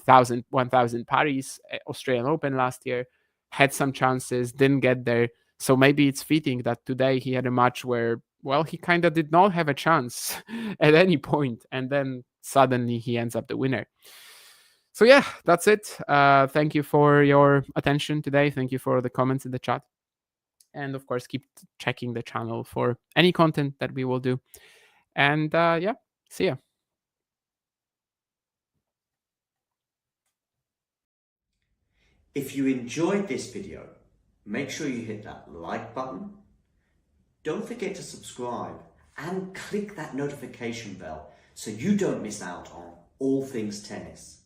A: 1000 Paris, Australian Open last year, had some chances, didn't get there. So maybe it's fitting that today he had a match where, well, he kind of did not have a chance at any point, and then suddenly he ends up the winner. So yeah, that's it. Thank you for your attention today. Thank you for the comments in the chat. And of course, keep checking the channel for any content that we will do. And yeah, see ya.
B: If you enjoyed this video, make sure you hit that like button. Don't forget to subscribe and click that notification bell so you don't miss out on all things tennis.